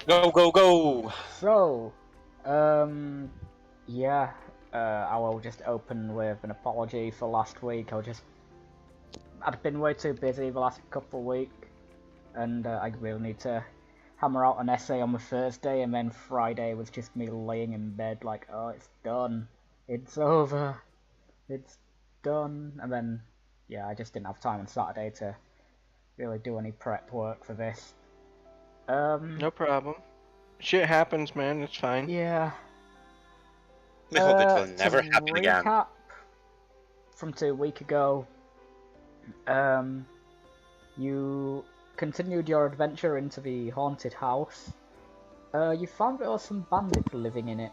Go, go, go! So, yeah, I will just open with an apology for last week. I'd been way too busy the last couple of weeks, and I really need to hammer out an essay on the Thursday, and then Friday was just me laying in bed like, oh, it's done, it's over, it's done, and then, yeah, I just didn't have time on Saturday to really do any prep work for this. No problem. Shit happens, man. It's fine. Yeah. We hope it will never To happen again. recap from 2 weeks ago, you continued your adventure into the haunted house. You found there were some bandits living in it.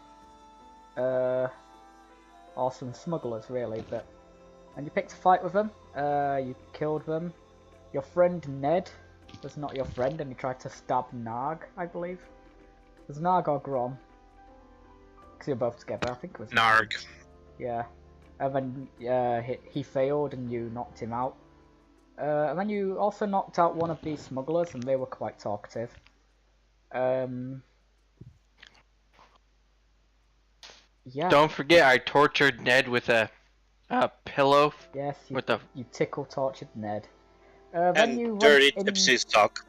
Or some smugglers, really, and you picked a fight with them. You killed them. Your friend Ned was not your friend, and he tried to stab Gnarg, I believe. It was Gnarg or Gromm? Because you're both together, I think it was Gnarg. Yeah. And then he failed and you knocked him out. And then you also knocked out one of these smugglers, and they were quite talkative. Yeah. Don't forget, I tortured Ned with a pillow. Yes, with you tickle tortured Ned. And then you dirty went Tipsy's talk.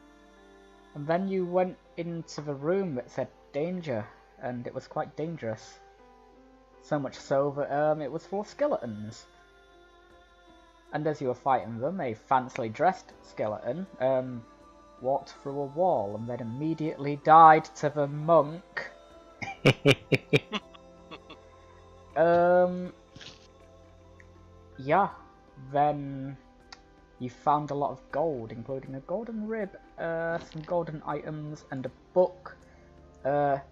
And then you went into the room that said danger, and it was quite dangerous. So much so that it was full of skeletons. And as you were fighting them, a fancily dressed skeleton walked through a wall and then immediately died to the monk. Yeah, then you found a lot of gold, including a golden rib, some golden items, and a book. The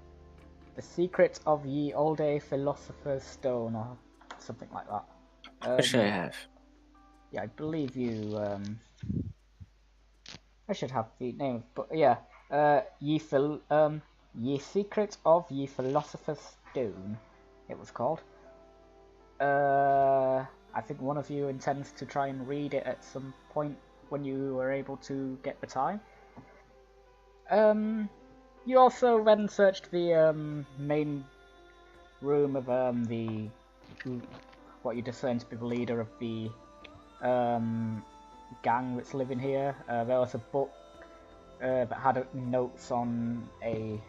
Secret of Ye Olde Philosopher's Stone, or something like that. What should I have? Yeah, I believe you, I should have the name, but yeah, Ye Secret of Ye Philosopher's Stone, it was called. I think one of you intends to try and read it at some point when you are able to get the time. You also then searched the main room of what you discern to be the leader of the gang that's living here. There was a book that had notes on a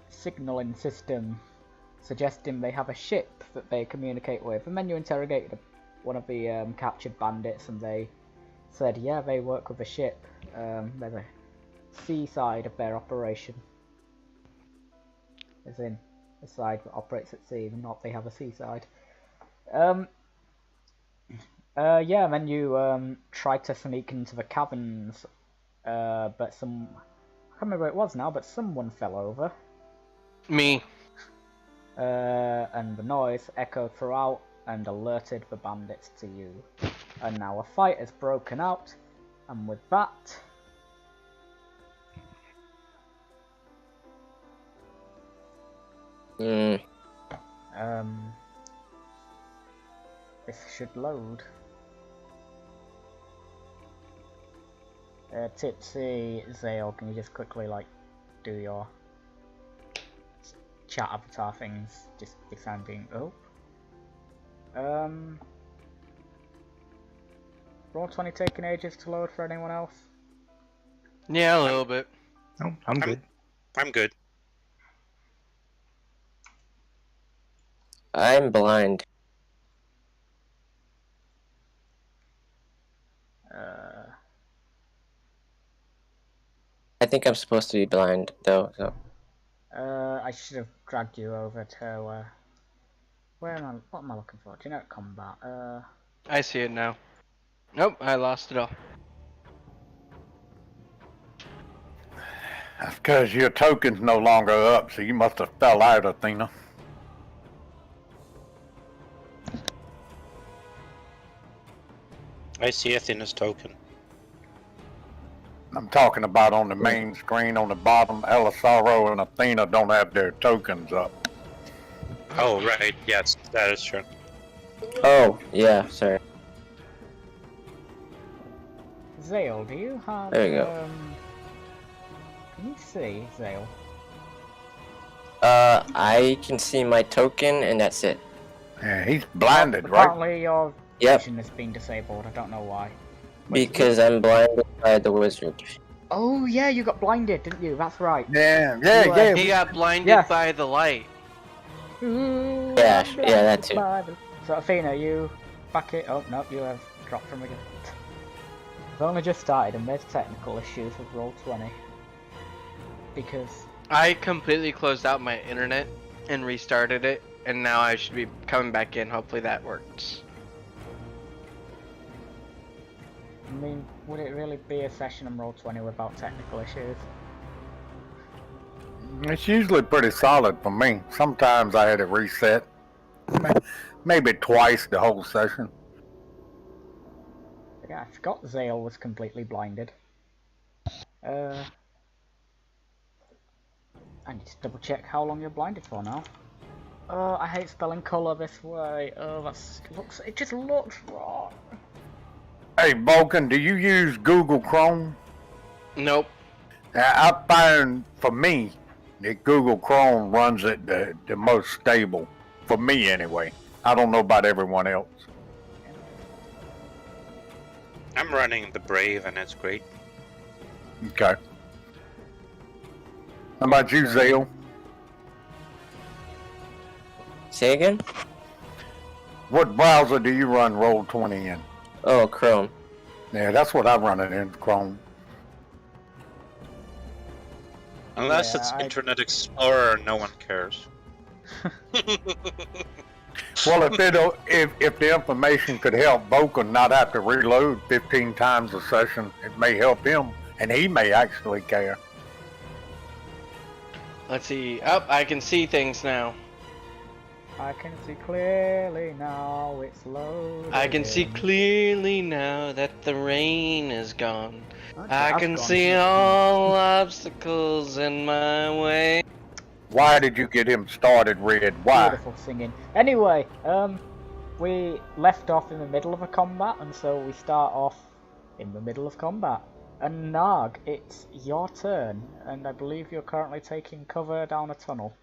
signaling system suggesting they have a ship that they communicate with, and then you interrogated one of the captured bandits, and they said, yeah, they work with a ship. There's a seaside of their operation, as in a side that operates at sea, not they have a seaside. Yeah, and then you tried to sneak into the caverns, but I can't remember what it was now, but someone fell over. Me. And the noise echoed throughout and alerted the bandits to you. And now a fight has broken out, and with that, this should load. Tipsy, Zale, can you just quickly do your chat avatar things, just be sounding Roll 20 taking ages to load for anyone else? Yeah, a little bit. No, I'm good. I'm good. I'm blind. I think I'm supposed to be blind, though, so... I should have dragged you over to, what am I looking for? Generic combat, I see it now. Nope, I lost it all. That's because your token's no longer up, so you must have fell out, Athena. I see Athena's token. I'm talking about on the main screen on the bottom. Elisaro and Athena don't have their tokens up. Oh, right. Yes, that is true. Oh, yeah, sorry. Zale, do you have, There you go. Can you see, Zale? I can see my token, and that's it. Yeah, he's blinded, right? Apparently your Yep. vision has been disabled. I don't know why. Because I'm blinded by the wizard. Oh yeah, you got blinded, didn't you? That's right. Yeah. He got blinded Yeah. by the light. Ooh, Yeah, I'm yeah, that blinded too. by the- So Athena, you back it. Oh no, you have dropped from again. I've only just started and there's technical issues with Roll20. Because I completely closed out my internet and restarted it, and now I should be coming back in. Hopefully that works. I mean, would it really be a session on Roll20 without technical issues? It's usually pretty solid for me. Sometimes I had it reset. Maybe twice the whole session. Yeah, I forgot Zale was completely blinded. I need to double check how long you're blinded for now. Oh, I hate spelling colour this way. Oh, it just looks wrong. Hey, Vulcan, do you use Google Chrome? Nope. I found, for me, that Google Chrome runs it the most stable. For me, anyway. I don't know about everyone else. I'm running the Brave, and it's great. Okay. How about you, Zale? Say again? What browser do you run Roll20 in? Oh, Chrome. Yeah, that's what I run it in, Chrome. Unless Yeah, it's Internet Explorer, no one cares. Well, if the information could help Vulcan not have to reload 15 times a session, it may help him, and he may actually care. Let's see. Oh, I can see things now. I can see clearly now, it's loaded. I can see clearly now that the rain is gone. Okay, I that's can gone. see all obstacles in my way. Why did you get him started, Red? Why? Beautiful singing. Anyway, we left off in the middle of a combat, and so we start off in the middle of combat. And Gnarg, it's your turn, and I believe you're currently taking cover down a tunnel.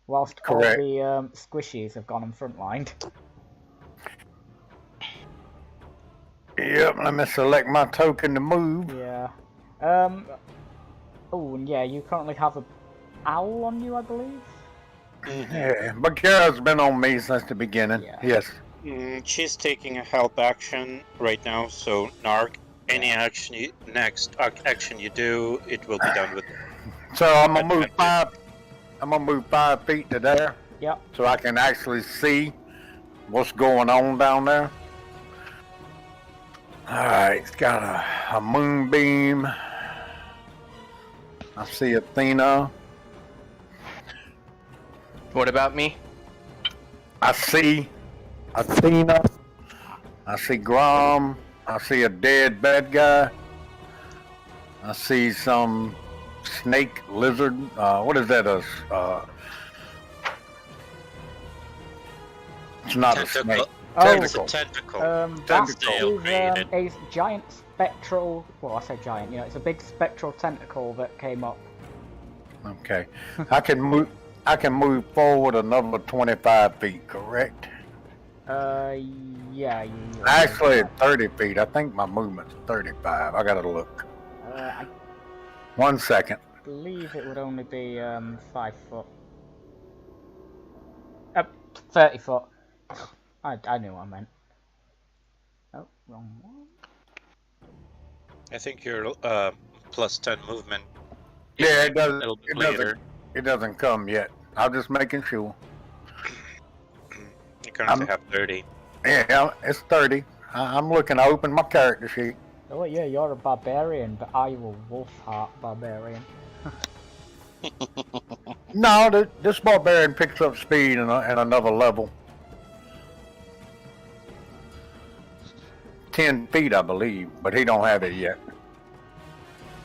Whilst Correct. all the squishies have gone and frontlined. Yep, let me select my token to move. Yeah. Oh, and yeah, you currently have a owl on you, I believe? Yeah, but Kara's been on me since the beginning. Yeah. Yes. She's taking a help action right now, so Gnarg, any action action you do, it will be done with. So I'm gonna move 5. I'm gonna move 5 feet to there. Yep. So I can actually see what's going on down there. Alright, it's got a moonbeam. I see Athena. What about me? I see Athena. I see Gromm. I see a dead bad guy. I see some snake lizard. What is that? It's not a snake. It's a Tentacle. tentacle. That Tentacle is created. a giant spectral. Well, I say giant. You know, it's a big spectral tentacle that came up. Okay. I can move. I can move forward another 25 feet. Correct. Yeah. Actually, at 30 feet. I think my movement's 35. I gotta look. I 1 second. believe it would only be 5 foot. 30 foot. I knew what I meant. Oh, wrong one. I think you're plus 10 movement. Yeah, it A doesn't. little bit It later. doesn't. It doesn't come yet. I'm just making sure. You currently have 30. Yeah, it's 30. I'm looking to open my character sheet. Oh yeah, you're a barbarian, but are you a wolf heart barbarian? No, this barbarian picks up speed in another level. 10 feet, I believe, but he don't have it yet.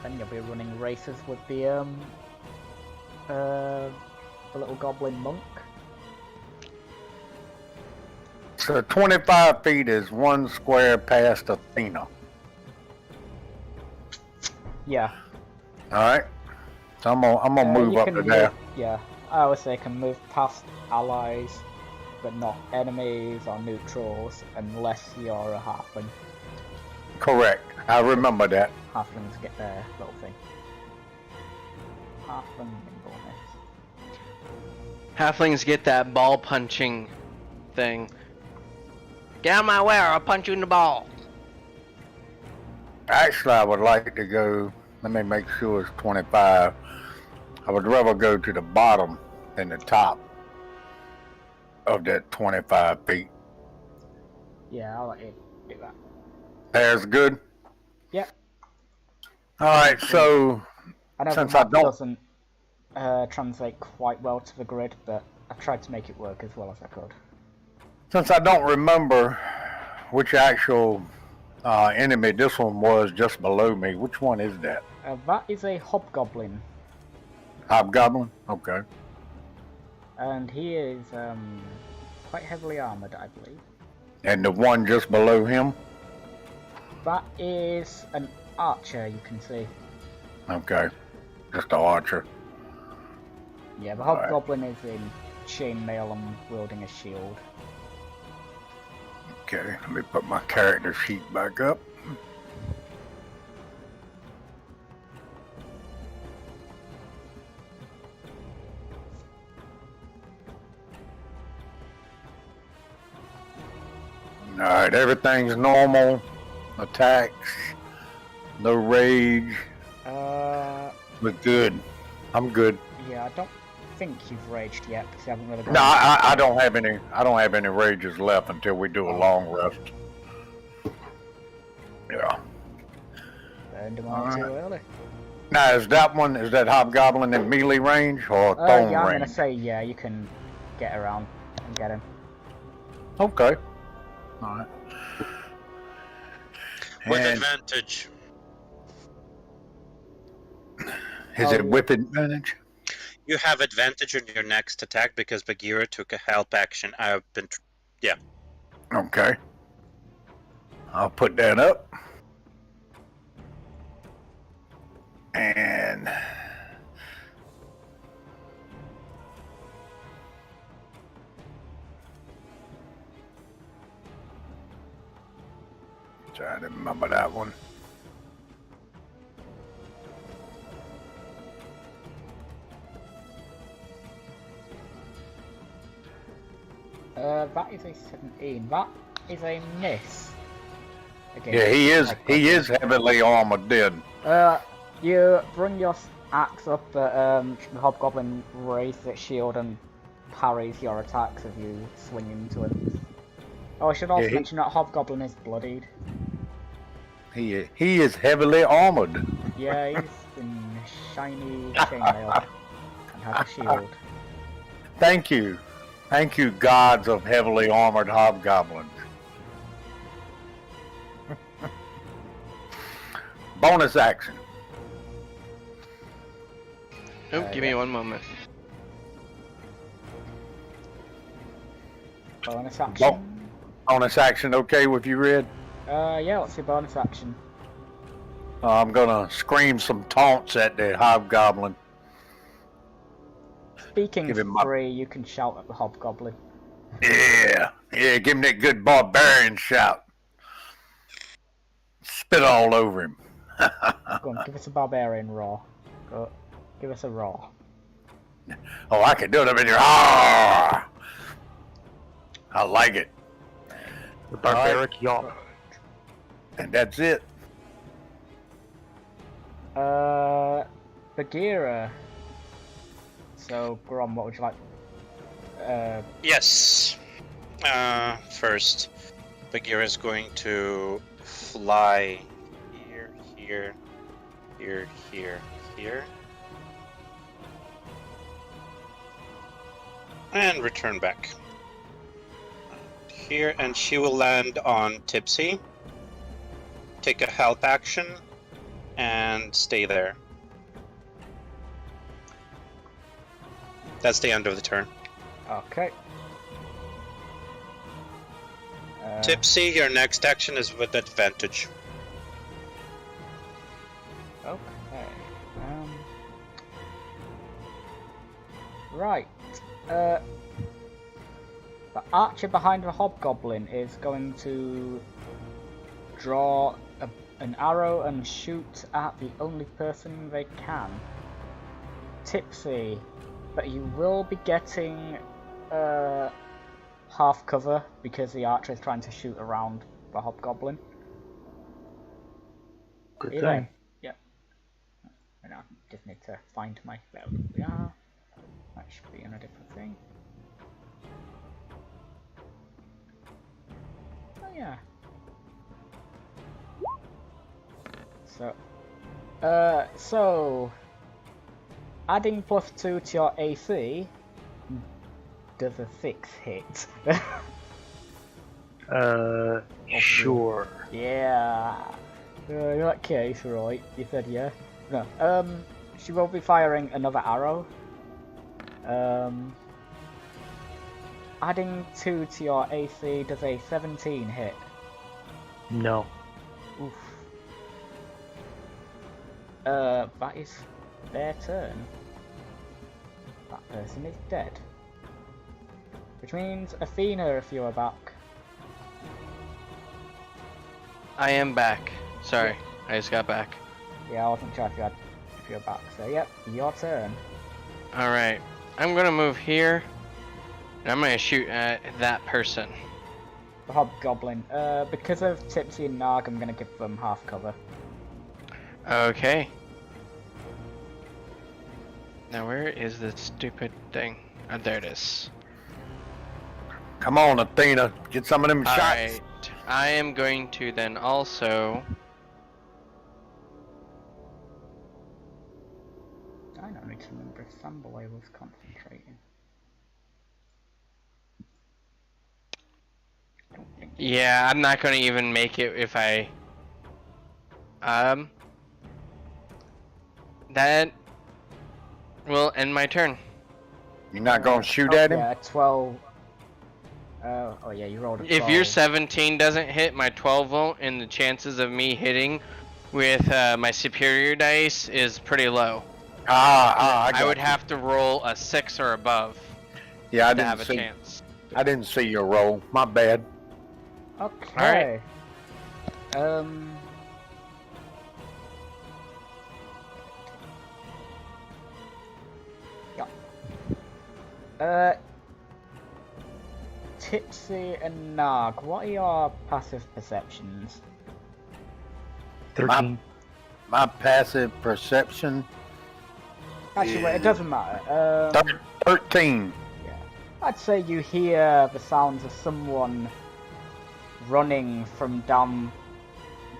Then you'll be running races with the little goblin monk. So 25 feet is 1 square past Athena. Yeah. All right. So I'm gonna move you up can to there. Yeah, I always say can move past allies, but not enemies or neutrals, unless you're a halfling. Correct. I remember that. Halflings get their little thing. Halfling nimbleness. Halflings get that ball punching thing. Get out of my way or I'll punch you in the ball. Actually, I would like to go. Let me make sure it's 25. I would rather go to the bottom than the top of that 25 feet. Yeah, I'll let you do that. There's good. Yep. All right. So I know since the I map don't, doesn't translate quite well to the grid, but I tried to make it work as well as I could. since I don't remember which actual enemy this one was just below me, which one is that? That is a hobgoblin, Hobgoblin. Okay. and he is quite heavily armored, I believe. And the one just below him. That is an archer, you can see. Okay. Just an archer. Yeah, the Alright. hobgoblin is in chainmail and wielding a shield. Okay, let me put my character sheet back up. Alright, everything's normal. Attacks. No rage. We're good. I'm good. Yeah, I don't think you've raged yet because you haven't really got. No, I don't have any. I don't have any rages left until we do a long rest. Yeah. Burned him all too early. Now, is that hobgoblin in melee range or thorn Yeah, I'm range? gonna say yeah. You can get around and get him. Okay. All right. With And advantage. is it with advantage? You have advantage on your next attack because Bagheera took a help action. I've been... Yeah. Okay. I'll put that up. And try to remember that one. That is a 17. That is a miss. Again, Yeah, he is. like He is heavily armored. Dead. You bring your axe up, but the hobgoblin raises its shield and parries your attacks as you swing into him. Oh, I should also mention that hobgoblin is bloodied. He is heavily armored. Yeah, he's in shiny chainmail and has a shield. Thank you, gods of heavily armored hobgoblins. Bonus action. Oh, give me one moment. Bonus action. Bonus action, okay with you, Red? Yeah, what's your bonus action? I'm gonna scream some taunts at the hobgoblin. Speaking Give him my- free, you can shout at the hobgoblin. Yeah, give him that good barbarian shout. Spit all over him. Go on, give us a barbarian roar. Go, give us a roar. Oh, I can do it up in your. Ah! I like it. The barbaric yawn. And that's it. Bagheera. So, Gromm, what would you like? Yes. First, Bagheera is going to fly here, here. And return back. Here, and she will land on Tipsy. Take a help action, and stay there. That's the end of the turn. Okay. Tipsy, your next action is with advantage. Okay. Right. The archer behind the hobgoblin is going to draw an arrow and shoot at the only person they can. Tipsy. But you will be getting half cover because the archer is trying to shoot around the hobgoblin. Good Either thing. way, yep. And I just need to find my... There we are. That should be in a different thing. Oh yeah. So adding +2 to your AC does a 6 hit. Sure. Yeah. In that case, right, you said yeah. No. She will be firing another arrow. Adding 2 to your AC does a 17 hit. No. Oof. That is their turn. That person is dead. Which means Athena, if you are back. I am back. Sorry, I just got back. Yeah, I wasn't sure if you're back. So yep, your turn. Alright, I'm gonna move here. And I'm gonna shoot at that person. The hobgoblin. Because of Tipsy and Gnarg, I'm gonna give them half cover. Okay. Now where is this stupid thing? Oh, there it is. Come on, Athena. Get some of them shots. Alright. I am going to then also... I don't need to remember if Sanbalet was concentrating. I don't think. Yeah, I'm not gonna even make it if I... That will end my turn. You're not gonna shoot at him? Yeah, 12. Oh yeah, you rolled a 12. If your 17 doesn't hit, my 12 won't, and the chances of me hitting with my superior dice is pretty low. I would have to roll a 6 or above Yeah, to have a chance. I didn't see your roll. My bad. Okay. Tipsy and Gnarg, what are your passive perceptions? 13. My passive perception. Actually, wait, it doesn't matter. 13. Yeah. I'd say you hear the sounds of someone running from down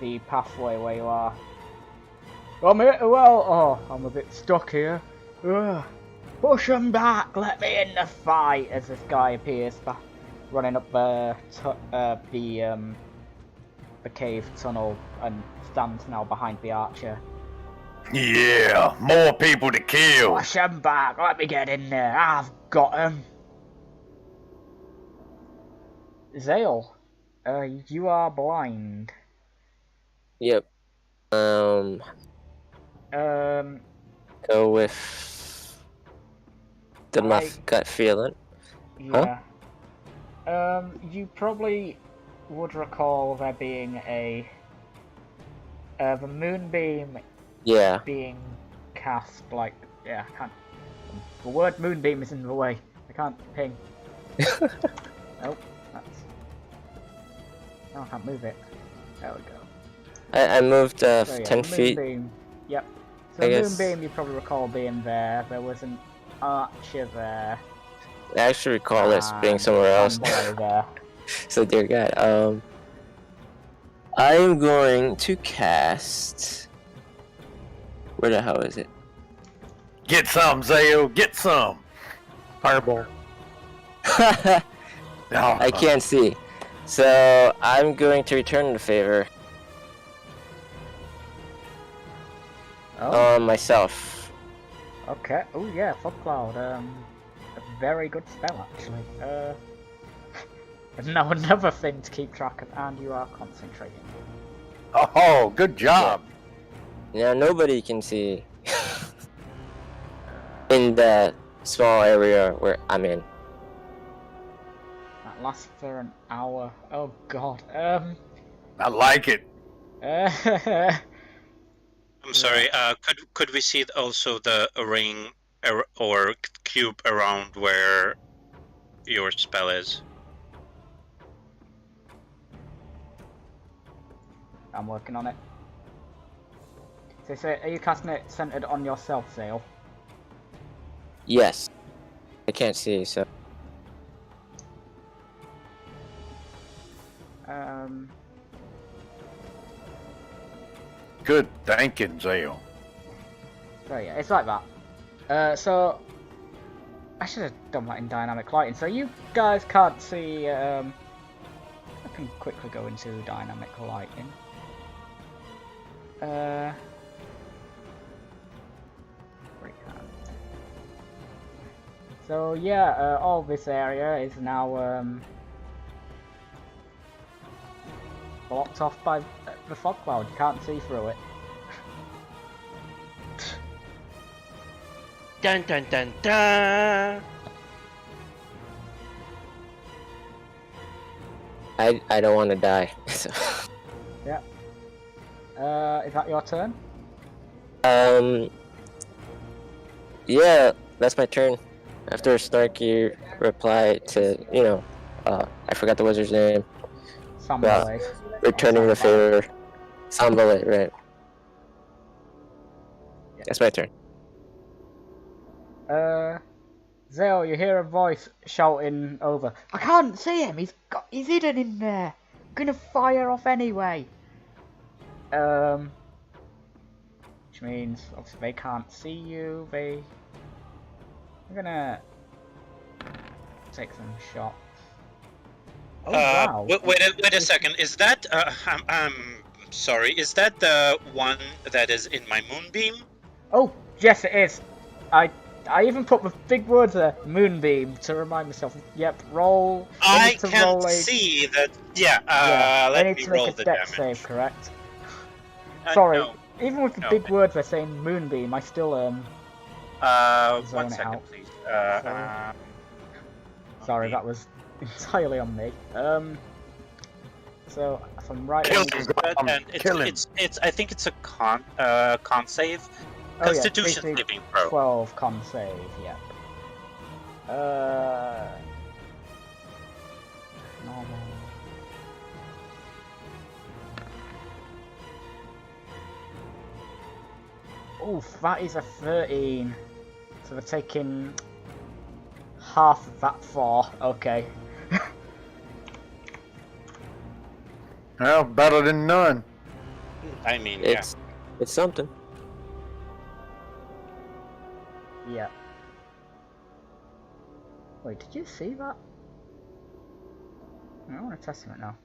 the pathway where you are. I'm here. Well, oh, I'm a bit stuck here. Ugh. Push him back! Let me in the fight! As this guy appears, running up the cave tunnel and stands now behind the archer. Yeah, more people to kill. Push him back! Let me get in there! I've got him! Zale, you are blind. Yep. Go with my gut feeling. Yeah. You probably would recall there being the moonbeam. Yeah. Being cast like I can't. The word moonbeam is in the way. I can't ping. Nope. No, I can't move it. There we go. I moved So, 10 feet. Moonbeam. Yep. So I the guess... moonbeam you probably recall being there. There was an archer there. I actually recall this being somewhere else. There. So dear God. I'm going to cast. Where the hell is it? Get some, Zale. Get some. Fireball. I can't see. So I'm going to return the favor on myself. Okay. Oh yeah, Fog Cloud. A very good spell actually. Now another thing to keep track of, and you are concentrating. Oh, good job. Now nobody can see in the small area where I'm in. That lasts for an hour. Oh god. I like it. I'm sorry. Could we see also the ring or cube around where your spell is? I'm working on it. So, are you casting it centered on yourself, Zale? Yes. I can't see, so. Good thinking, Zale. So yeah, it's like that. So I should have done that in dynamic lighting. So you guys can't see. I can quickly go into dynamic lighting. So yeah, all this area is now blocked off by the fog cloud. You can't see through it. Dun dun dun dun. I don't want to die. So. Yeah. Is that your turn? Yeah, that's my turn. After a snarky reply to, I forgot the wizard's name. Sanbalet. Returning the favor. Sanbalet, right. Yeah. That's my turn. Zale, you hear a voice shouting over. I can't see him. He's hidden in there. I'm gonna fire off anyway. Which means obviously they can't see you. I'm gonna take some shots. Oh wow! Wait a second. Is that? I'm sorry. Is that the one that is in my moonbeam? Oh yes, it is. I even put the big words there, moonbeam, to remind myself. Yep, roll. I can't see that. Yeah. Let me roll the damage. Save, correct? Sorry. No. Even with the big words, they're saying moonbeam. I still One zone it second, out. please. Sorry, that was entirely on me. So if I'm right, Kill on him. And Kill him. it's I think it's a con save. Oh, Constitution yeah, saving throw. 12 con save, yep. Normal. Oof, that is a 13. So they're taking half of that 4. Okay. Well, better than none. I mean, It's something. Yeah. Wait, did you see that? I want to test it now.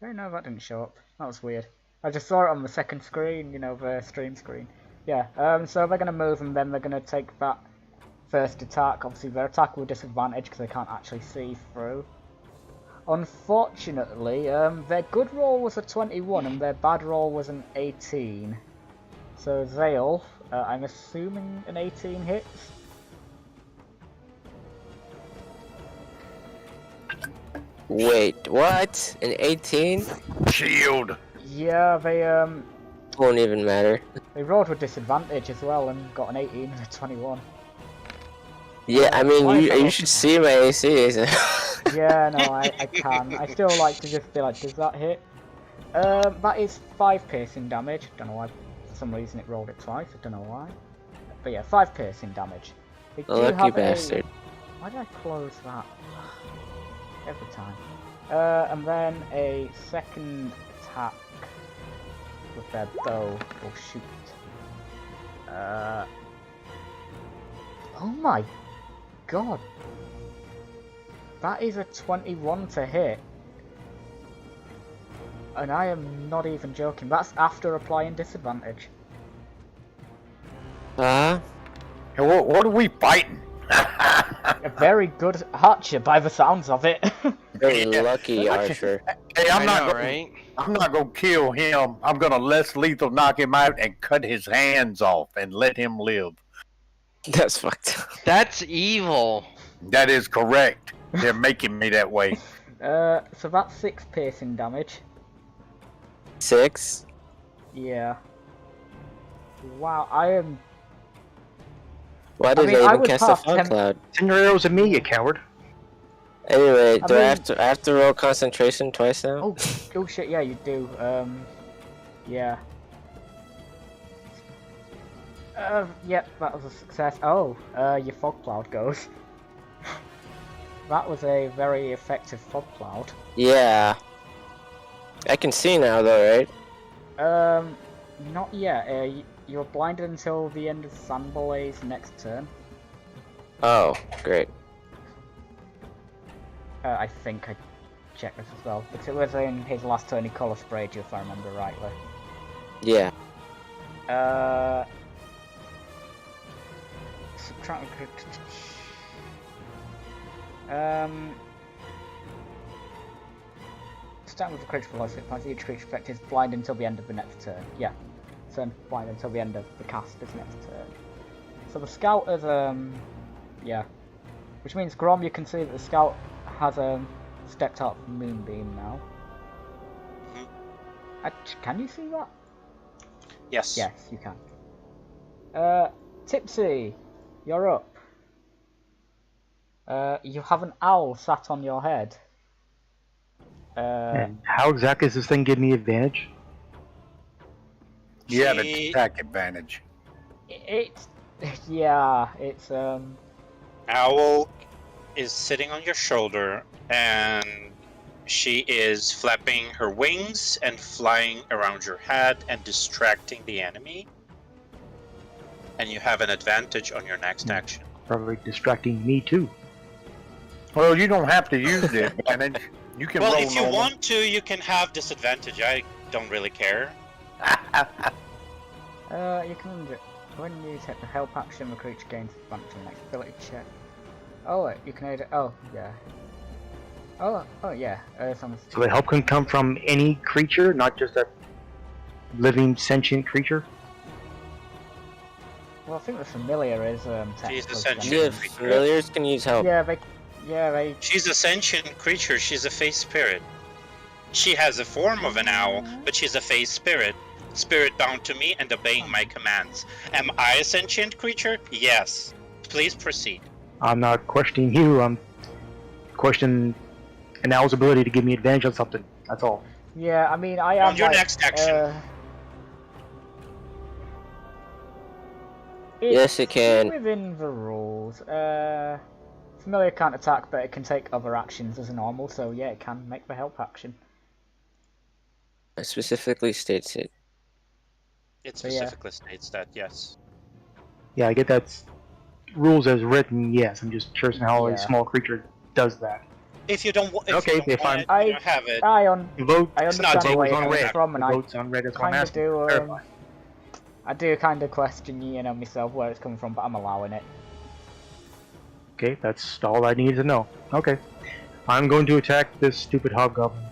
Hey, no, that didn't show up. That was weird. I just saw it on the second screen, the stream screen. Yeah, so they're going to move and then they're going to take that first attack. Obviously, their attack with disadvantage because they can't actually see through. Unfortunately, their good roll was a 21 and their bad roll was an 18. So Zale, I'm assuming an 18 hits. Wait, what? An 18? Shield. Yeah, they Won't even matter. they rolled with disadvantage as well and got an 18 and a 21. Yeah, I mean, Why is that you not- should see my AC. So. Yeah, no, I can. I still like to just be like, does that hit? That is 5 piercing damage. Don't know why. For some reason it rolled it twice. I don't know why. But yeah, 5 piercing damage. They do Lucky have bastard. Why did I close that? Every time. And then a second attack with their bow will shoot. Oh my god. That is a 21 to hit. And I am not even joking. That's after applying disadvantage. Huh? Hey, what are we fighting? A very good archer by the sounds of it. Very lucky archer. Hey, I I'm not know, gonna, right? I'm not gonna kill him. I'm gonna less lethal knock him out and cut his hands off and let him live. That's fucked up. That's evil. That is correct. They're making me that way. So that's 6 piercing damage. 6? Yeah. Wow, I am. Why did mean, I I even was cast a half fog temp- cloud? Send your arrows at me, you coward. Anyway, I do I mean- have to roll concentration twice now? Oh shit, yeah, you do. Yeah. Yep, that was a success. Oh, your fog cloud goes. That was a very effective fog cloud. Yeah. I can see now though, right? Not yet. You're blinded until the end of Sanbalet's next turn. Oh, great. I think I checked this as well. But it was in his last turn he colour sprayed you, if I remember rightly. Yeah. Subtract. Starting with the critical velocity, each creature effect is blind until the end of the next turn. Yeah. So blind until the end of the caster's next turn. So the scout is yeah. Which means Gromm, you can see that the scout has stepped out from Moonbeam now. Can you see that? Yes. Yes, you can. Tipsy, you're up. You have an owl sat on your head. And how exactly does this thing give me advantage? You have She- attack advantage. It's yeah, it's Owl is sitting on your shoulder, and she is flapping her wings and flying around your head and distracting the enemy. And you have an advantage on your next action. Probably distracting me too. Well, you don't have to use the advantage. You can Well, roll if you normal. want to, you can have disadvantage. I don't really care. you can when you take the help action, the creature gains advantage on next ability check. Oh, wait, you can aid it. Oh, yeah. Oh, yeah. So the help can come from any creature, not just a living sentient creature. Well, I think the familiar is She's technically essentially- Yeah, sentient. familiars can use help. Yeah, they. She's a sentient creature. She's a face spirit. She has a form of an owl, but she's a face spirit. Spirit bound to me and obeying my commands. Am I a sentient creature? Yes. Please proceed. I'm not questioning you, I'm questioning an owl's ability to give me advantage on something. That's all. Yeah, I mean, I am. On your like, next action. Yes, it can. Within the rules. Familiar can't attack, but it can take other actions as normal, so yeah, it can make the help action. It specifically states it. It So, yeah. specifically states that, yes. Yeah, I get that's rules as written, yes. I'm just curious how Yeah. a small creature does that. If you don't, Okay, you don't if want I'm- it, you don't have it. I The vote not understand where is you're on coming red. from, and The I vote's on red, that's why I'm kind of asking. do. Clarify. I do kind of question, myself where it's coming from, but I'm allowing it. Okay, that's all I need to know. Okay. I'm going to attack this stupid hobgoblin.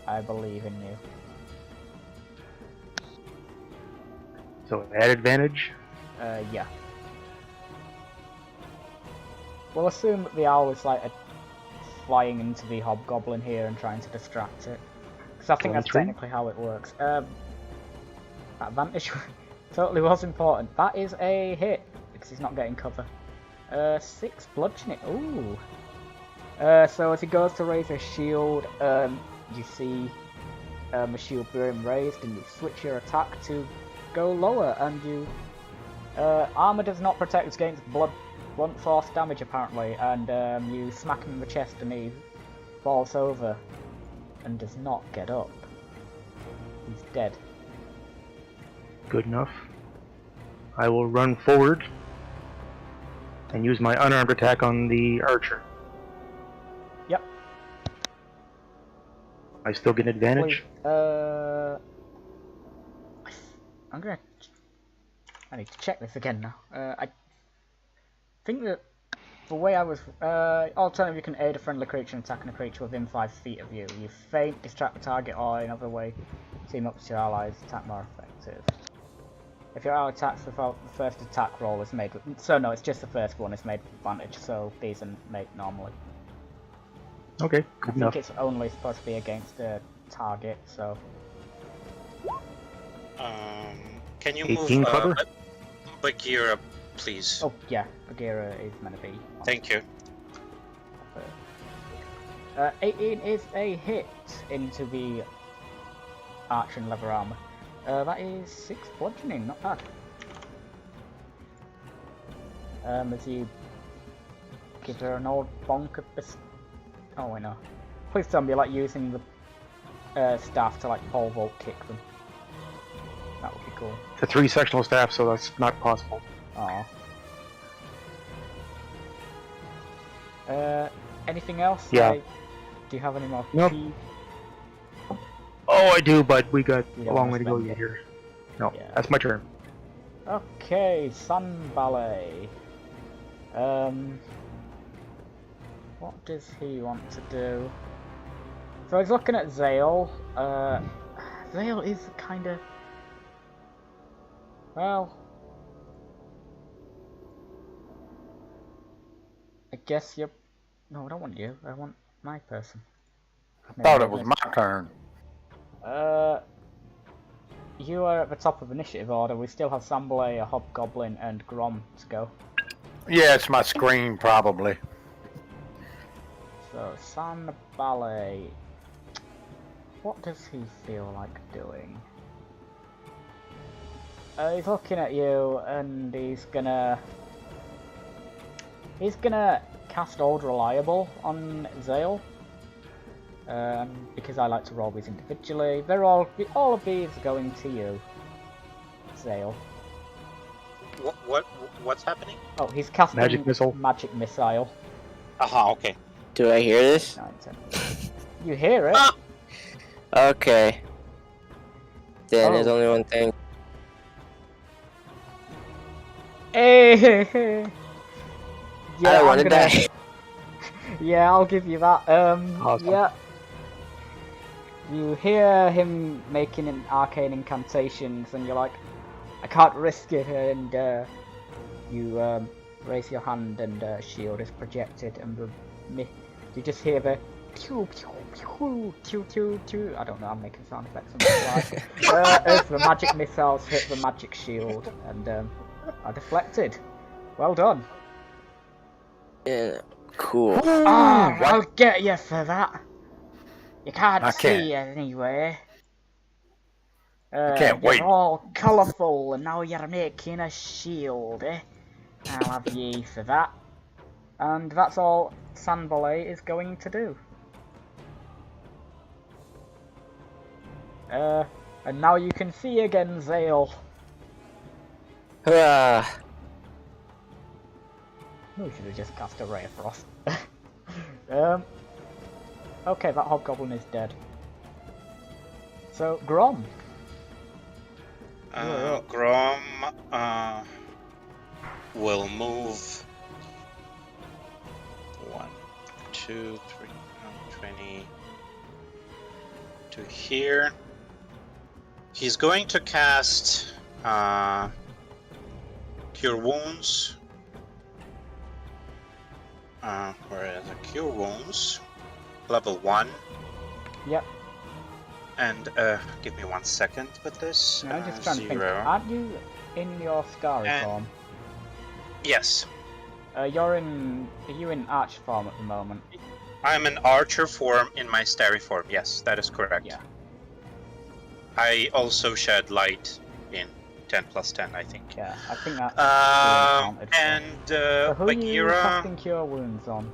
I believe in you. So, at advantage. Yeah. We'll assume that the owl is like flying into the hobgoblin here and trying to distract it. Because I think that's 23? technically how it works. That advantage totally was important. That is a hit, because he's not getting cover. 6 bludgeoning. Ooh. So as he goes to raise his shield, you see a shield being raised, and you switch your attack to go lower, and you... armor does not protect against blunt force damage, apparently, and you smack him in the chest and he falls over and does not get up. He's dead. Good enough. I will run forward and use my unarmed attack on the archer. Yep. I still get advantage? Wait, I need to check this again now. I think that the way I was... alternatively, you can aid a friendly creature in attacking a creature within 5 feet of you. You feint, distract the target, or in other way, team up with your allies, attack more effective. If you're out of attacks, the first attack roll is made with... So no, it's just the first one is made with advantage, so these are made normally. Okay, I good enough. think it's only supposed to be against a target, so... Can you 18 move clever? Bagheera, please? Oh, yeah, Bagheera is meant to be... Thank you. 18 is a hit into the archer and leather armor. That is 6 bludgeoning, not bad. As you give her an old bonk of oh, I know. Please tell me you're like using the staff to like pole vault kick them. That would be cool. It's a 3-sectional staff, so that's not possible. Aww. Anything else? Yeah. Do you have any more? Nope. Key? Oh, I do, but we got You a don't long wanna way to go spend yet it. here. No, Yeah. that's my turn. Okay, Sanbalet. What does he want to do? So he's looking at Zale. Zale is kind of... Well... I guess you're... No, I don't want you. I want my person. I thought it was my turn. You are at the top of initiative order. We still have Sanbalet, a Hobgoblin, and Gromm to go. Yeah, it's my screen probably. So, Sanbalet... What does he feel like doing? He's looking at you, and he's gonna cast Old Reliable on Zale. Because I like to roll these individually. They're all of these are going to you, Zale. What's happening? Oh, he's casting Magic missile. Magic missile. Aha, okay. Do I hear this? 9, 10. You hear it? Ah! Okay. Then there's Oh. only one thing. Hey! Yeah, I don't want I'm to gonna- die. Yeah, I'll give you that. Awesome. Yeah. You hear him making an arcane incantations, and you're like, I can't risk it, and you raise your hand, and shield is projected, and you just hear the pew pew pew pew pew pew. I don't know, I'm making sound effects on the fly. As the magic missiles hit the magic shield, and are deflected. Well done. Yeah. Cool. Ah, I'll get you for that. You can't I can't. see anyway. can't you're wait. all colourful, and now you're making a shield, eh? I'll have ye for that. And that's all Sanbalet is going to do. And now you can see again, Zale. Hurrah! We should have just cast a Ray of Frost. Okay, that Hobgoblin is dead. So, Gromm. Gromm will move 1, 2, 3, 20 to here. He's going to cast Cure Wounds. Where is it? Cure Wounds, level 1. Yep. And give me 1 second with this. I'm just trying to think. 0. Aren't you in your Scary And- form? Yes, Are you in Arch form at the moment? I'm an archer form in my starry form. Yes, that is correct. Yeah. I also shed light in 10 plus 10, I think. Yeah, I think that's counted for. And So who are you Bagheera, casting Cure Wounds on?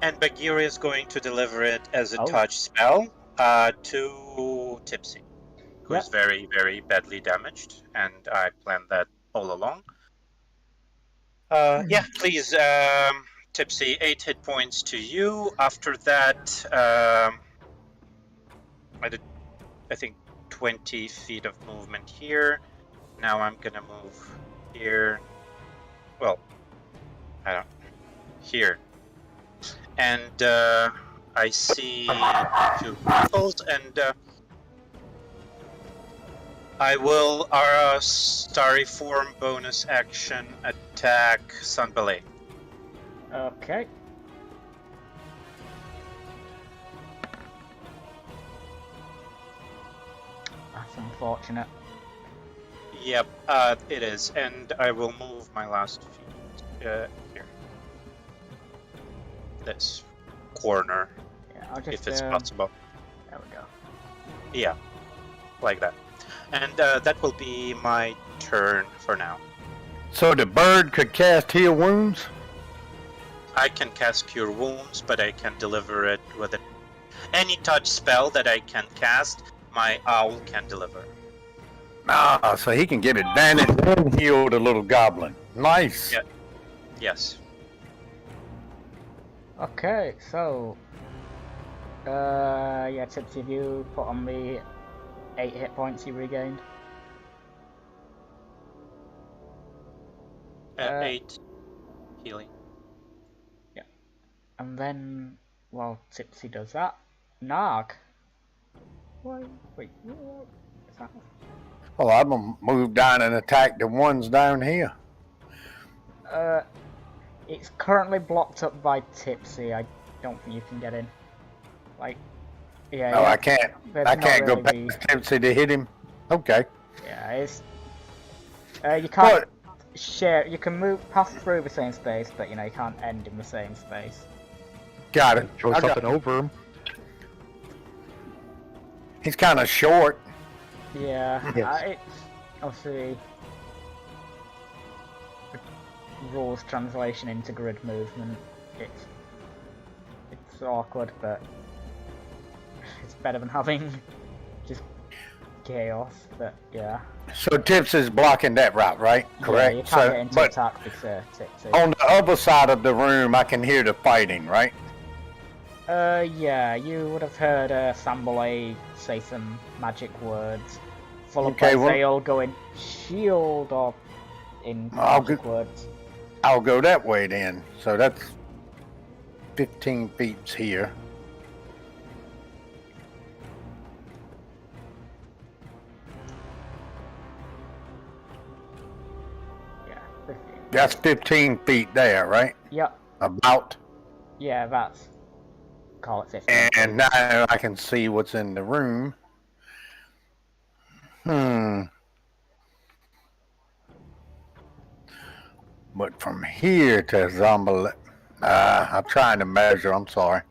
and Bagheera is going to deliver it as a Oh. touch spell to Tipsy, who is Yep. very, very badly damaged, and I planned that all along. Yeah, please, Tipsy, 8 hit points to you. After that, I think 20 feet of movement here. Now I'm gonna move here. Well, I don't. Here. And I see 2 people, and I will starry form bonus action attack Sanbalet. Okay. That's unfortunate. Yep, it is, and I will move my last feet here. This corner, Yeah, I'll just. if it's possible. There we go. Yeah, like that. And that will be my turn for now. So the bird could cast heal wounds? I can cast Cure Wounds, but I can deliver it with any touch spell that I can cast, my owl can deliver. Ah, so he can get advantage and heal the little goblin. Nice. Yeah. Yes. Okay, so. Yeah, Tipsy, have you put on the 8 hit points you regained? 8 healing. And then, while Tipsy does that, Gnarg. Wait, what is that? Oh, I'm gonna move down and attack the ones down here. It's currently blocked up by Tipsy. I don't think you can get in. Like, yeah. No, yeah, I can't. there's I not can't go really past Tipsy to hit him. Okay. Yeah, it's. You can't share. You can move pass through the same space, but you can't end in the same space. Got it. Throw I got something over him. He's kind of short. Yeah, Yes. it's obviously rules translation into grid movement. It's awkward, but it's better than having just chaos. But yeah. So Tips is blocking that route, right? Correct. Yeah, you can't So, get into but attack with Tipsy. on the other side of the room, I can hear the fighting, right? Yeah, you would have heard Sanbalet say some magic words, followed Okay, by well- Zale going shield or in I'll magic words. I'll go that way then. So that's 15 feet here. Yeah, 15. That's 15 feet there, right? Yep. About. Yeah, that's. Call it 15. And now I can see what's in the room. But from here to Sanbalet, I'm trying to measure. I'm sorry.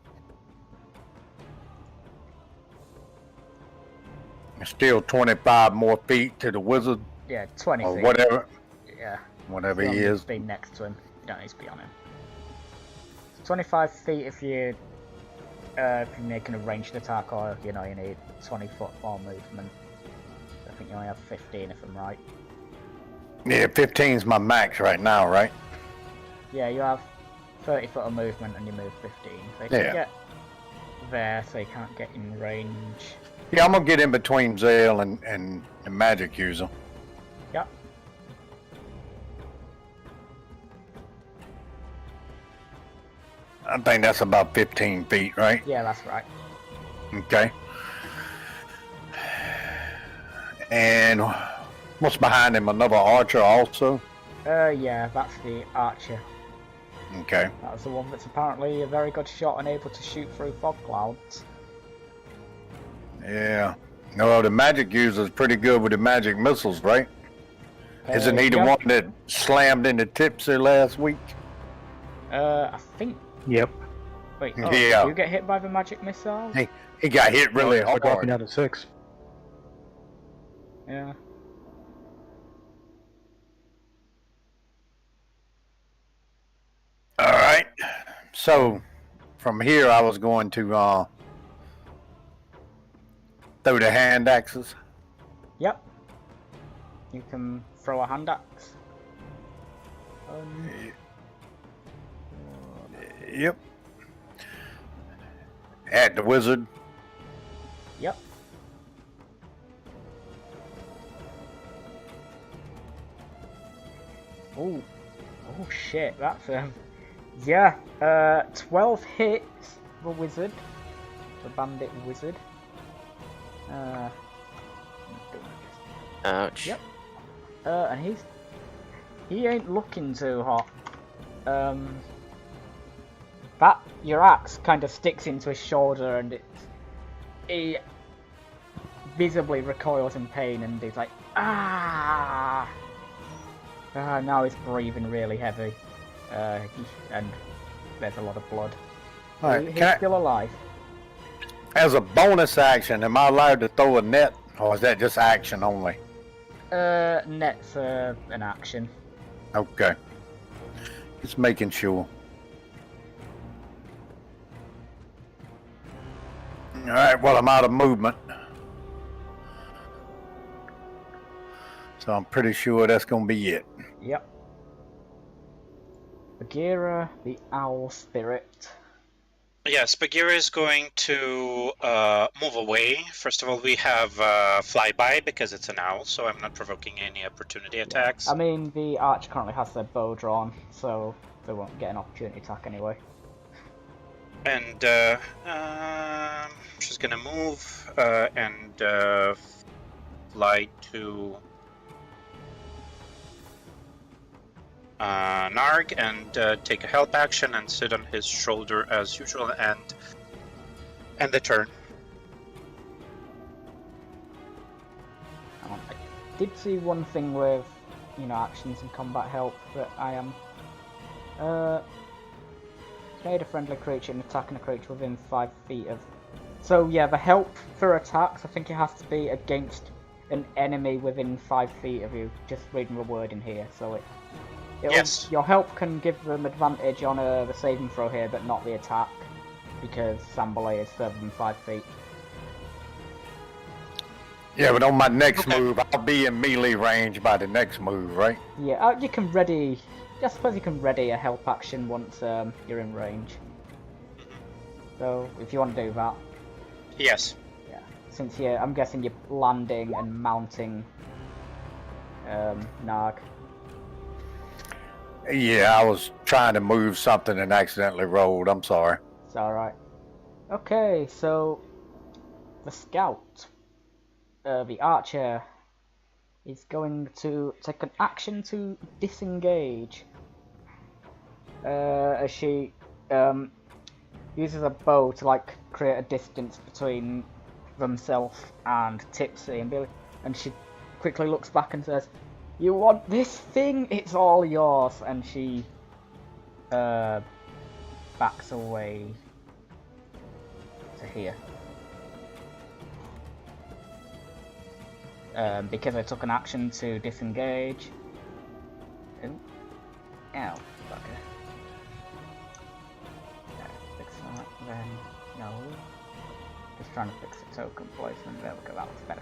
It's still 25 more feet to the wizard, Yeah, 20 or feet. whatever, Yeah. whatever You he don't need is. to be next to him. You don't need to be on him. 25 feet if you're making a ranged attack, or you need 20 foot more movement. I think you only have 15 if I'm right. Yeah, 15 is my max right now, right? Yeah, you have 30 foot of movement and you move 15. So you Yeah. can get there, so you can't get in range. Yeah, I'm gonna get in between Zale and the magic user. Yep. I think that's about 15 feet, right? Yeah, that's right. Okay. And what's behind him? Another archer also? Yeah, that's the archer. Okay. That was the one that's apparently a very good shot and able to shoot through fog clouds. Yeah. No, the magic user is pretty good with the magic missiles, right? Isn't he the Yep. one that slammed into Tipsy last week? I think. Yep. Wait, Yeah. did you get hit by the magic missile? Hey. He got hit really So dropping hard. down to 6. Yeah. All right. So from here, I was going to throw the hand axes. Yep. You can throw a hand axe. Yep. At the wizard. Yep. Oh. Oh shit, that's yeah, 12 hits the wizard. The bandit wizard. Ouch. Yep. And he ain't looking too hot. That your axe kind of sticks into his shoulder, and he visibly recoils in pain, and he's like, ah. Now he's breathing really heavy, and there's a lot of blood. Alright, He's still alive. as a bonus action, am I allowed to throw a net, or is that just action only? Net's an action. Okay. Just making sure. Alright, well, I'm out of movement. So I'm pretty sure that's going to be it. Yep. Bagheera, the owl spirit. Yes, Bagheera is going to move away. First of all, we have flyby because it's an owl, so I'm not provoking any opportunity attacks. I mean, the archer currently has their bow drawn, so they won't get an opportunity attack anyway. And she's gonna move and fly to Gnarg and take a help action and sit on his shoulder as usual and end the turn. I did see one thing with, actions and combat help that I am. Made a friendly creature and attacking a creature within 5 feet of. So yeah, the help for attacks, I think it has to be against an enemy within 5 feet of you. Just reading the word in here, so Yes. Your help can give them advantage on the saving throw here, but not the attack, because Sanbalet is further than 5 feet. Yeah, but on my next move, I'll be in melee range by the next move, right? Yeah, you can ready. I suppose you can ready a help action once you're in range. So if you want to do that. Yes. Yeah. Since I'm guessing you're landing and mounting Gnarg. Yeah, I was trying to move something and accidentally rolled. I'm sorry. It's alright. Okay, so the scout, the archer, is going to take an action to disengage. As she uses a bow to create a distance between themselves and Tipsy, and she quickly looks back and says, "You want this thing? It's all yours." And she backs away to here. Because I took an action to disengage. Ooh. Ow, fucker. Fix that, then no. Just trying to fix the token placement. There we go, that looks better.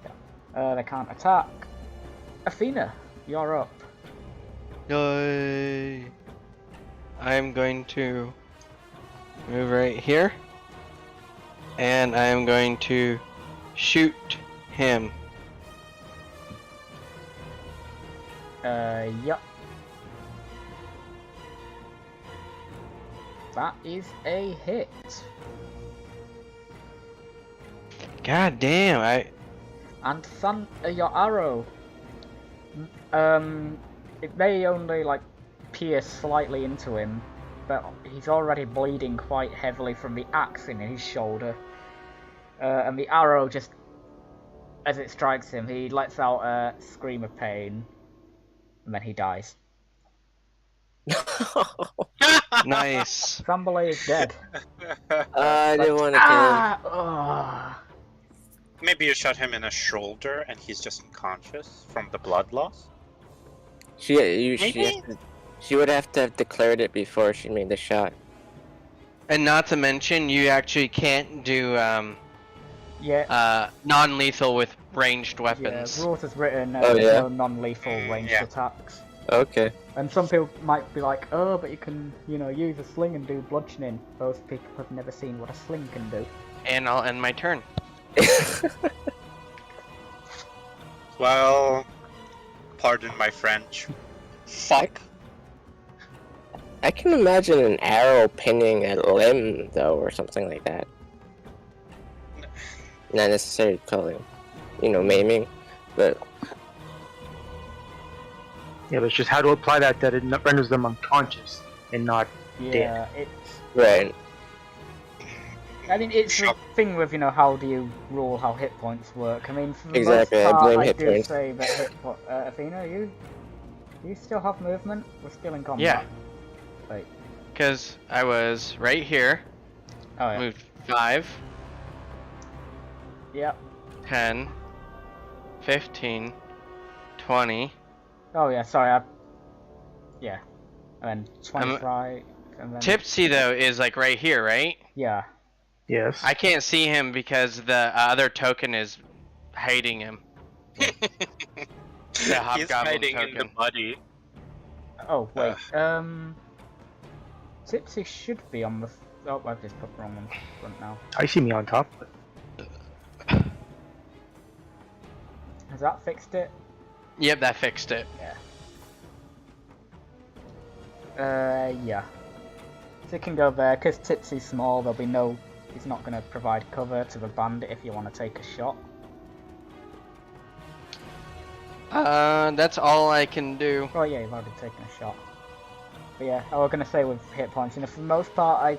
Yeah. They can't attack. Athena, you're up. Yay! I'm going to move right here, and I am going to shoot him. Yep. That is a hit. God damn, And your arrow. It may only pierce slightly into him, but he's already bleeding quite heavily from the axe in his shoulder. And the arrow just, as it strikes him, he lets out a scream of pain, and then he dies. nice. Sanbalet is dead. I didn't want to kill him. Oh. Maybe you shot him in the shoulder and he's just unconscious from the blood loss? She would have to have declared it before she made the shot. And not to mention, you actually can't do Yeah. non-lethal with ranged Yeah, weapons. rules has written Oh, there's yeah? no non-lethal ranged yeah. attacks. Okay. And some people might be like, oh, but you can, use a sling and do bludgeoning. Those people have never seen what a sling can do. And I'll end my turn. Well, pardon my French. Fuck. I can imagine an arrow pinning a limb, though, or something like that. Not necessarily killing, maiming. but Yeah, but it's just how to apply that it renders them unconscious and not Yeah, dead. it's. right. I mean, it's the Shock. thing with, how do you rule how hit points work. I mean, for the Exactly, I most part, blame I hit do points. say that Athena, you still have movement? We're still in combat. Yeah. Wait. Because I was right here. Oh, yeah. Moved 5, Yep. 10, 15, 20. Oh, yeah, sorry, yeah. And then 20 right, and then... Tipsy, though, is like right here, right? Yeah. Yes. I can't see him because the other token is hiding him. The He's hobgoblin hiding in the token. muddy. Oh, wait, Tipsy should be on the... Oh, I've just put the wrong one front now. I see me on top. Has that fixed it? Yep, that fixed it. Yeah. So you can go there, because Tipsy's small, there'll be no... He's not going to provide cover to the bandit if you want to take a shot. That's all I can do. Oh yeah, you've already taken a shot. But yeah, I was going to say with hit points, for the most part I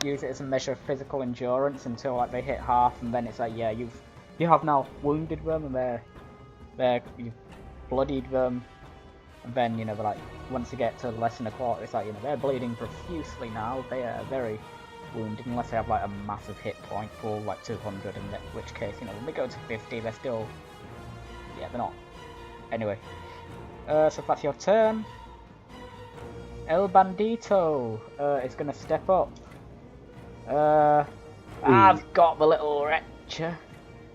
use it as a measure of physical endurance until like they hit half, and then it's like, yeah, you have now wounded them, and you've bloodied them, and then, they're like, once you get to less than a quarter, it's like, they're bleeding profusely now, they are very wounded, unless they have like a massive hit point pool, like 200, in which case, when they go to 50, they're still, yeah, they're not. Anyway, so if that's your turn, El Bandito is going to step up. I've got the little wretcher,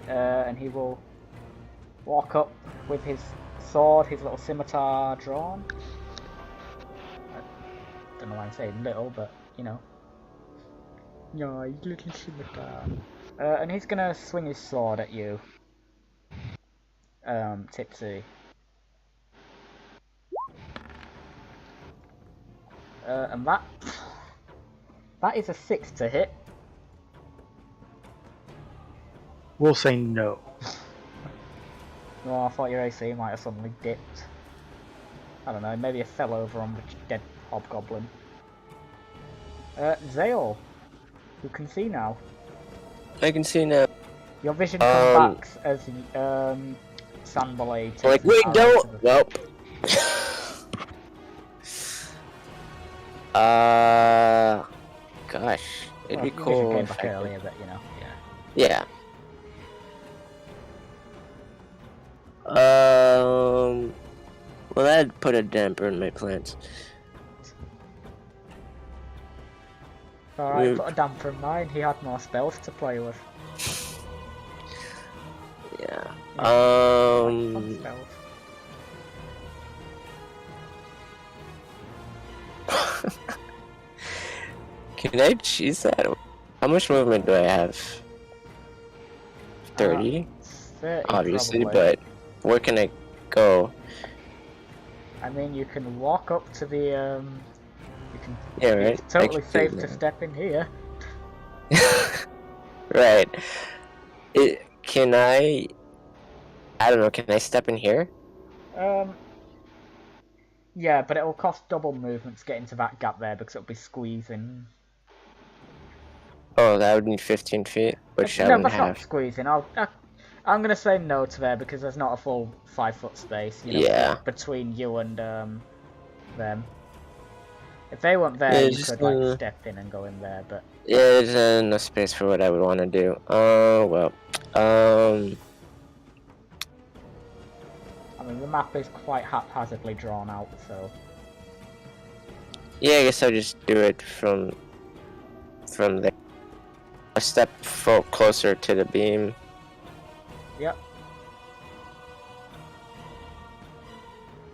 and he will walk up with his sword, his little scimitar drawn. I don't know why I'm saying little, but yeah, his little scimitar. And he's going to swing his sword at you, Tipsy. And that is a 6 to hit. We'll say no. Oh, I thought your AC might have suddenly dipped. I don't know, maybe it fell over on the dead hobgoblin. Zale, you can see now. I can see now. Your vision comes back as Sanbalet. Like, wait, don't. Well. Gosh, it'd be Your vision cool came if back I earlier, could... but Yeah. Well, that'd put a damper in my plans. Alright, put a damper in mine. He had more spells to play with. Yeah. Fun spells. Can I choose that? How much movement do I have? 30? 30 Obviously, probably. but where can I go? I mean, you can walk up to the, you can... Yeah, right? It's totally I can safe do to that. step in here. Right. Can I don't know, can I step in here? Yeah, but it'll cost double movement to get into that gap there, because it'll be squeezing. Oh, that would need 15 feet, which I No, wouldn't that's not have. squeezing. I'm gonna say no to there, because there's not a full 5-foot space, Yeah. between you and, them. If they weren't there, Yeah, you just, could, like, step in and go in there, but... Yeah, there's enough space for what I would want to do. Well, I mean, the map is quite haphazardly drawn out, so... yeah, I guess I'll just do it from there. A step closer to the beam. Yep.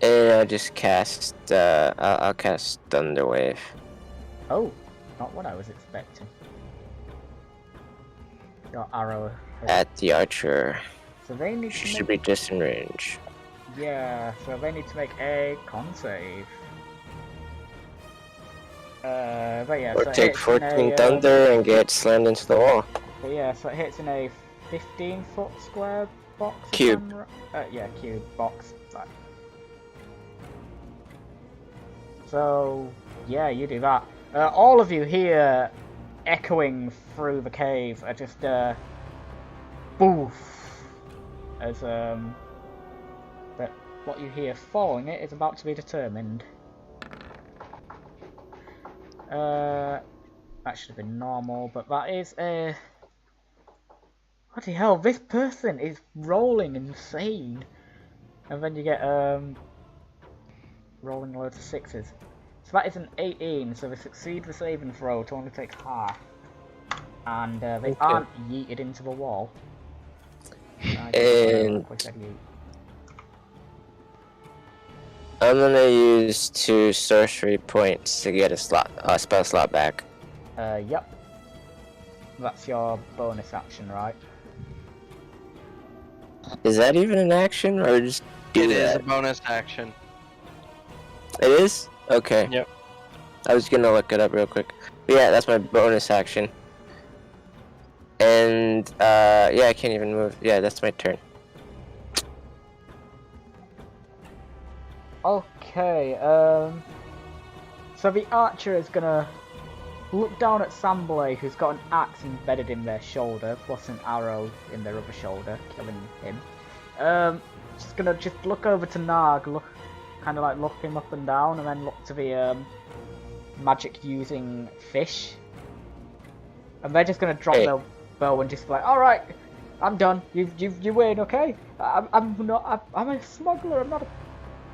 And I'll just cast, I'll cast Thunderwave. Oh, not what I was expecting. Your arrow... At the archer. So they need She to should make... be just in range. Yeah, so they need to make a con save. But yeah, Or so it take hits in 14 a, thunder and get slammed into the wall. But yeah, so it hits in a 15-foot square box? if Cube. Yeah, cube box. Right. So yeah, you do that. All of you here, echoing through the cave, are just boof, as that what you hear following it is about to be determined. That should have been normal, but that is what the hell? This person is rolling insane, and then you get rolling loads of sixes. So that is an 18. So they succeed the saving throw to only take half, and they aren't yeeted into the wall. And I'm gonna use 2 sorcery points to get a spell slot back. Yep. That's your bonus action, right? Is that even an action, or just do It that? is a bonus action. It is? Okay. Yep. I was gonna look it up real quick. But yeah, that's my bonus action. And yeah, I can't even move. Yeah, that's my turn. Okay, so the archer is gonna look down at Sanbalet, who's got an axe embedded in their shoulder, plus an arrow in their other shoulder, killing him. Just gonna look over to Gnarg, kind of like look him up and down, and then look to the magic using fish. And they're just gonna drop their bow and just be like, all right, I'm done. You win, okay? I'm a smuggler. I'm not a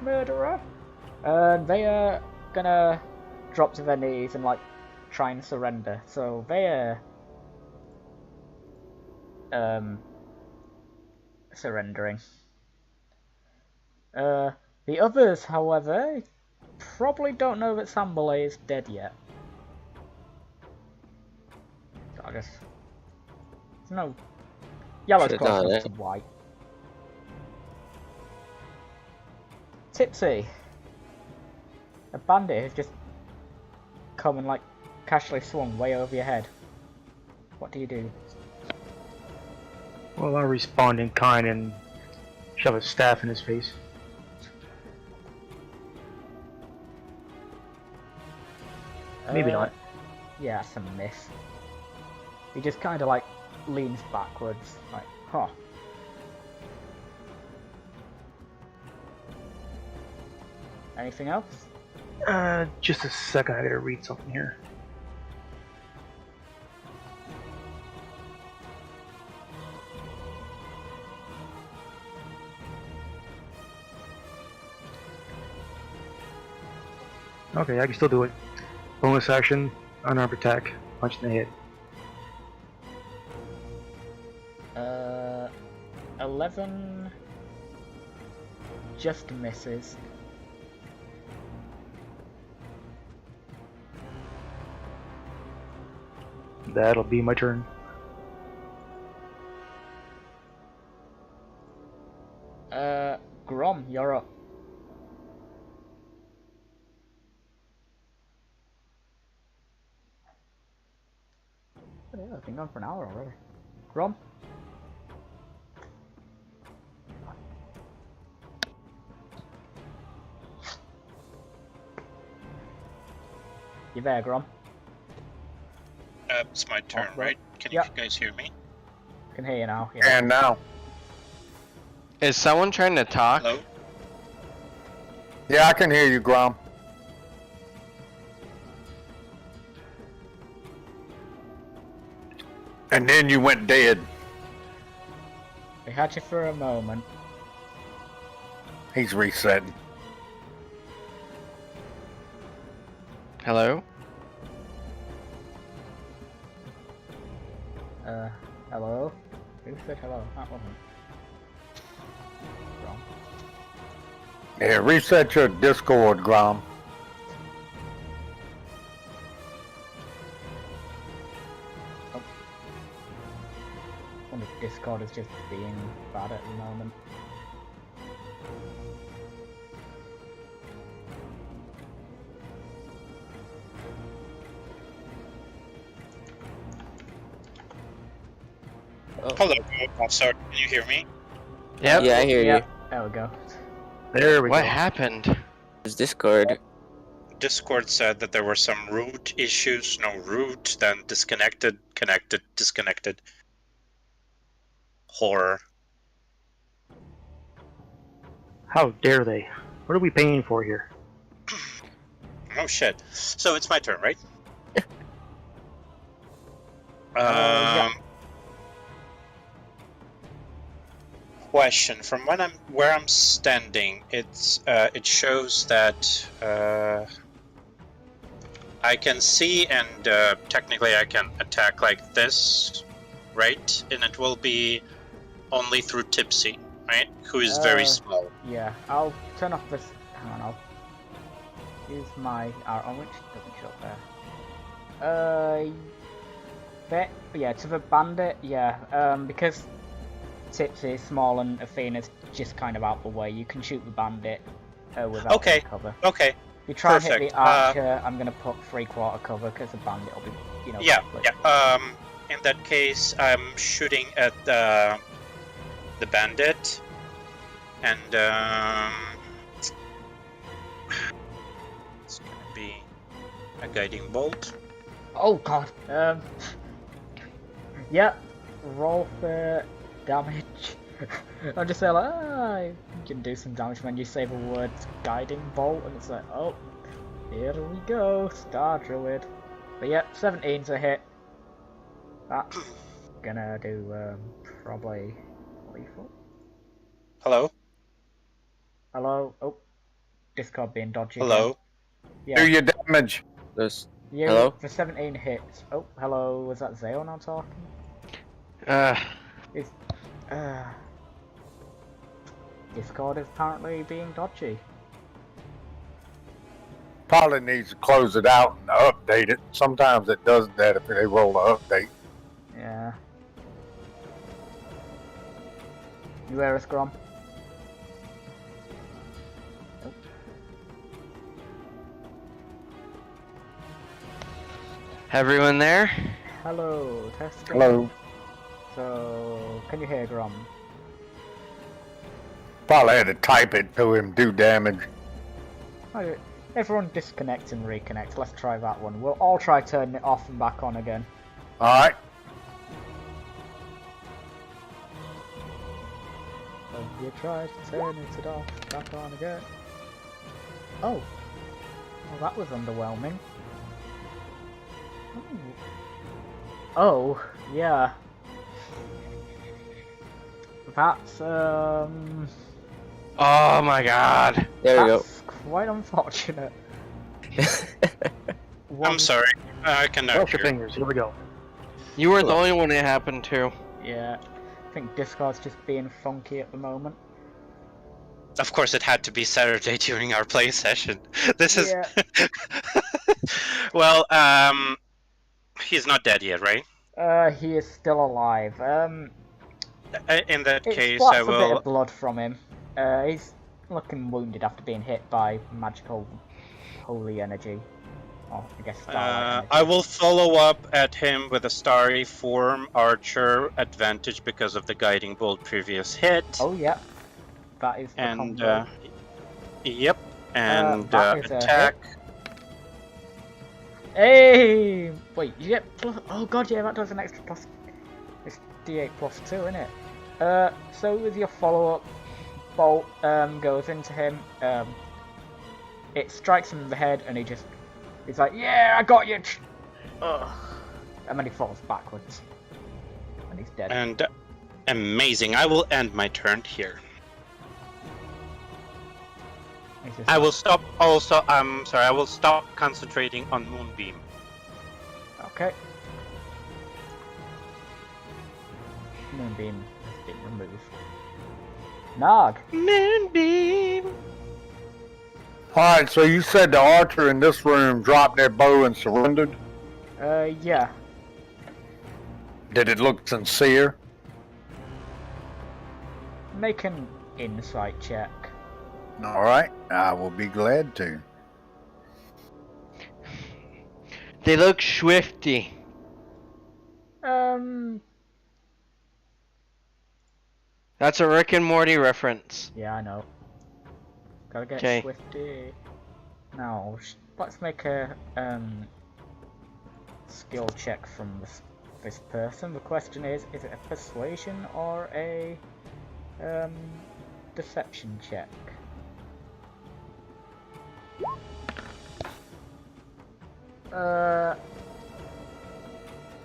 murderer. And they are gonna drop to their knees and like try and surrender. So they are surrendering. The others, however, probably don't know that Sanbalet is dead yet. So I guess no yellow's close to white. Tipsy, a bandit has just come and like casually swung way over your head. What do you do? Well, I'll respond in kind and shove a staff in his face. Maybe not. Yeah, that's a miss. He just kind of like leans backwards, like, huh. Anything else? Just a second, I gotta read something here. Okay, I can still do it. Bonus action, unarmed attack, punch in the head. 11 just misses. That'll be my turn. Gromm, you're up. Oh, yeah, I've been gone for an hour already. Gromm? You there, Gromm? It's my turn, OrcBro. right? Can you guys hear me? Can hear you now. Yeah. And now. Is someone trying to talk? Hello? Yeah, I can hear you, Gromm. And then you went dead. We had you for a moment. He's resetting. Hello? Hello? Who said hello? That wasn't. Wrong. Yeah, reset your Discord, Gromm. I wonder if Discord is just being bad at the moment. Hello, officer. Can you hear me? Yep. Yeah, I hear you. There we go. There we What go. happened? It's Discord. Discord said that there were some root issues, no root, then disconnected, connected, disconnected. Horror. How dare they? What are we paying for here? Oh shit. So it's my turn, right? Yeah. Question. From where I'm standing, it shows that I can see and technically I can attack like this, right? And it will be only through Tipsy, right? Who is very small. Yeah, I'll turn off this. Hang on, I'll use my on which doesn't show up there. Yeah, to the bandit, yeah. Because Tipsy is small and Athena's just kind of out the way, you can shoot the bandit without any cover. Okay. You try Perfect. and hit the archer. I'm gonna put 3/4 cover because the bandit will be, you know. Yeah, complete. yeah. In that case, I'm shooting at the bandit, and it's gonna be a guiding bolt. Oh god. Yeah. Roll for damage. I'm just saying like, you can do some damage when you say the word guiding bolt, and it's like, oh, here we go, Star Druid. But yeah, 17's a hit. That's gonna do probably lethal. Hello. Hello. Oh, Discord being dodgy. Hello. Yeah. Do your damage. This. You, Hello? for 17 hits. Oh, hello. Was that Zale now talking? Discord is apparently being dodgy. Probably needs to close it out and update it. Sometimes it does that if they roll the update. Yeah. You hear us, Gromm? Everyone there? Hello, test. Hello. So, can you hear Gromm? Probably had to type it to him, do damage. Okay. Everyone disconnect and reconnect. Let's try that one. We'll all try turning it off and back on again. Alright. So you try to turn it off, back on again. Oh. Well, that was underwhelming. Oh, yeah. That's, Oh my god. There we go. that's quite unfortunate. I'm sorry. I cannot Cross your hear. fingers. Here we go. You weren't the only one it happened to. Yeah, I think Discord's just being funky at the moment. Of course, it had to be Saturday during our play session. This is. Yeah. Well, he's not dead yet, right? He is still alive. In that It case, splats I a bit will. of blood from him. He's looking wounded after being hit by magical holy energy. Oh, I guess starlight energy. I will follow up at him with a starry form archer advantage because of the guiding bolt previous hit. Oh, yeah. That is the and combo. yep, and that is a attack. Hey! Wait, you get plus... Oh god, yeah, that does an extra plus... It's D8 plus 2, isn't it? So with your follow-up, bolt goes into him. It strikes him in the head, and he's like, yeah, I got you! Ugh. And then he falls backwards. And he's dead. And amazing. I will end my turn here. I will stop. Also, I'm sorry. I will stop concentrating on Moonbeam. Okay. Moonbeam has been removed. Gnarg! Moonbeam. Alright, so you said the archer in this room dropped their bow and surrendered? Yeah. Did it look sincere? Make an insight check. Alright, I will be glad to. They look swifty. That's a Rick and Morty reference. Yeah, I know. Gotta get 'Kay. Swifty. Now, let's make a skill check from this person. The question is it a persuasion or a deception check?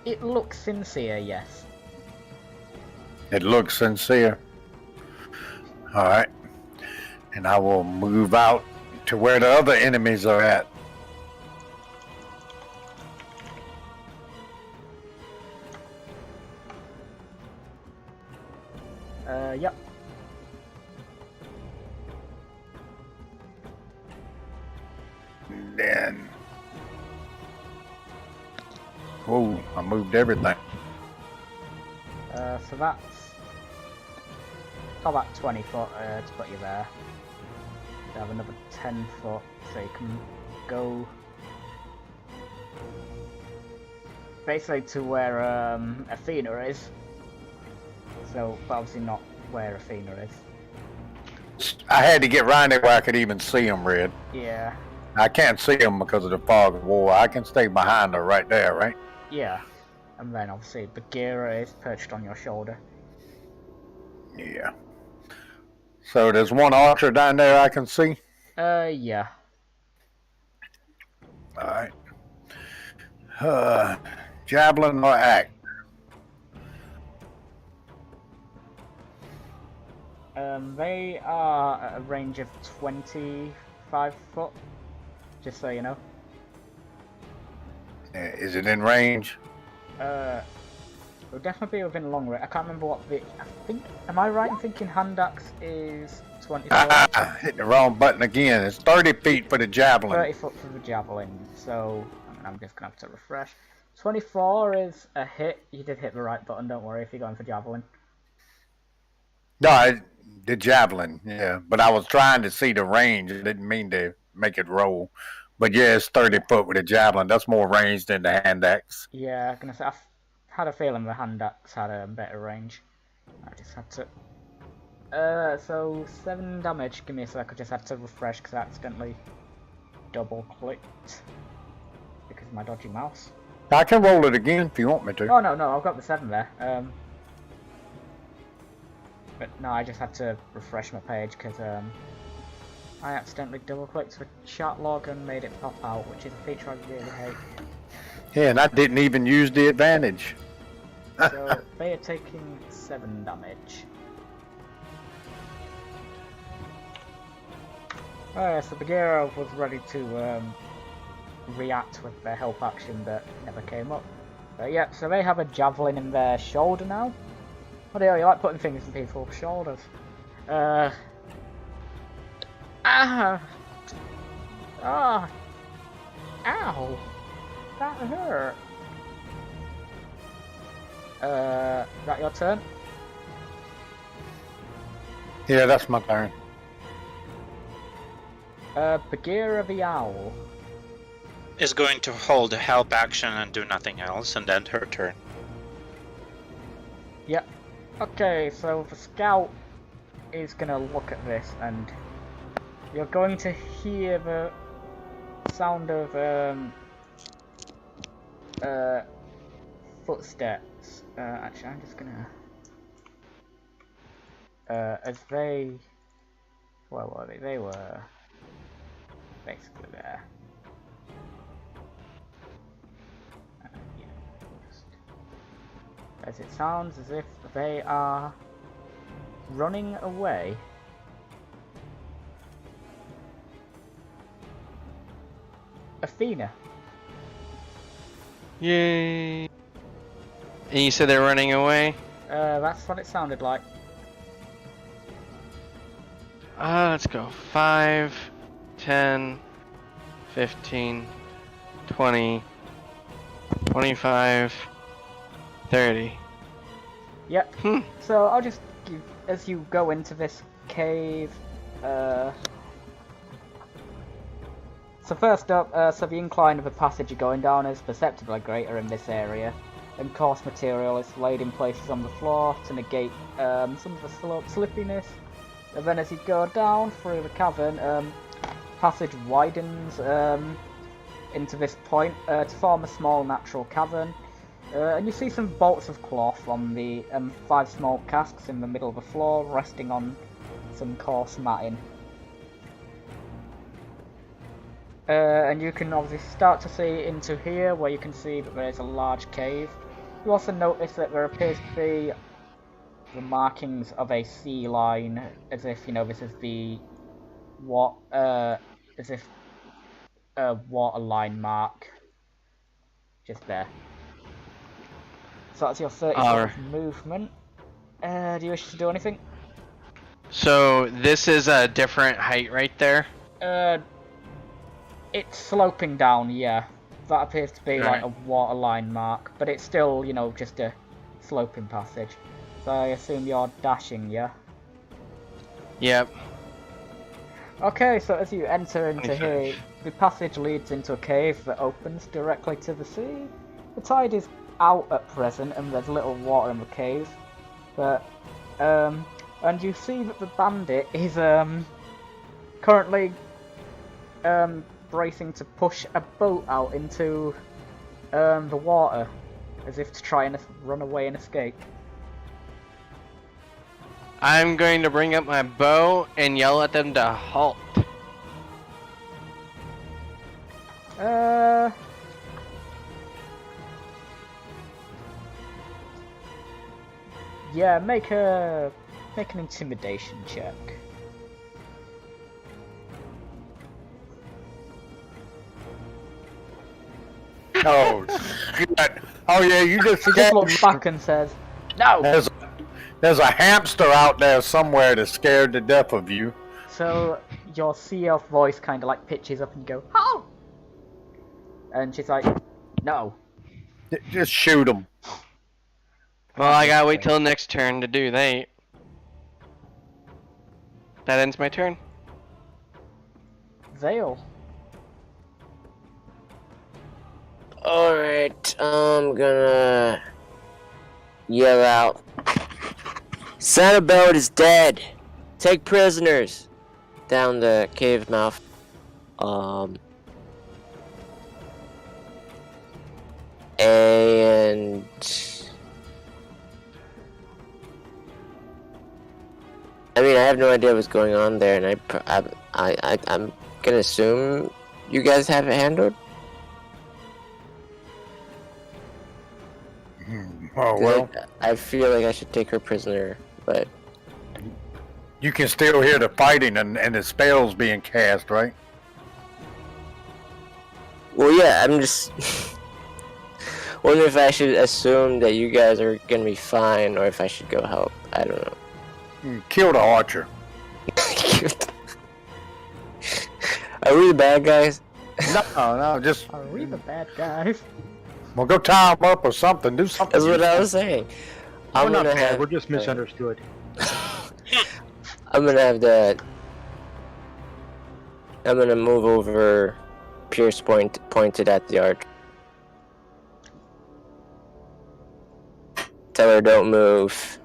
It looks sincere, yes. It looks sincere. Alright. And I will move out to where the other enemies are at. Yep. And then... Whoa, I moved everything. So that's about 20 foot to put you there. You have another 10 foot, so you can go basically to where Athena is. So, but obviously not where Athena is. I had to get right there where I could even see them, Red. Yeah. I can't see them because of the fog of war. I can stay behind her right there, right? Yeah. And then obviously Bagheera is perched on your shoulder. Yeah. So there's one archer down there I can see? Yeah. Alright. Javelin or axe? They are at a range of 25 foot, just so you know. Is it in range? It'll definitely be within long range. I can't remember what the... I think... Am I right in thinking hand axe is 24? Hit the wrong button again. It's 30 feet for the javelin. 30 foot for the javelin, so... I'm just gonna have to refresh. 24 is a hit. You did hit the right button, don't worry if you're going for javelin. No, the javelin, yeah. But I was trying to see the range. I didn't mean to make it roll. But yeah, it's 30 foot with a javelin. That's more range than the hand axe. Yeah, I'm gonna say I had a feeling the hand axe had a better range. I just had to... so 7 damage. Give me a sec, I just had to refresh because I accidentally double clicked. Because of my dodgy mouse. I can roll it again if you want me to. Oh no, I've got the 7 there. But no, I just had to refresh my page because I accidentally double clicked the chat log and made it pop out, which is a feature I really hate. Yeah, and I didn't even use the advantage. So they are taking 7 damage. So Bagheera was ready to react with their help action that never came up. But yeah, so they have a javelin in their shoulder now. Oh dear, you like putting things in people's shoulders. Ow! That hurt. Is that your turn? Yeah, that's my turn. Bagheera the Owl. Is going to hold a help action and do nothing else, and then her turn. Yep. Okay, so the scout is gonna look at this, and you're going to hear the sound of footsteps. Actually, I'm just gonna as they... Where were they? They were basically there. Yeah, as it sounds as if they are running away. Athena. Yay! And you said they're running away? That's what it sounded like. Let's go. 5, 10, 15, 20, 25, 30. Yep. So I'll just give, as you go into this cave, so first up, so the incline of the passage you're going down is perceptibly greater in this area. and coarse material is laid in places on the floor to negate some of the slippiness. And then as you go down through the cavern, passage widens into this point to form a small natural cavern. And you see some bolts of cloth on the 5 small casks in the middle of the floor, resting on some coarse matting. And you can obviously start to see into here, where you can see that there is a large cave. You also notice that there appears to be the markings of a sea line, as if, you know, this is the as if a water line mark, just there. So that's your 30 foot of movement. Do you wish to do anything? So this is a different height right there? It's sloping down, yeah. That appears to be like Alright. a water line mark, but it's still, you know, just a sloping passage. So I assume you're dashing, yeah? Yep. Okay, so as you enter into 25. here, the passage leads into a cave that opens directly to the sea. The tide is out at present, and there's little water in the cave. But, and you see that the bandit is, currently, bracing to push a boat out into, the water, as if to try and run away and escape. I'm going to bring up my bow and yell at them to halt. Yeah, make an intimidation check. Oh, shit. Oh, yeah, you just He just scared looks back and says, "No!" There's a hamster out there somewhere that's scared to death of you. So your sea elf voice kind of like pitches up and you go, "Halt!" And she's like, "No." Just shoot him. Well, I gotta wait till next turn to do that. That ends my turn. Zale. Alright, I'm gonna yell out, Sanbalet is dead! Take prisoners! Down the cave mouth. And I mean, I have no idea what's going on there, and I'm gonna assume you guys have it handled. Oh, well, I feel like I should take her prisoner, but you can still hear the fighting and the spells being cast, right? well, yeah, I'm just wondering if I should assume that you guys are gonna be fine, or if I should go help. I don't know. Kill the archer. Are we the bad guys? No, just Are we the bad guys? well, go tie him up or something. Do something. That's what I was saying. We're I'm not gonna bad, have. we're just misunderstood. I'm gonna have the. I'm gonna move over. Pierce pointed at the arch. Tell her don't move.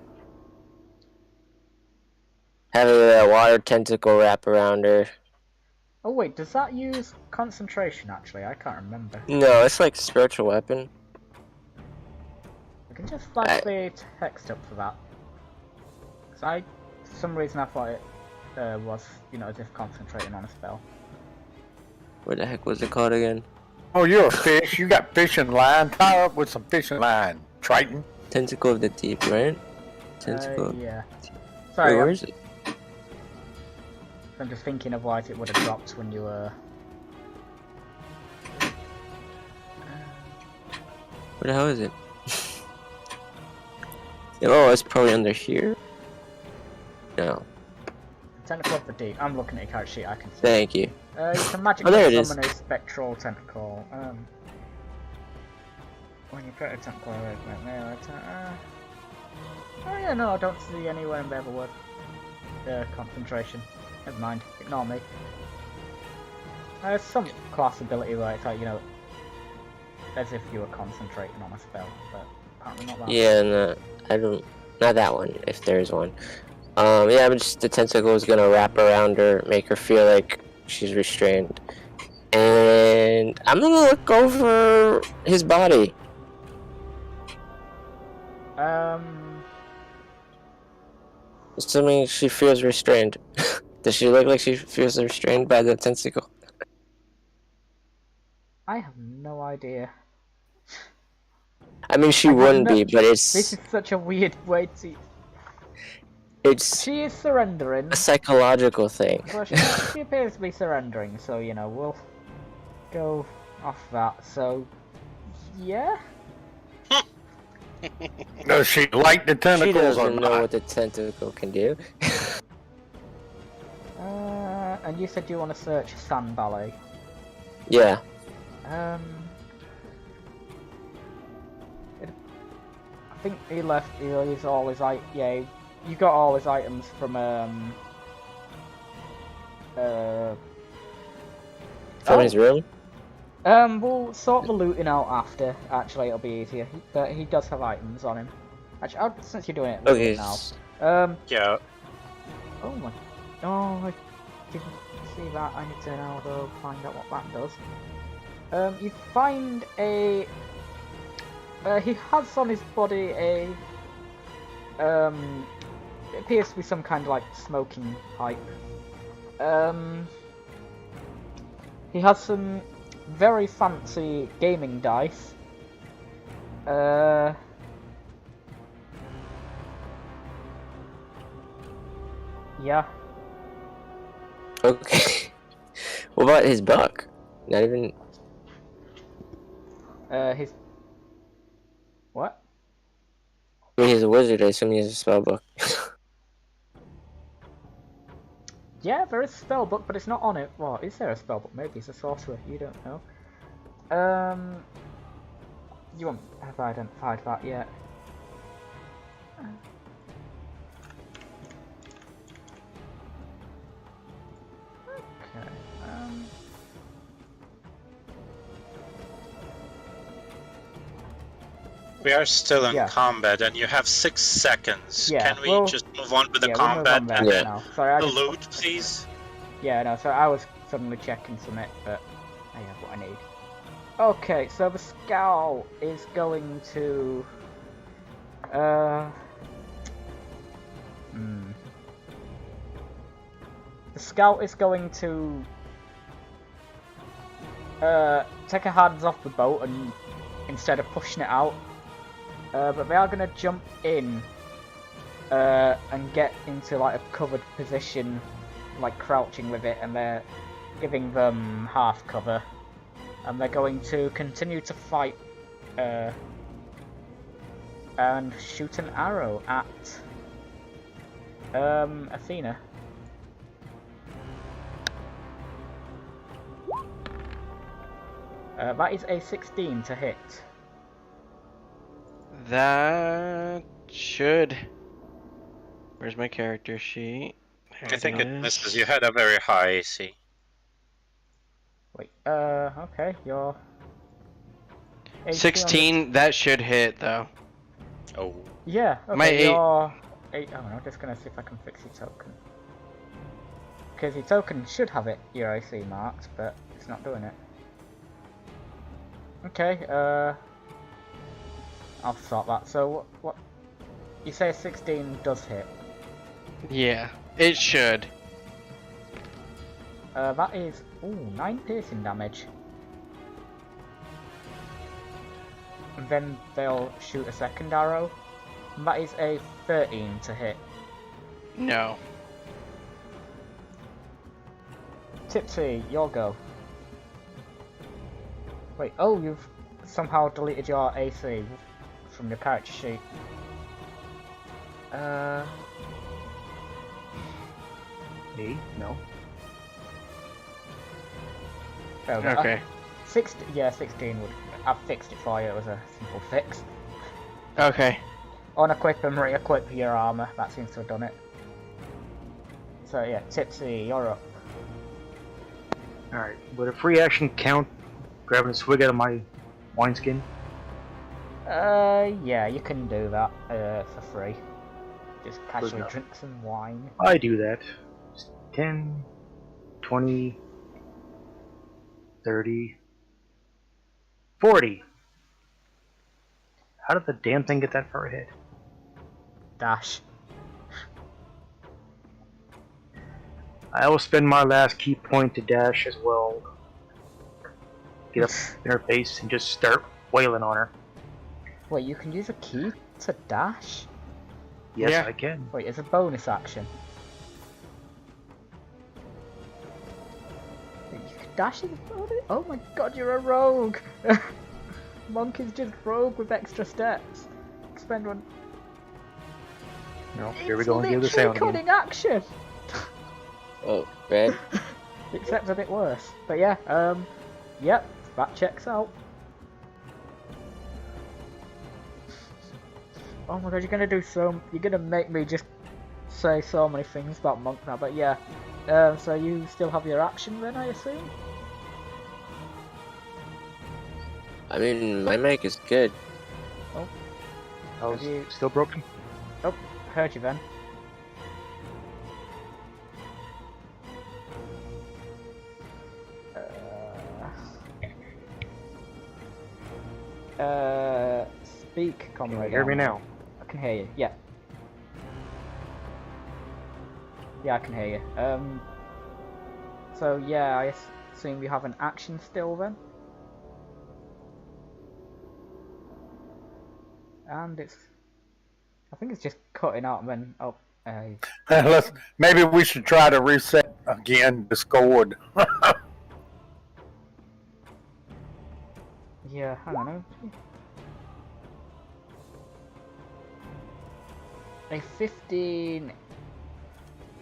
Have a water tentacle wrap around her. Oh wait, does that use concentration actually? I can't remember. No, it's like a spiritual weapon. I can just flash the text up for that. Cause for some reason I thought it was, you know, as if concentrating on a spell. What the heck was it called again? Oh, you're a fish. You got fishing line. Tie her up with some fishing line. Triton. Tentacle of the deep, right? Tentacle. Yeah. Wait, Sorry, where is it? I'm just thinking otherwise it would have dropped when you were... Where the hell is it? Oh, it's probably under here. No. Tentacle of the Deep. I'm looking at your character sheet, I can see. Thank you. You can Oh, magically there it is. summon a spectral tentacle. When you put a tentacle away from it, oh yeah, no, I don't see anywhere in the other word. Concentration. Never mind, ignore me. There's some class ability where it's like, you know, as if you were concentrating on a spell, but Apparently not that. Yeah, no, I don't. Not that one, if there's one. Yeah, but just the tentacle is gonna wrap around her, make her feel like she's restrained. And I'm gonna look over his body. Assuming she feels restrained. Does she look like she feels restrained by the tentacle? I have no idea. I mean, she I have wouldn't no- be, but This it's is such a weird way to. it's She is surrendering. a psychological thing. So she appears to be surrendering, so you know, we'll go off that. So, yeah? Does she like the She tentacles or doesn't know not? what the tentacle can do. And you said you want to search Sanbalet. Yeah. I think he left. He's all his yeah. You got all his items from From his room? We'll sort the looting out after. Actually, it'll be easier. But he does have items on him. Actually, since you're doing it Okay. now. Yeah. Oh my. Oh, I didn't see that. I need to now go find out what that does. You find a. He has on his body a. It appears to be some kind of like smoking pipe. He has some very fancy gaming dice. Yeah. Okay. What about his buck? Not even. His. What? I mean, he's a wizard. I assume he has a spell book. Yeah, there is a spell book, but it's not on it. Well, is there a spell book? Maybe he's a sorcerer. You don't know. You won't have identified that yet. Okay. We are still in Yeah. combat, and you have 6 seconds. Yeah, Can we well- just move on with the Yeah, we'll move combat on there and Yeah. then now. Sorry, I the just... loot, please? Yeah, no, so I was suddenly checking something, but I have what I need. Okay, so the scout is going to... The scout is going to... take her hands off the boat and instead of pushing it out. But they are going to jump in and get into like a covered position, like crouching with it, and they're giving them half cover, and they're going to continue to fight and shoot an arrow at Athena. That is a 16 to hit. That should. Where's my character sheet? There I think it is. misses. You had a very high AC. Wait, okay, you're... 16. That should hit though. Oh. Yeah, okay, My you're... 8... Oh, I'm just gonna see if I can fix your token. Because your token should have it, your AC marked, but it's not doing it. Okay, I'll sort that. So, what... You say a 16 does hit. Yeah, it should. That is... Ooh, 9 piercing damage. And then they'll shoot a second arrow. And that is a 13 to hit. No. Tipsy, your go. Wait, oh, you've somehow deleted your AC from your character sheet. Me? No. There we go. Okay. 16 would... I've fixed it for you, it was a simple fix. Okay. Unequip and re-equip your armor, that seems to have done it. So yeah, Tipsy, you're up. Alright, would a free action count grabbing a swig out of my wineskin? Yeah, you can do that for free. Just casually enough. drink some wine. I do that. 10, 20, 30, 40. How did the damn thing get that far ahead? Dash. I will spend my last key point to dash as well. Get up in her face and just start wailing on her. Wait, you can use a key to dash? Yes, Yeah. I can. Wait, it's a bonus action. Wait, you can dash in the bonus? Oh my god, you're a rogue! Monk is just rogue with extra steps. Expend one. No, here we go and give the sound again. cunning action! Oh, red. Except a bit worse. But yeah, yep, that checks out. Oh my god, you're gonna make me just say so many things about Monk now, but yeah. So you still have your action then, I assume? I mean, my mic is good. I was Have you- still broken. Oh, heard you then. Speak, comrade. Can you hear me now? I can hear you, yeah. Yeah, I can hear you. So yeah, I assume you have an action still then? And I think it's just cutting out and then, oh, Maybe we should try to reset again, Discord. yeah, hang on. A 15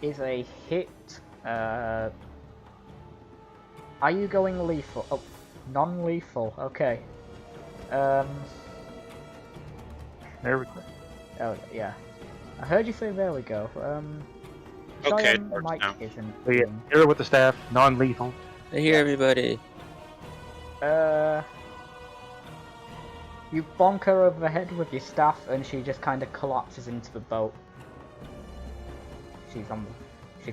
is a hit. Are you going lethal? Oh, non-lethal. Okay. There we go. Oh yeah. I heard you say there we go. Okay, Cheyenne, it works Mike now. isn't. So yeah, hit her with the staff, non-lethal. I hear everybody. You bonk her over the head with your staff, and she just kind of collapses into the boat. She's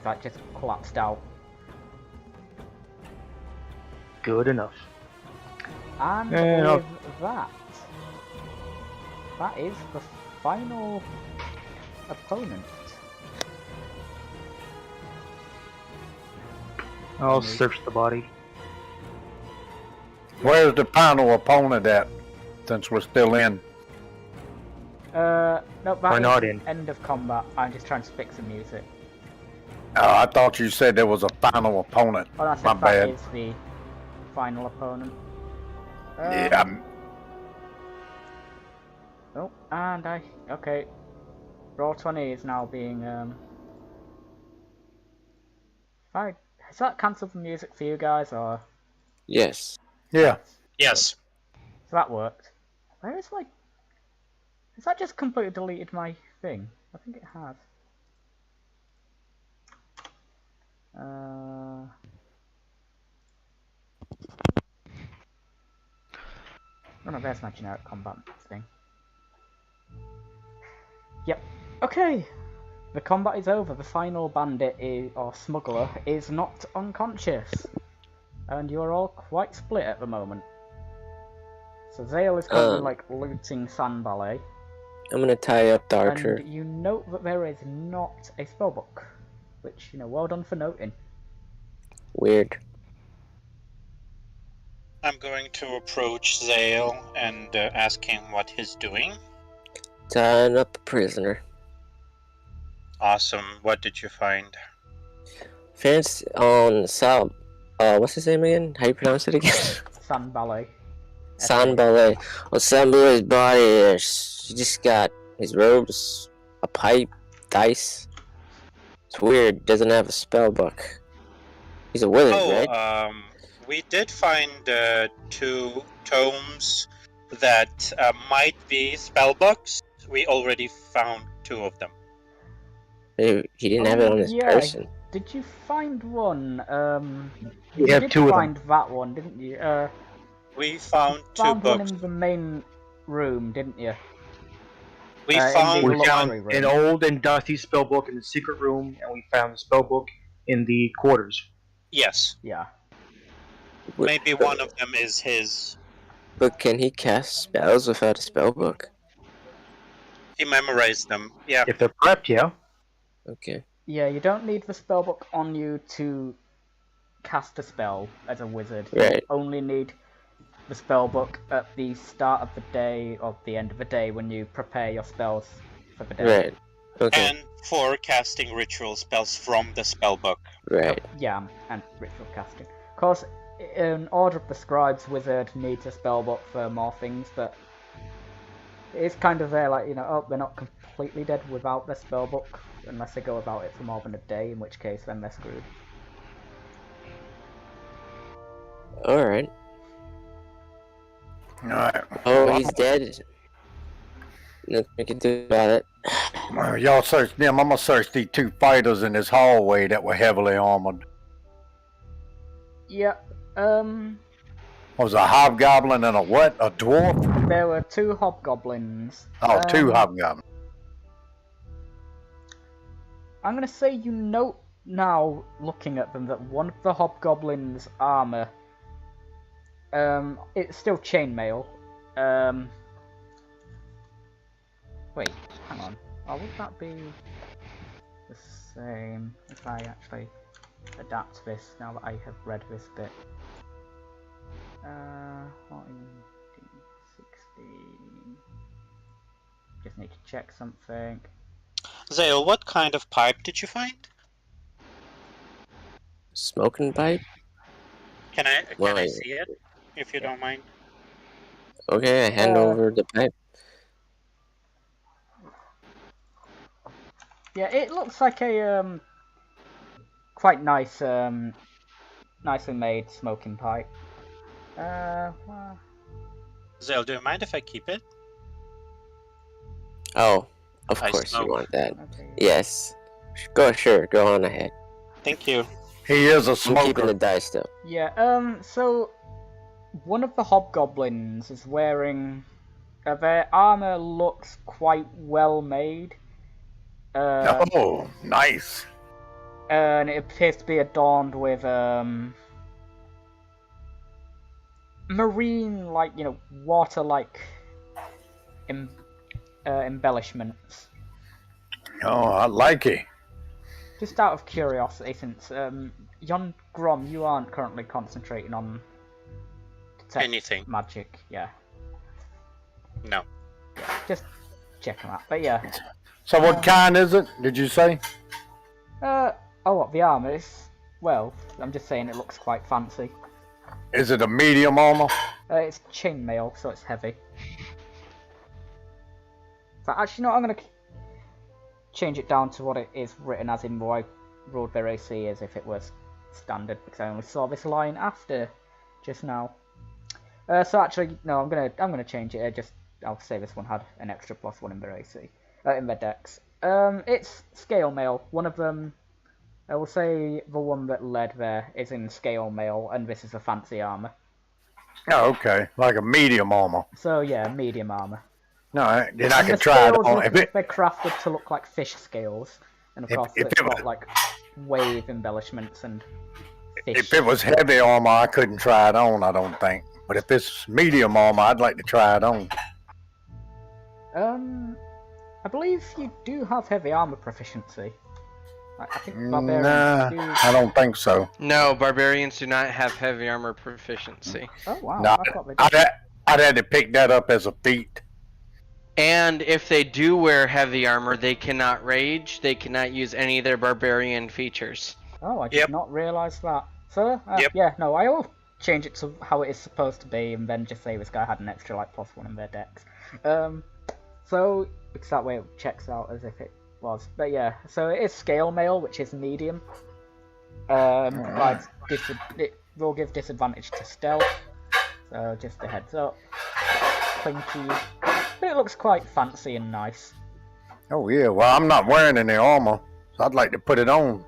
like just collapsed out. Good enough. And Yeah, with that is the final opponent. I'll search the body. Where's the final opponent at? Since we're still in. No, We're that not is in. end of combat. I'm just trying to fix the music. Oh, I thought you said there was a final opponent. Oh, that's My it. That bad. is the final opponent. Yeah, Oh, and okay. Roll 20 is now being Fine. Has that cancelled the music for you guys, or Yes. yeah. Yes. so that worked? Where is my? Has that just completely deleted my thing? I think it has. Oh no, there's my generic combat thing. Yep. Okay. The combat is over. The final bandit or smuggler is not unconscious, and you are all quite split at the moment. So Zale is currently like looting Sanbalet, I'm gonna tie up the archer. and you note that there is not a spellbook, which well done for noting. Weird. I'm going to approach Zale and ask him what he's doing. Tying up a prisoner. Awesome. What did you find? Fancy on Sal. What's his name again? How you pronounce it again? Sanbalet. Sanbalet. On Sanbalet's body, he just got his robes, a pipe, dice. It's weird. Doesn't have a spell book. He's a wizard, right? We did find 2 tomes that might be spellbooks. We already found 2 of them. He didn't have it on his person. Did you find one? We you have did 2 of them. find that one, didn't you? We found 2 Found one books. in the main room, didn't you? We in found the We found laundry room. an old and dusty spellbook in the secret room, and we found the spellbook in the quarters. Yes. Yeah. Maybe one of them is his. But can he cast spells without a spellbook? He memorized them. Yeah. If they're prepped, yeah. Okay. Yeah, you don't need the spellbook on you to cast a spell as a wizard. Right. You only need the spellbook at the start of the day or the end of the day when you prepare your spells for the day. Right. Okay. And for casting ritual spells from the spellbook. Right. Yeah, and ritual casting. Of course, in Order of the Scribes, wizard needs a spellbook for more things, but it's kind of there, like, oh, they're not completely dead without their spellbook, unless they go about it for more than a day, in which case then they're screwed. Alright. Alright. Oh, he's dead. Nothing we can do about it. Y'all search them. I'm gonna search these 2 fighters in this hallway that were heavily armored. Yeah, Was a hobgoblin and a what? A dwarf? there were 2 hobgoblins. Oh, 2 hobgoblins. I'm gonna say you note now, looking at them, that one of the hobgoblins' armor, it's still chainmail. Wait, hang on. Or would that be the same if I actually adapt this now that I have read this bit? 14, 16. Just need to check something. Zale, what kind of pipe did you find? Smoking pipe? Can I Why? see it? If you don't mind. Okay, I hand over the pipe. Yeah, it looks like a quite nice, nicely made smoking pipe. Well, Zale, do you mind if I keep it? Oh, of I course smoke. you want that. okay. Yes. Sure, go on ahead. Thank you. He is a I'm keeping the smoker. dice though. Yeah, so one of the hobgoblins is wearing their armor looks quite well made. Oh, nice. And it appears to be adorned with marine, like, water-like embellishments. Oh, I like it. Just out of curiosity, since Gromm, you aren't currently concentrating on detect Anything. magic, yeah. No. Just check them out. But yeah, So what kind is it, did you say? what, the armor is, well, I'm just saying it looks quite fancy. Is it a medium armor? It's chainmail, so it's heavy. But actually, no, I'm gonna change it down to what it is written as in what I rolled their AC as if it was standard, because I only saw this line after just now. So actually, no, I'm gonna change it. I'll say this one had an extra +1 in their AC, in their dex. It's scale mail. One of them, I will say the one that led there is in scale mail, and this is a fancy armor. Oh, okay. Like a medium armor. So yeah, medium armor. No, then I And can the try it scales on. look If like it, they're crafted to look like fish scales, and of If- course if it's it got was- like wave embellishments and fish. if it was heavy armor, I couldn't try it on, I don't think. But if it's medium armor, I'd like to try it on. I believe you do have heavy armor proficiency. I think barbarians Nah, do. I don't think so. No, barbarians do not have heavy armor proficiency. Oh wow, No, I thought they did. I'd had to pick that up as a feat. And if they do wear heavy armor, they cannot rage. They cannot use any of their barbarian features. Oh, I did Yep. not realise that. So, Yep. yeah, no, I will change it to how it is supposed to be, and then just say this guy had an extra, like, +1 in their dex. So, because that way it checks out as if it was. But yeah, so it is scale mail, which is medium. Provides it will give disadvantage to stealth, so just a heads up. Clinky, but it looks quite fancy and nice. Oh yeah, well I'm not wearing any armor, so I'd like to put it on.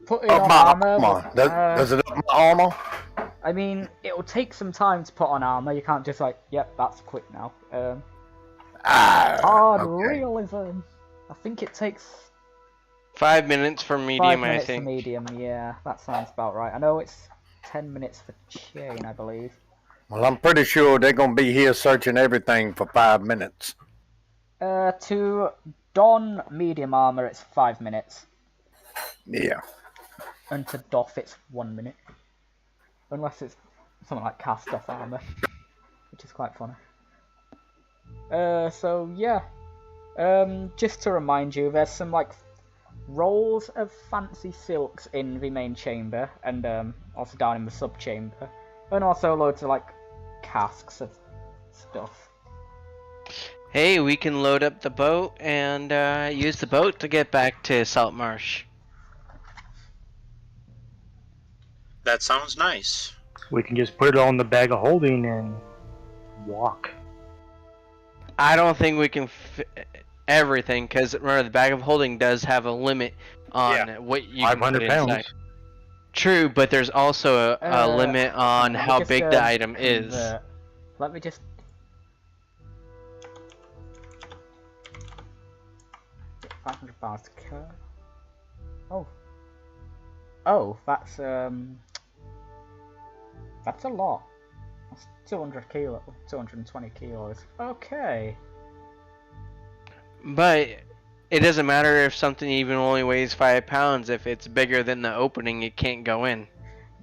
Putting Up on my armor. armor. Does it up my armor? I mean, it'll take some time to put on armor. You can't just like, yep, that's quick now. Hard Okay. realism. I think it takes 5 minutes for 5 medium, I minutes for think. medium. Yeah, that sounds about right. I know it's 10 minutes for chain, I believe. Well, I'm pretty sure they're gonna be here searching everything for 5 minutes. To don medium armor, it's 5 minutes, Yeah. and to doff, it's 1 minute. Unless it's something like cast off armor, which is quite funny. So yeah. Just to remind you, there's some like rolls of fancy silks in the main chamber, and also down in the sub chamber, and also loads of like casks of stuff. Hey, we can load up the boat and use the boat to get back to Saltmarsh. That sounds nice. We can just put it all in the bag of holding and walk. I don't think we can fit everything, because remember, the bag of holding does have a limit on what you can put 500 pounds. inside. True, but there's also a limit on Let me how just, big the item is. Let me just. 500 bars to kill. Oh, that's a lot. That's 200 kilo, 220 kilos. Okay. But it doesn't matter if something even only weighs 5 pounds. If it's bigger than the opening, it can't go in.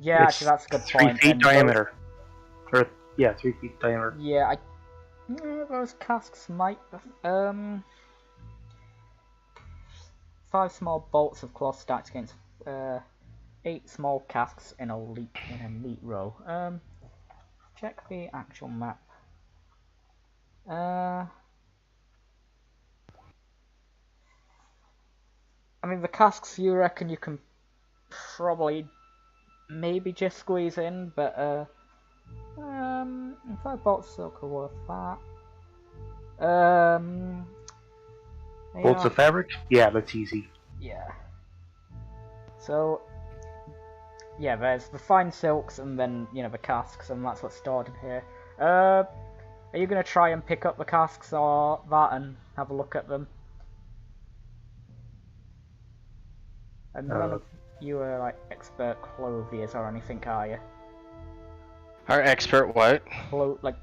Yeah, It's actually, that's a good 3 point. feet and diameter. Or, yeah, 3 feet diameter. Yeah, those casks might. 5 small bolts of cloth stacked against 8 small casks in a neat row. Check the actual map. I mean, the casks, you reckon you can probably maybe just squeeze in, but 5 bolts of silk are worth that. Bolts of fabric? Yeah, that's easy. Yeah. So, yeah, there's the fine silks and then, the casks, and that's what's stored in here. Are you going to try and pick up the casks or that and have a look at them? And none of you are, like, expert clothiers or anything, are you? Our expert what?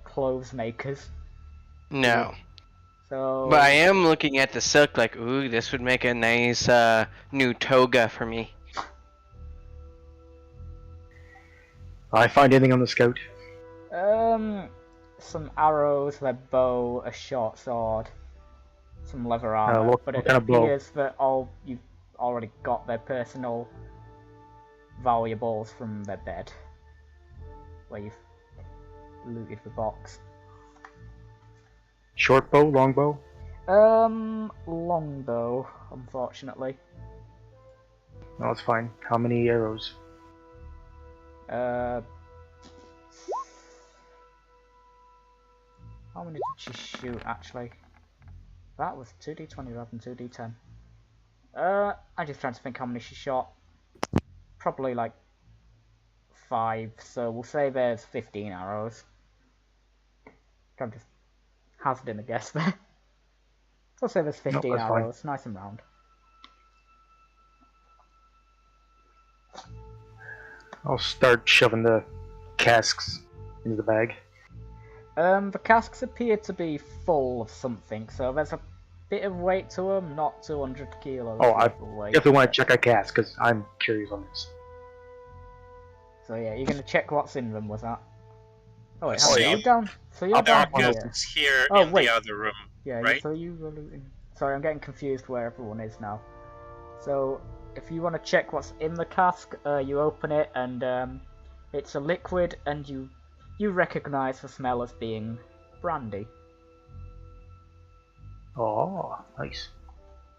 Clothes makers. No. So... But I am looking at the silk like, ooh, this would make a nice new toga for me. I find anything on the scout? Some arrows, a bow, a short sword, some leather armor, what but it kind of bow? appears that you've already got their personal valuables from their bed, where you've looted the box. Short bow, long bow? Longbow, unfortunately. No, it's fine. How many arrows? How many did she shoot, actually? That was 2d20 rather than 2d10. I'm just trying to think how many she shot. Probably like 5, so we'll say there's 15 arrows. I'm just hazarding a guess there. I'll say there's 15 that's arrows, nice and round. I'll start shoving the casks into the bag. The casks appear to be full of something, so there's a bit of weight to them, not 200 kilos. Oh, I weight, definitely want to check a cask, because I'm curious on this. So yeah, you're going to check what's in them, was that? Oh wait, So you down? So you're There are down here. ghosts here Oh, in wait. the other room, Yeah, right? so you were looting. Sorry, I'm getting confused where everyone is now. So, if you want to check what's in the cask, you open it, and it's a liquid, and you recognise the smell as being brandy. Oh, nice.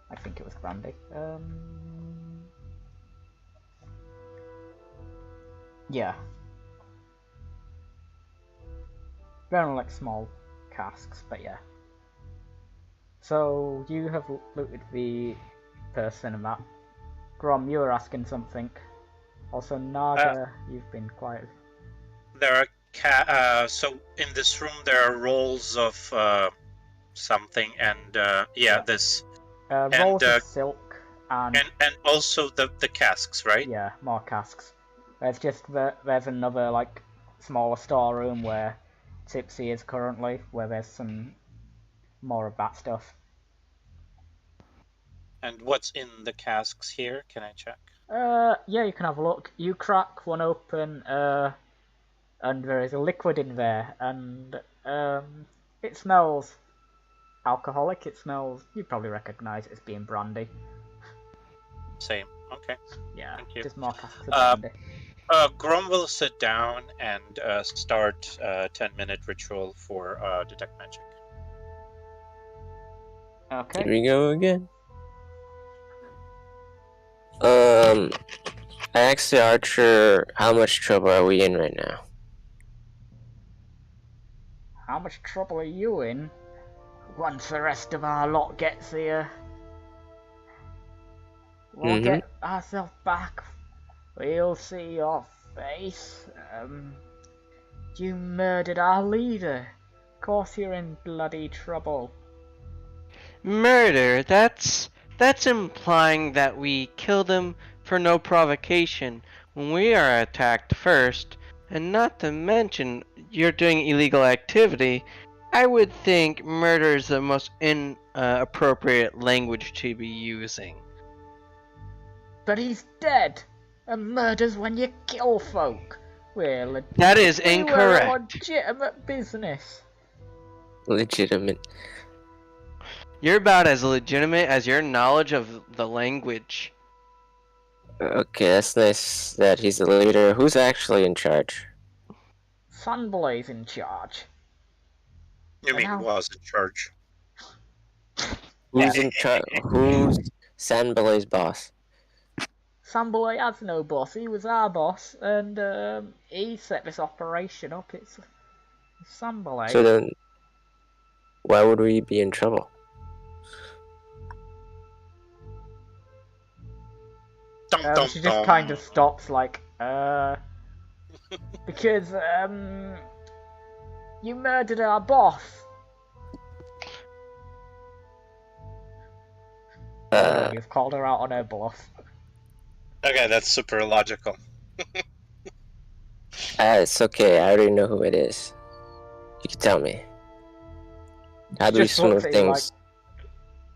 I think it was brandy. Yeah. They're only like small casks, but yeah. So, you have looted the person and that. Gromm, you were asking something. Also, Gnarg, you've been quiet. There are so in this room there are rolls of something, and Yeah. this Rolls of silk and and also the casks, right? yeah, more casks. There's another like smaller storeroom where Tipsy is currently, where there's some more of that stuff. And what's in the casks here? Can I check? Yeah, you can have a look. You crack one open, and there is a liquid in there, and it smells alcoholic. It smells. You'd probably recognise it as being brandy. Same. Okay. Yeah, Thank you. just more casks of brandy. Gromm will sit down and start a 10-minute ritual for detect magic. Okay. Here we go again. I asked the archer, how much trouble are we in right now? How much trouble are you in? Once the rest of our lot gets here, we'll get ourselves back. We'll see your face. You murdered our leader. Of course you're in bloody trouble. Murder, that's implying that we killed him for no provocation when we are attacked first, and not to mention you're doing illegal activity. I would think murder is the most inappropriate language to be using. But he's dead. And murder's when you kill folk. That is We're a incorrect. legitimate business. Legitimate. You're about as legitimate as your knowledge of the language. Okay, that's nice that he's the leader. Who's actually in charge? Sanbalet's in charge. You mean Now- was in charge? Who's in charge? Who's Sanbalet's boss? Sanbalet has no boss. He was our boss, and he set this operation up. It's Sanbalet. So then, why would we be in trouble? She just kind of stops, like, because, you murdered our boss. You've called her out on her bluff. Okay, that's super logical. It's okay. I already know who it is. You can tell me. How do we Just looks smooth at you things?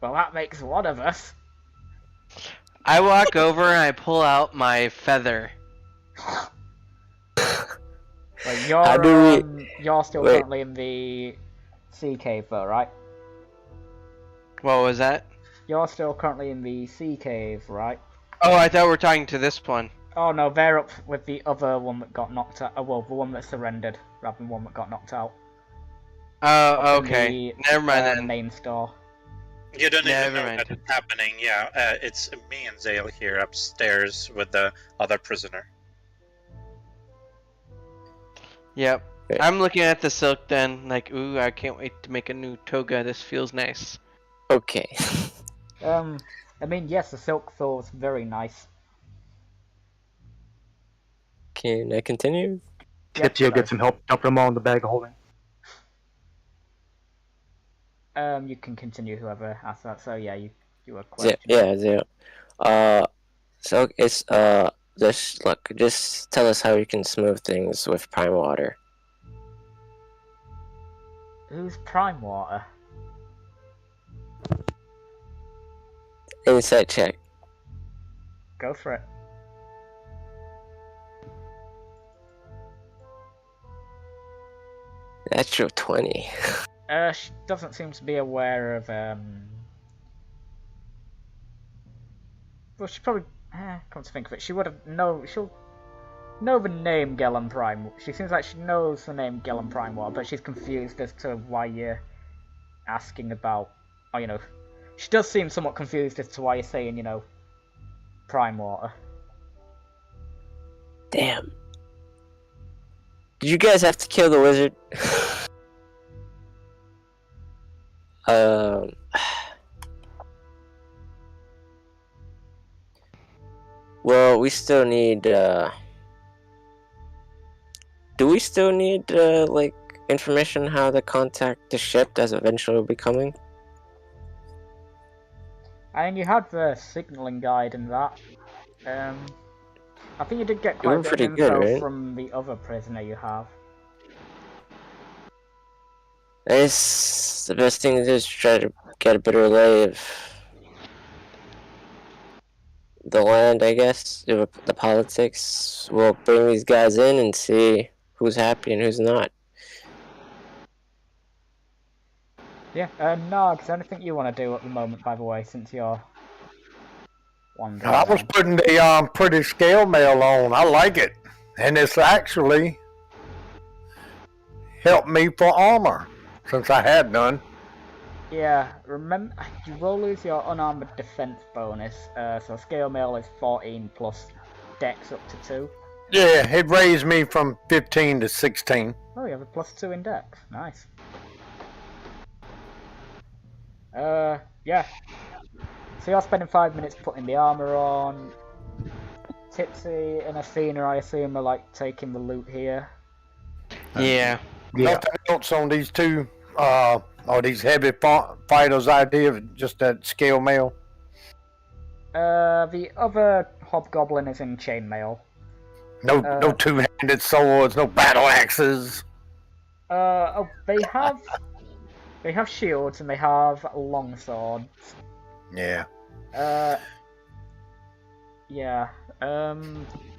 Well, that makes one of us. I walk over and I pull out my feather. Like, How do you're still Wait. currently in the sea cave, though, right? What was that? You're still currently in the sea cave, right? Oh, I thought we were talking to this one. Oh no, they're up with the other one that got knocked out. Well, the one that surrendered, rather than one that got knocked out. Oh, Up in okay. the, Never mind then. Main store. You don't even Never know mind. what's happening. Yeah, it's me and Zale here upstairs with the other prisoner. Yep. Okay. I'm looking at the silk then, like, ooh, I can't wait to make a new toga. This feels nice. Okay. I mean, yes, the silk feels very nice. Can I continue? Tipsy will get some help dump them all in the bag of holding. You can continue, whoever asked that. So yeah, you were Yeah, questioning. yeah, zero. So it's just tell us how we can smooth things with prime water. Who's Prime Water? Insight check. Go for it. Natural 20. She doesn't seem to be aware of, well, she probably, come to think of it, she'll know the name Gellum Prime. She seems like she knows the name Gellum Prime Water, but she's confused as to why you're asking about, or, she does seem somewhat confused as to why you're saying, Prime Water. Damn. Did you guys have to kill the wizard? Well, we still need, do do we still need like information how to contact the ship that's eventually becoming? I mean, you had the signaling guide and that. I think you did get quite a bit of pretty info good, right? from the other prisoner you have. I guess the best thing to do is try to get a better lay of the land, I guess, the politics. We'll bring these guys in and see who's happy and who's not. Yeah, Gnarg, is there anything you want to do at the moment, by the way, since you're wandering I was around? putting the pretty scale mail on. I like it, and it's actually helped me for armor since I had none. Yeah, remember, you will lose your unarmored defense bonus, so scale mail is 14 plus dex up to 2. Yeah, it raised me from 15 to 16. Oh, you have a plus 2 in dex. Nice. Yeah. So you're spending 5 minutes putting the armor on. Tipsy and Athena, I assume, are like taking the loot here. Yeah. Nothing else on these two, or these heavy fighters' idea of just that scale mail. The other hobgoblin is in chainmail. No two-handed swords, no battle axes. Oh, they have shields and they have long swords. Yeah. Yeah.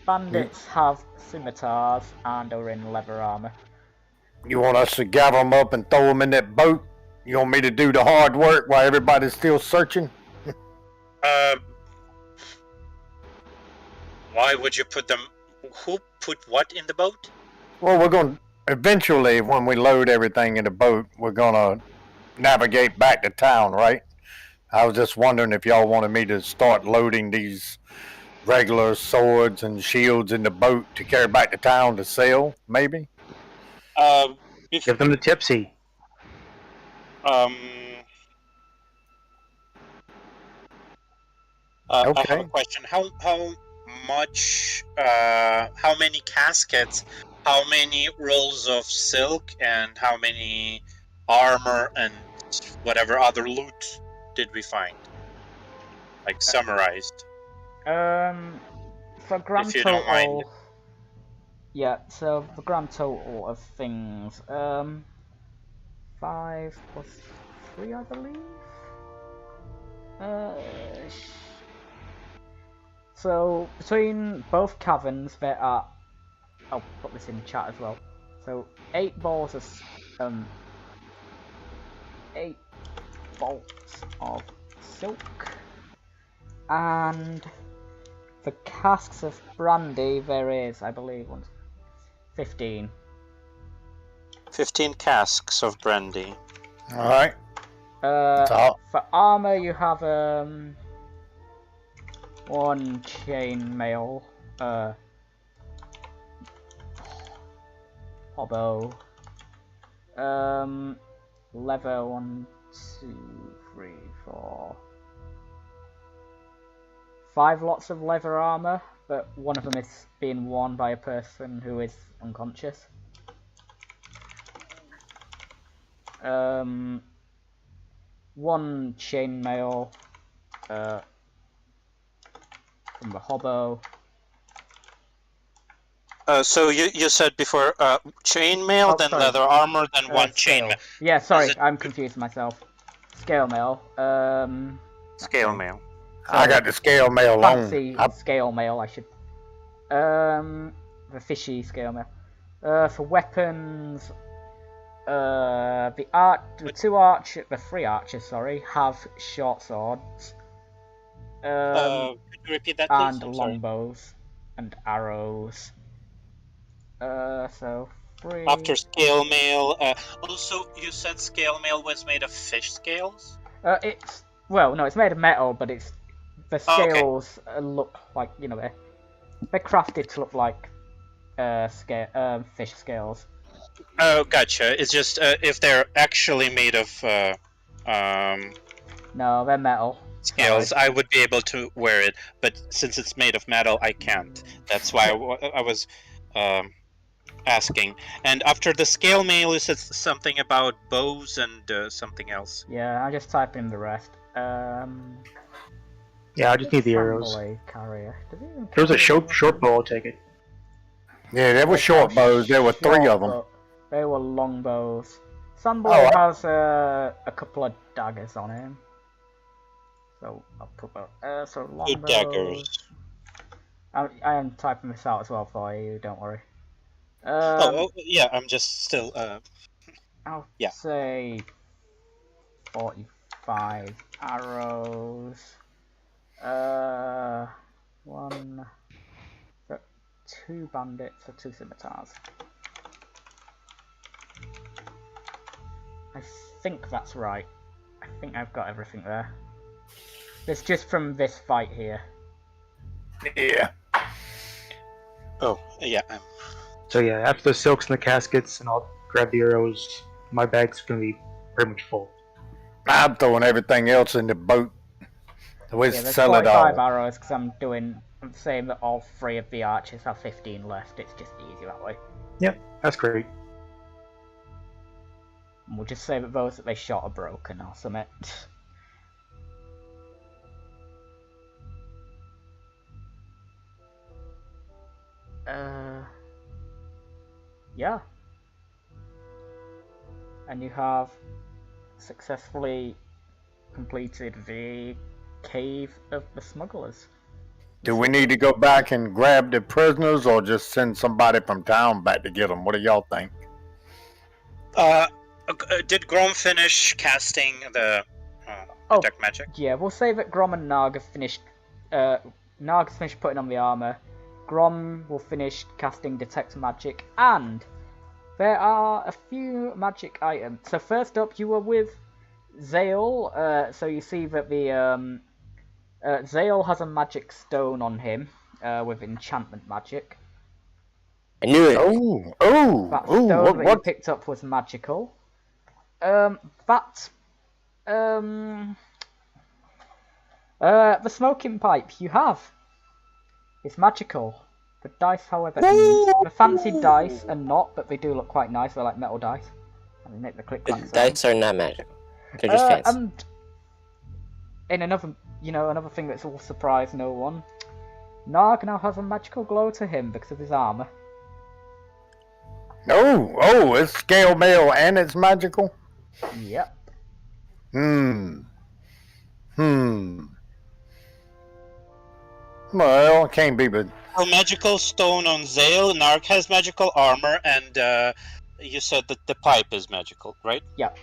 Bandits have scimitars and are in leather armor. You want us to gather them up and throw them in that boat? You want me to do the hard work while everybody's still searching? Why would you put them? Who put what in the boat? Well, we're going to eventually, when we load everything in the boat, we're going to navigate back to town, right? I was just wondering if y'all wanted me to start loading these regular swords and shields in the boat to carry back to town to sell, maybe? Give them to Tipsy. I have Okay. a question. How much? How many caskets? How many rolls of silk? And how many armor and whatever other loot did we find? Like summarized. For grand If you don't mind. total. Yeah, so the grand total of things, 5 plus 3, I believe? So, between both caverns, there are... I'll put this in the chat as well. So, 8 balls of... 8 bolts of silk. And... for casks of brandy, there is, I believe, 15. 15 casks of brandy. All right. For armor, you have 1 chainmail, hobo, leather 1, 2, 3, 4, 5 lots of leather armor, but one of them is being worn by a person who is unconscious. 1 chainmail from the hobo. So you said before chainmail, then sorry. leather armor, then 1 Scale. chainmail. Yeah, sorry, it- I'm confused myself. Scale mail. Scale mail. I got the scale mail Fancy on. scale mail, I should. The fishy scale mail. For weapons, the 3 archers, sorry, have short swords. Could you repeat that, please? And I'm sorry. longbows and arrows. So 3. After scale mail. Also, you said scale mail was made of fish scales? It's it's made of metal, but it's the Oh, okay. scales look like they're crafted to look like fish scales. Oh, gotcha. It's just if they're actually made of No, they're metal. scales, Sorry. I would be able to wear it, but since it's made of metal, I can't. That's why I was asking. And after the scale mail, you said something about bows and something else. Yeah, I just type in the rest. Yeah, I just need the arrows. Sanbalet carrier. Does it even There was a carry short bow, I'll take it. Yeah, there were short bows. There were 3 of them. They were long bows. Oh, Sanbalet has a couple of daggers on him. So I'll put that. So long Two bows. daggers. I am typing this out as well for you. Don't worry. Yeah, I'm just still. I'll yeah. say 45 arrows. One, 2 bandits or 2 scimitars. I think that's right. I think I've got everything there. It's just from this fight here. Yeah. Oh, yeah. So yeah, after the silks and the caskets, and I'll grab the arrows. My bag's gonna be pretty much full. I'm throwing everything else in the boat. We Yeah, there's sell it 45 all. arrows because I'm saying that all 3 of the archers have 15 left. It's just easy that way. Yep, that's great. And we'll just say that those that they shot are broken or something. Yeah. And you have successfully completed the Cave of the Smugglers. Do we need to go back and grab the prisoners or just send somebody from town back to get them? What do y'all think? Did Gromm finish casting the detect magic? Yeah, we'll say that Gromm and Gnarg have finished. Gnarg's finished putting on the armor. Gromm will finish casting detect magic, and there are a few magic items. So first up, you were with Zale. So you see that the Zale has a magic stone on him with enchantment magic. I knew it. That stone that you picked up was magical. The smoking pipe you have is magical. The dice, however, the fancy dice are not, but they do look quite nice. They're like metal dice. And they make the click clack sound. Dice are not magical. They're just fancy. And in another thing that's will surprise no one, Gnarg now has a magical glow to him because of his armor. It's scale mail and it's magical? Yep. Well, it can't be, but... A magical stone on Zale, Gnarg has magical armor, and you said that the pipe is magical, right? Yep.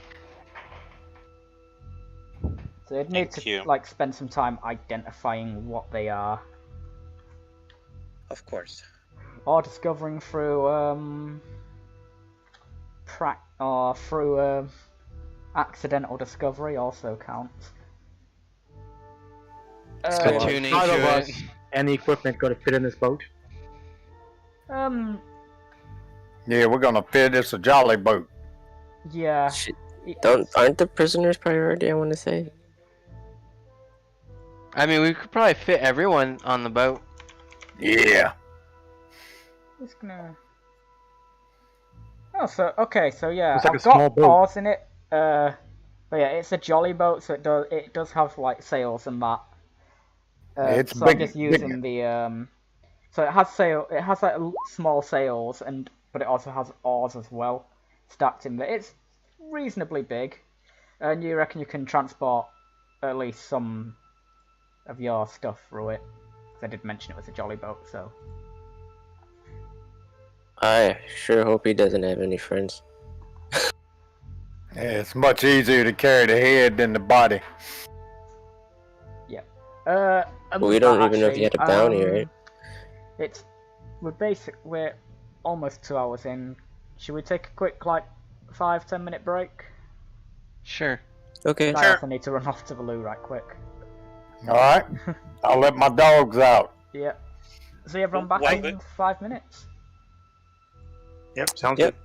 So you'd need to spend some time identifying what they are. Of course. Or discovering through accidental discovery also counts. Tuning to it. Any equipment going to fit in this boat? Yeah, we're gonna fit. It's a jolly boat. Yeah. Aren't the prisoners priority? I want to say. I mean, we could probably fit everyone on the boat. Yeah. Just gonna. Oh, so yeah, It's like I've a small got boat. oars in it. But yeah, it's a jolly boat, so it does have like sails and that. It's so big. I'm just using the So it has like small sails but it also has oars as well stacked in there. It's reasonably big, and you reckon you can transport at least some of your stuff through it? 'Cause I did mention it was a jolly boat, so. I sure hope he doesn't have any friends. Yeah, it's much easier to carry the head than the body. Yeah. Well, we don't even know if he had a bounty, right? We're almost 2 hours in. Should we take a quick 5-10 minute break? Sure. Okay. I also need to run off to the loo right quick. Alright. I'll let my dogs out. Yeah. See everyone back in 5 minutes. Yep, sounds good.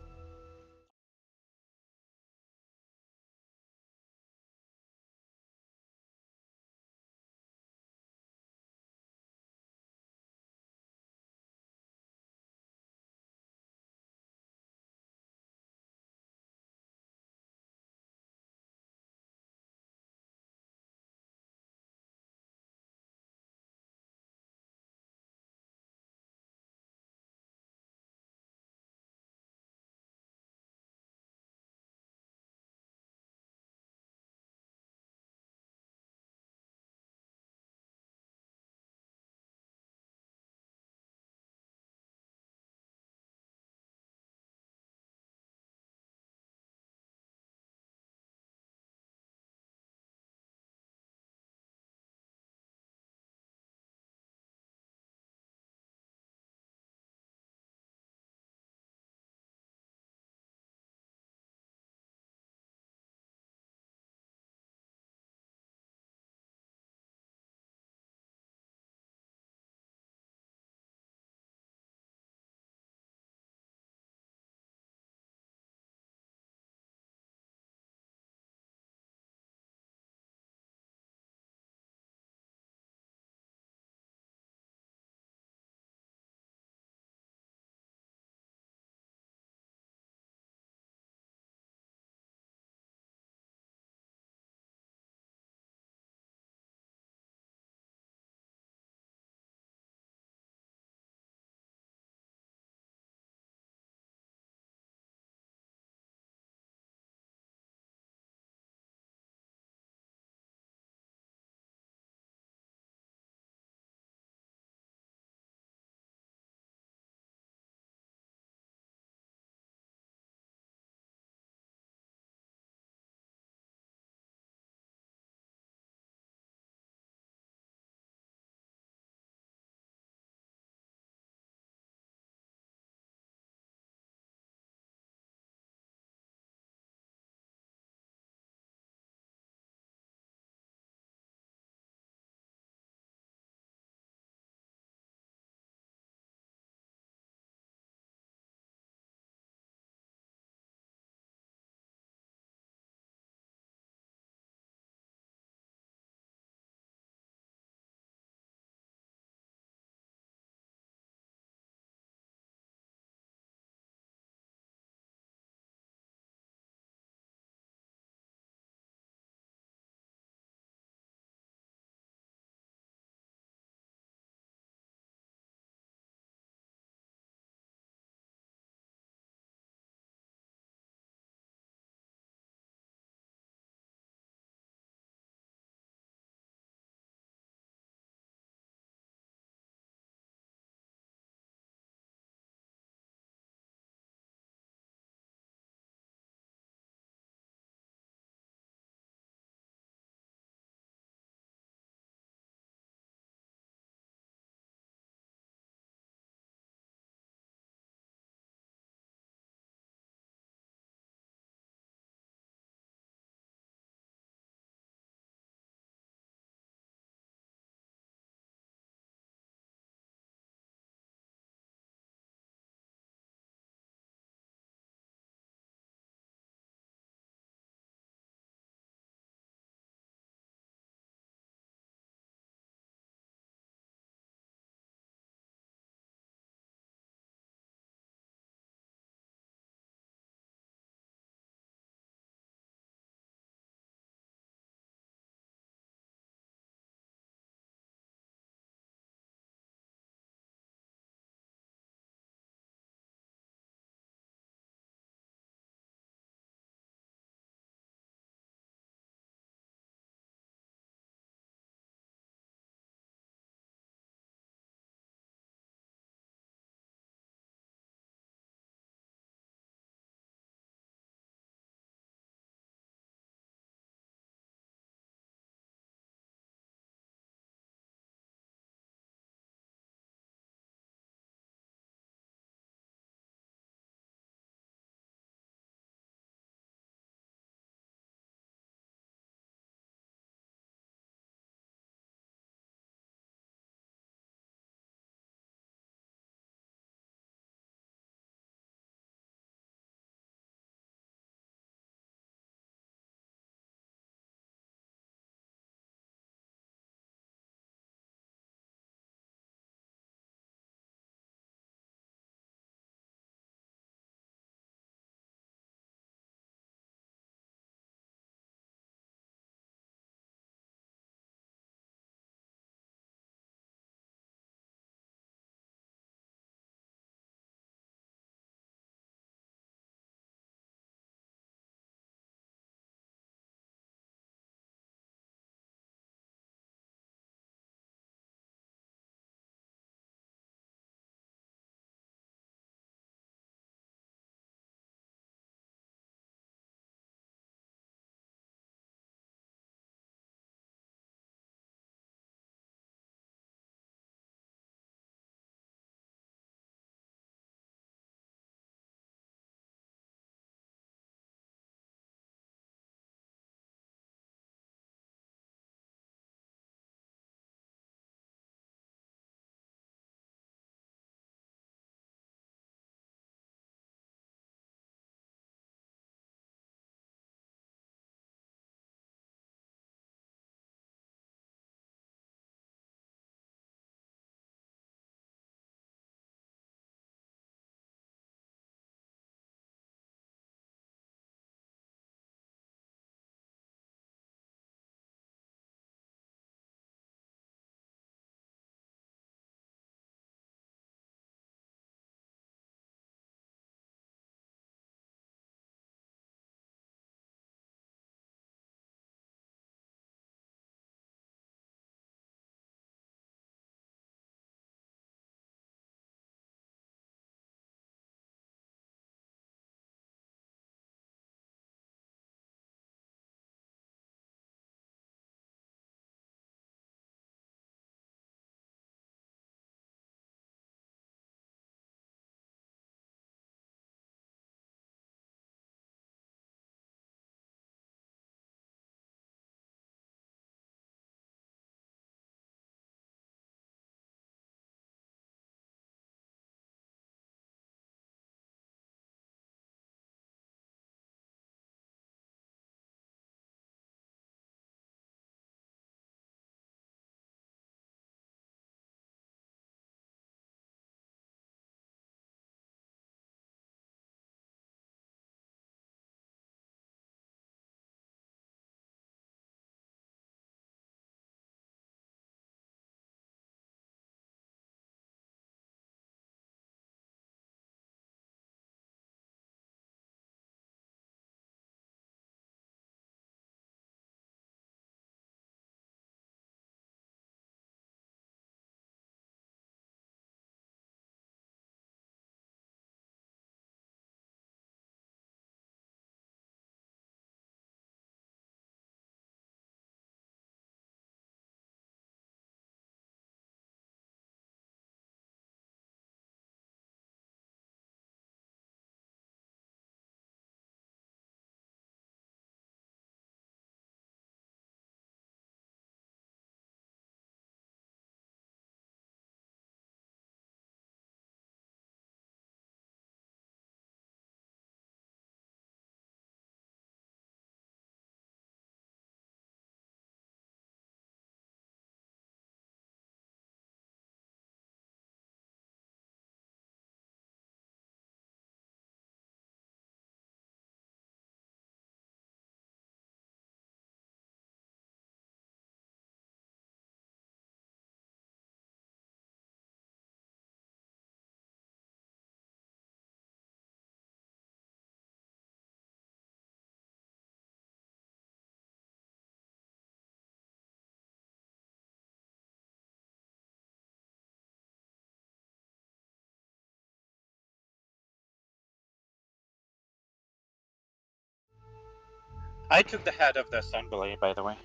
I took the head of the Sanbalet, by the way.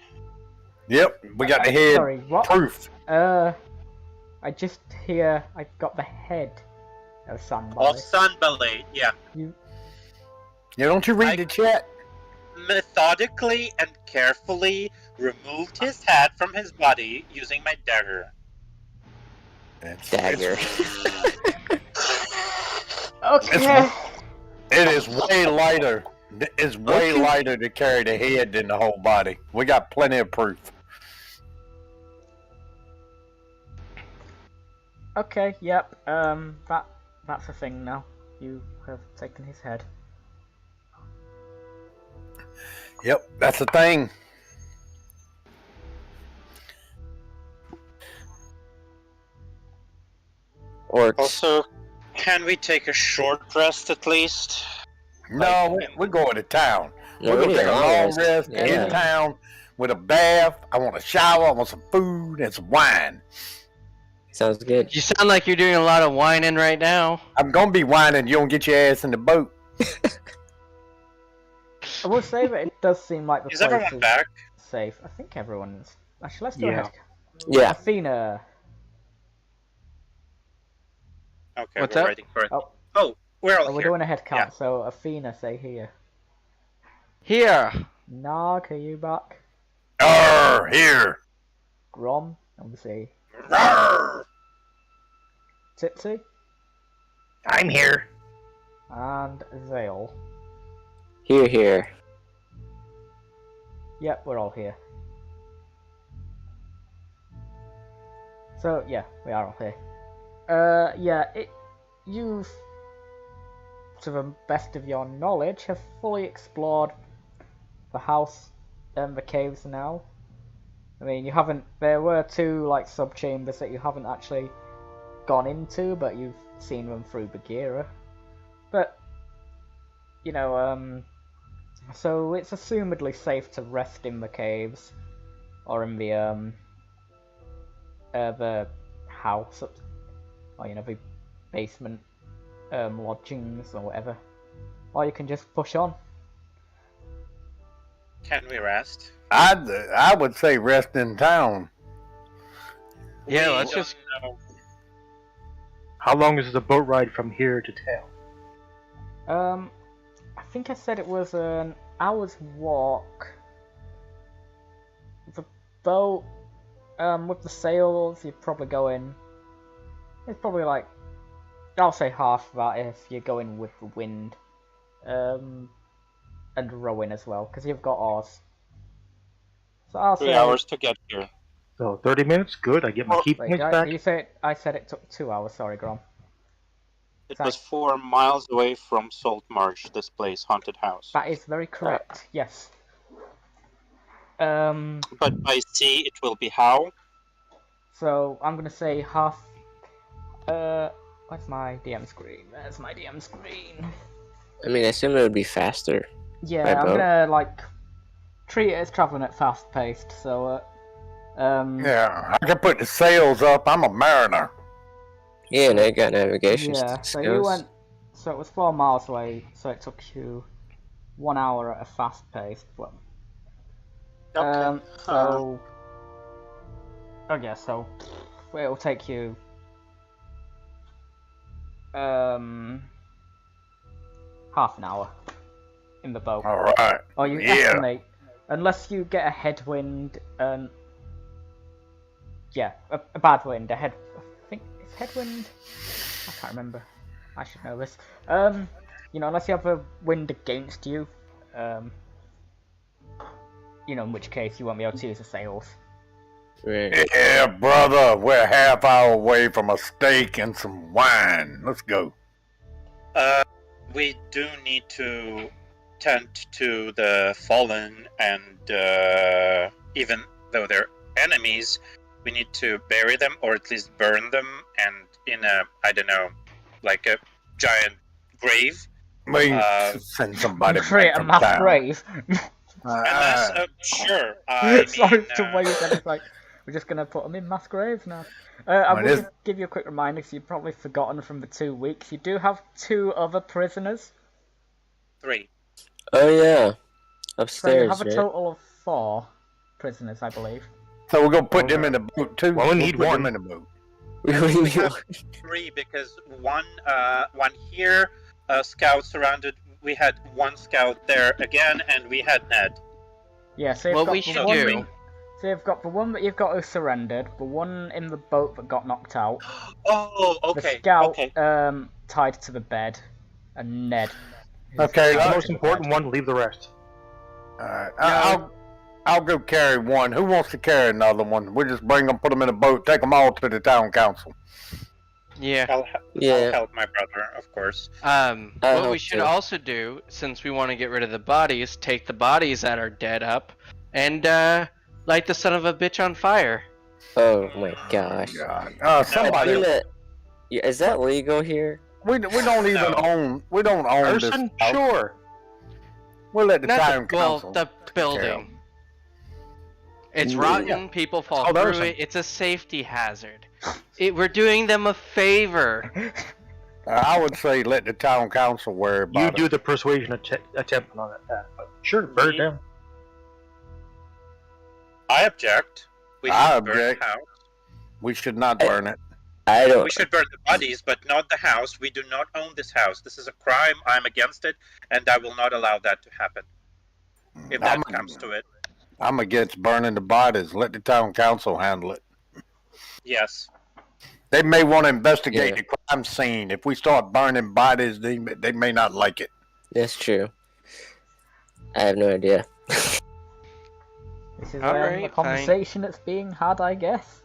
Yep, we got the head Sorry, what? proof. I just hear I got the head of Of Sanbalet. Sanbalet, yeah. Yeah, don't you read the chat? Methodically and carefully removed his head from his body using my dagger. Dagger. Okay. It is way lighter. It's way lighter to carry the head than the whole body. We got plenty of proof. Okay, yep, that's a thing now. You have taken his head. Yep, that's the thing. Orcs. Also, can we take a short rest at least? No, we're going to town. No, We're we going to need take a a long long rest. rest Yeah. in town with a bath. I want a shower. I want some food and some wine. Sounds good. You sound like you're doing a lot of whining right now. I'm going to be whining. You don't get your ass in the boat. I will say that it does seem like the Is place everyone is back? safe. I think everyone is. Actually, let's do Yeah. a head. Yeah. Athena. Okay, What's we're up? waiting for it. Oh. Oh, we're all Oh, we're here. doing a head count, Yeah. so Athena, say here. Here. Gnarg, are you back? Here. Gromm, obviously. Rawr. Tipsy. I'm here. And Zale. Here. Yep, we're all here. So, yeah, we are all here. You've, to the best of your knowledge, have fully explored the house and the caves now. I mean, you haven't, there were two, like, sub-chambers that you haven't actually gone into, but you've seen them through Bagheera. But, you know, so it's assumedly safe to rest in the caves, or in the house, or, you know, the basement, lodgings, or whatever. Or you can just push on. Can we rest? I would say rest in town. Yeah, We let's don't just- know. How long is the boat ride from here to town? I think I said it was an hour's walk. The boat, with the sails, you're probably going. It's probably like, I'll say half that if you're going with the wind, and rowing as well, because you've got oars. So I'll 3 say. hours to get here. So 30 minutes, good. I get my key Wait, points back. you said I said it took 2 hours. Sorry, Gromm. It was 4 miles away from Saltmarsh, this place, haunted house. That is very correct. Yes. Um. But by sea, it will be how? So I'm gonna say half. Where's my DM screen? There's my DM screen. I mean, I assume it would be faster. Yeah, By I'm boat. gonna like treat it as traveling at fast paced. So, Yeah, I can put the sails up. I'm a mariner. Yeah, and I got navigation yeah. So skills. you went. So it was 4 miles away. So it took you 1 hour at a fast pace. Well, Okay. so. Oh yeah. So it'll take you. Half an hour in the boat. All right. Or you Yeah. estimate, unless you get a headwind and yeah, a bad wind. I think it's headwind. I can't remember. I should know this. You know, unless you have a wind against you, you know, in which case you won't be able to use the sails. Right. Yeah, brother, we're a half hour away from a steak and some wine. Let's go. We do need to tend to the fallen, and even though they're enemies, we need to bury them or at least burn them, and in a, I don't know, like a giant grave. We Uh, send somebody Create back a from mass town. grave. Unless, sure, I Sorry mean, to wait. It's like we're just gonna put them in mass graves now. I Well, will it just give you a quick reminder, because you've probably forgotten from the 2 weeks. You do have 2 other prisoners. 3. Oh yeah. So you Upstairs, have a right? total of 4 prisoners, I believe. So we're gonna put them in the boat too. Well, we We'll need put them one. in the boat. We only need have one. 3 because one here, scout surrounded. We had 1 scout there again, and we had Ned. Yeah, so you've What got we the should one, do- So you've got the one that you've got who surrendered, the one in the boat that got knocked out, Oh, the okay. scout Okay. tied to the bed, and Ned. who's Okay, tied The to most the important bed. one, leave the rest. Alright, No. I'll go carry one. Who wants to carry another one? We just bring them, put them in a boat, take them all to the town council. Yeah. I'll Yeah. help my brother, of course. What we hope should so. also do, since we want to get rid of the bodies, take the bodies that are dead up and light the son of a bitch on fire. Oh my gosh. God. I Somebody. feel that- yeah, is that legal here? We don't even No. own. We don't own this. Arson? house. Sure. We'll let the Not town the, well, council. the take care of building. It's Yeah. rotten. People fall Oh, through there's it. It's a safety hazard. We're doing them a favor. I would say let the town council worry about You it. do the persuasion attempt on it. But sure, burn it down. I object. We I should burn object. the house. We should not burn it. I don't. We should burn the bodies, but not the house. We do not own this house. This is a crime. I'm against it, and I will not allow that to happen. If that comes to it, I'm against burning the bodies. Let the town council handle it. yes. They may want to investigate Yeah. the crime scene. If we start burning bodies, they may not like it. That's true. I have no idea. This is Alright, a conversation that's being had, I guess.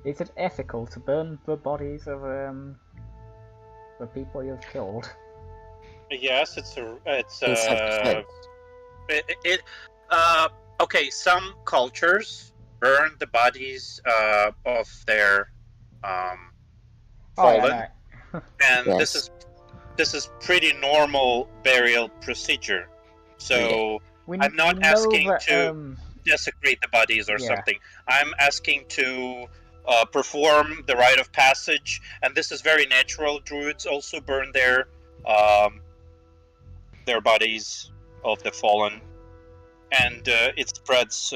Is it ethical to burn the bodies of the people you've killed? Yes, In self-defense. Okay, some cultures burn the bodies of their fallen, yeah, and Yes. this is pretty normal burial procedure. So We, I'm not we know asking that, to- desecrate the bodies or Yeah. something. I'm asking to perform the rite of passage, and this is very natural. Druids also burn their bodies of the fallen, and it spreads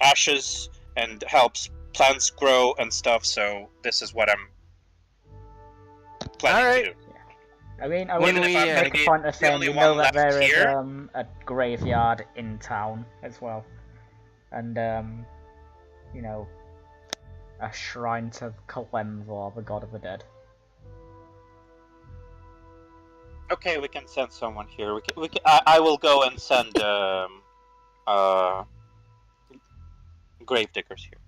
ashes and helps plants grow and stuff. So this is what I'm planning to do. I mean, I When would we, make a point of the saying only we know one that there left is here- a graveyard in town as well, and you know, a shrine to Kalemvor, the god of the dead. Okay, we can send someone here. I will go and send grave diggers here.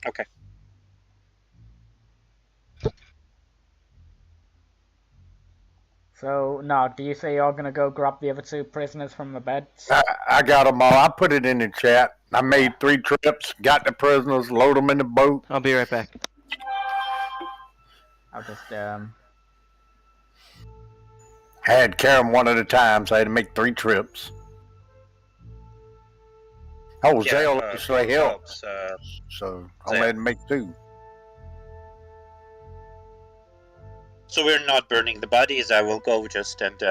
Okay. So now, do you say you're gonna go grab the other 2 prisoners from the beds? I got them all. I put it in the chat. I made 3 trips, got the prisoners, load them in the boat. I'll be right back. I'll just Had to carry them one at a time, so I had to make 3 trips. Oh, Zale actually helps, so I only Zale. had to make 2. So we're not burning the bodies. I will go just and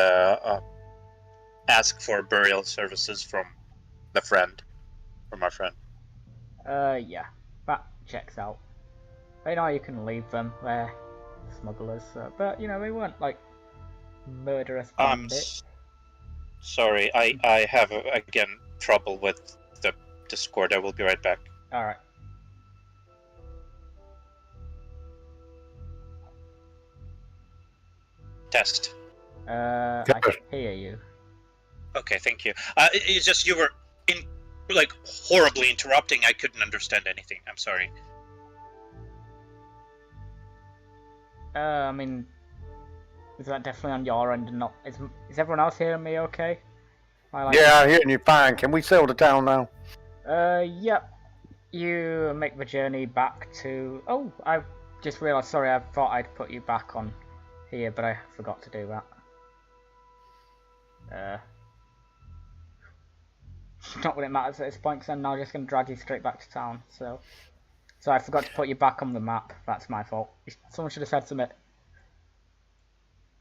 ask for burial services from our friend. yeah, that checks out. I know you can leave them. They're smugglers, but you know they weren't like murderous bandits. Sorry, I have again trouble with the Discord. I will be right back. All right. Test. I hear you. Okay, thank you. It's just you were horribly interrupting. I couldn't understand anything. I'm sorry. I mean, is that definitely on your end and not? Is everyone else hearing me okay? Yeah, I'm hearing you fine. Can we sail to town now? Yep. You make the journey back to. Oh, I just realised. Sorry, I thought I'd put you back on here, but I forgot to do that. Not that it matters at this point, because I'm now just going to drag you straight back to town. So I forgot to put you back on the map. That's my fault. Someone should have said something.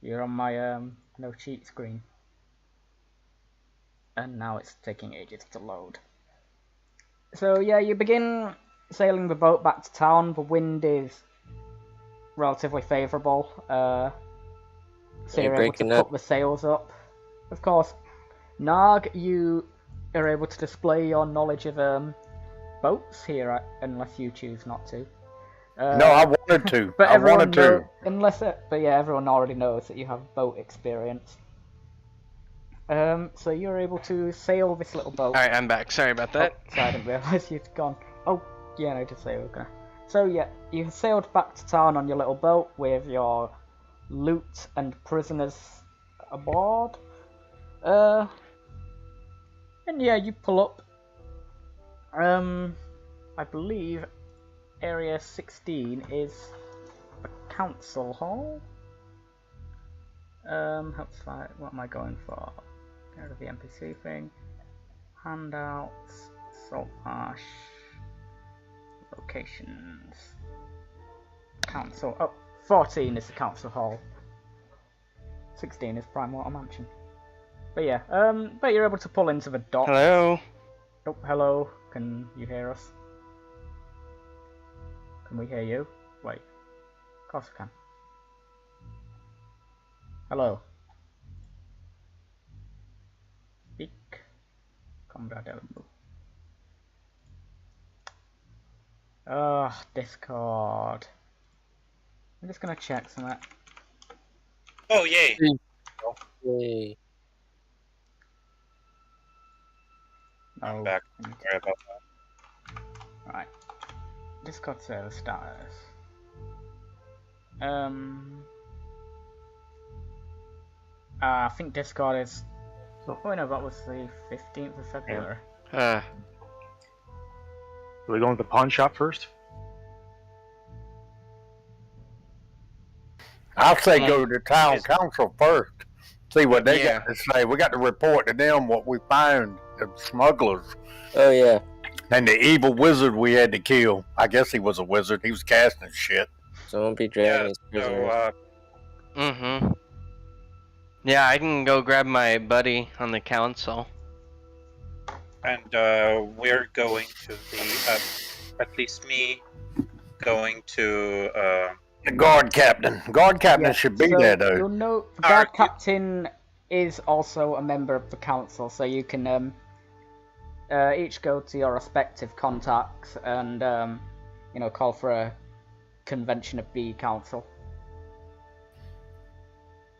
You're on my no cheat screen. and now it's taking ages to load. So yeah, you begin sailing the boat back to town. The wind is relatively favourable, so you're able to put the sails up. Of course, Gnarg, you are able to display your knowledge of boats here, unless you choose not to. No, I wanted to. But I wanted to. But yeah, everyone already knows that you have boat experience. So you're able to sail this little boat. Alright, I'm back. Sorry about that. Oh, sorry, I didn't realise you'd gone. Oh, yeah, no, just say we're gonna. So yeah, you sailed back to town on your little boat with your loot and prisoners aboard. And yeah, you pull up. I believe Area 16 is a council hall. Helps fight. What am I going for? Get rid of the NPC thing. Handouts. Saltmarsh. Locations. Council. Oh, 14 is the council hall. 16 is Primewater Mansion. But yeah, but you're able to pull into the dock. Hello? Oh, hello. Can you hear us? Can we hear you? Wait. Of course we can. Hello. Speak. Comrade Elmo. Discord. I'm just gonna check something. Oh, yay! Yay. I'm back. Sorry about that. Right. Discord server status. I think Discord is. Oh no, that was the 15th of February. Do we go into the pawn shop first? I'll say go to town council first. See what they Yeah. got to say. We got to report to them what we found. The smugglers. Oh yeah. And the evil wizard we had to kill. I guess he was a wizard. He was casting shit. So won't be dragging his prisoners. Mm-hmm. Yeah, I can go grab my buddy on the council. And we're going to the, at least me, going to, The guard captain. Guard captain should be there, though. You'll know the guard captain is also a member of the council, so you can each go to your respective contacts and call for a convention of the council.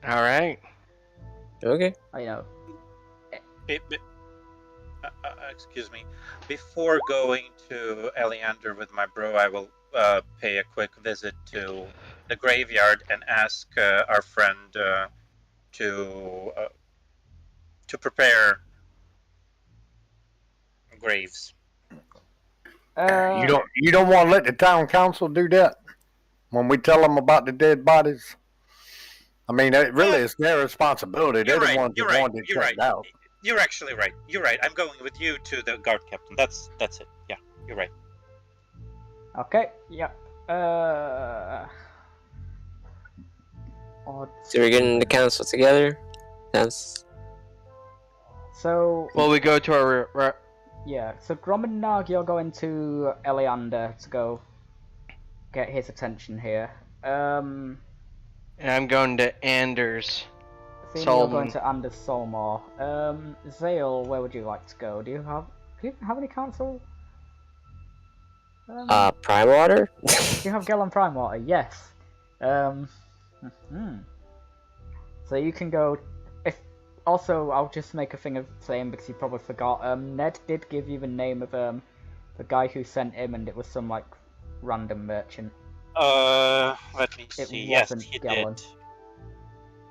All right. Okay. Excuse me. Before going to Eleander with my bro, I will pay a quick visit to the graveyard and ask our friend to prepare graves. You don't want to let the town council do that when we tell them about the dead bodies. I mean, it really is their responsibility. They're the ones who want it checked out. You're actually right. You're right. I'm going with you to the guard captain. That's it. Yeah, you're right. Okay. Yep. So we're getting the council together. That's. So. Well, we go to our. Yeah. So Gromm and Gnarg, you're going to Eleander to go get his attention here. And I'm going to Anders. Athena, you're going to Anders Solmore. Zale, where would you like to go? Do you have any council? Primewater? Do you have Gell and Primewater? Yes. So you can go. Also, I'll just make a thing of saying because you probably forgot. Ned did give you the name of the guy who sent him, and it was some like random merchant. Let me see. Yes, he Gellon. did.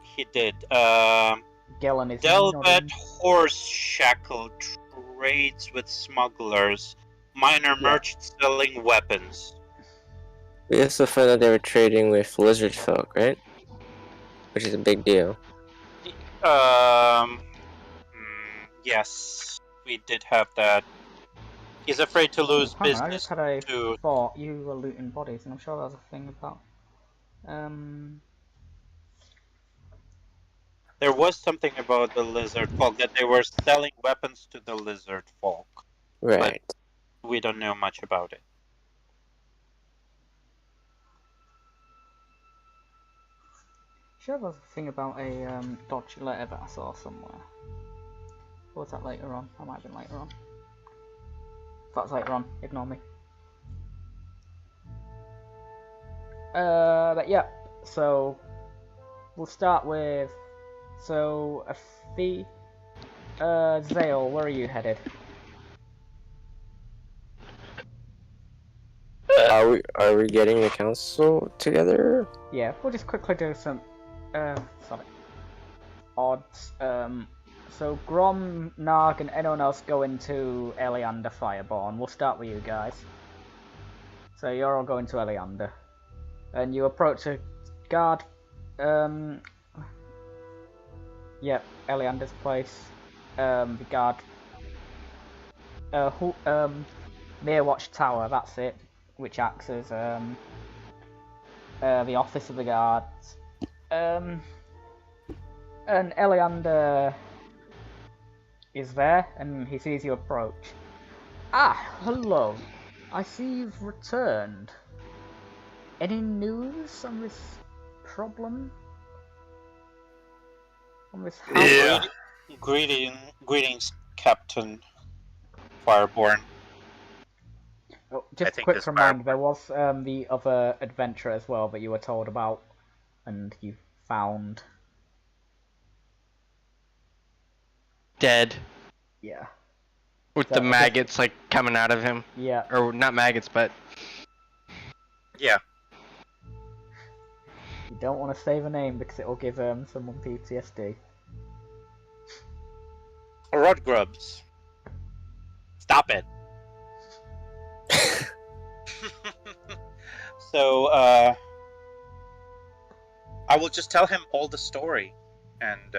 He did. Gellon is Delvet Horse Shackle trades with smugglers. Minor merchants selling weapons. We also found out they were trading with lizard folk, right? Which is a big deal. Yes, we did have that. He's afraid to lose business. I just had a thought. You were looting bodies, and I'm sure there's a thing about. There was something about the lizard folk that they were selling weapons to the lizard folk. Right. We don't know much about it. Sure, there's a thing about a dodgy letter that I saw somewhere. Or was that later on? That might have been later on. If that's later on, ignore me. But yeah, so we'll start with Zale, where are you headed? Are we getting the council together? Yeah, we'll just quickly do some odds. So Gromm, Gnarg, and anyone else go into Eleander Fireborn. We'll start with you guys. So you're all going to Eleander. And you approach a guard, Eleander's place. The guard, Mere Watch Tower, that's it, which acts as, the office of the guards. And Eleander is there, and he sees you approach. Ah, hello. I see you've returned. Any news on this problem? On this house? Yeah. Greetings, Captain Fireborn. Oh, I just a think quick this reminder, there was the other adventure as well that you were told about, and you found. Dead. Yeah. With So, the maggots like coming out of him. Yeah. Or not maggots, but Yeah. You don't want to say the name because it will give someone PTSD. Rod grubs. Stop it. So, I will just tell him all the story, and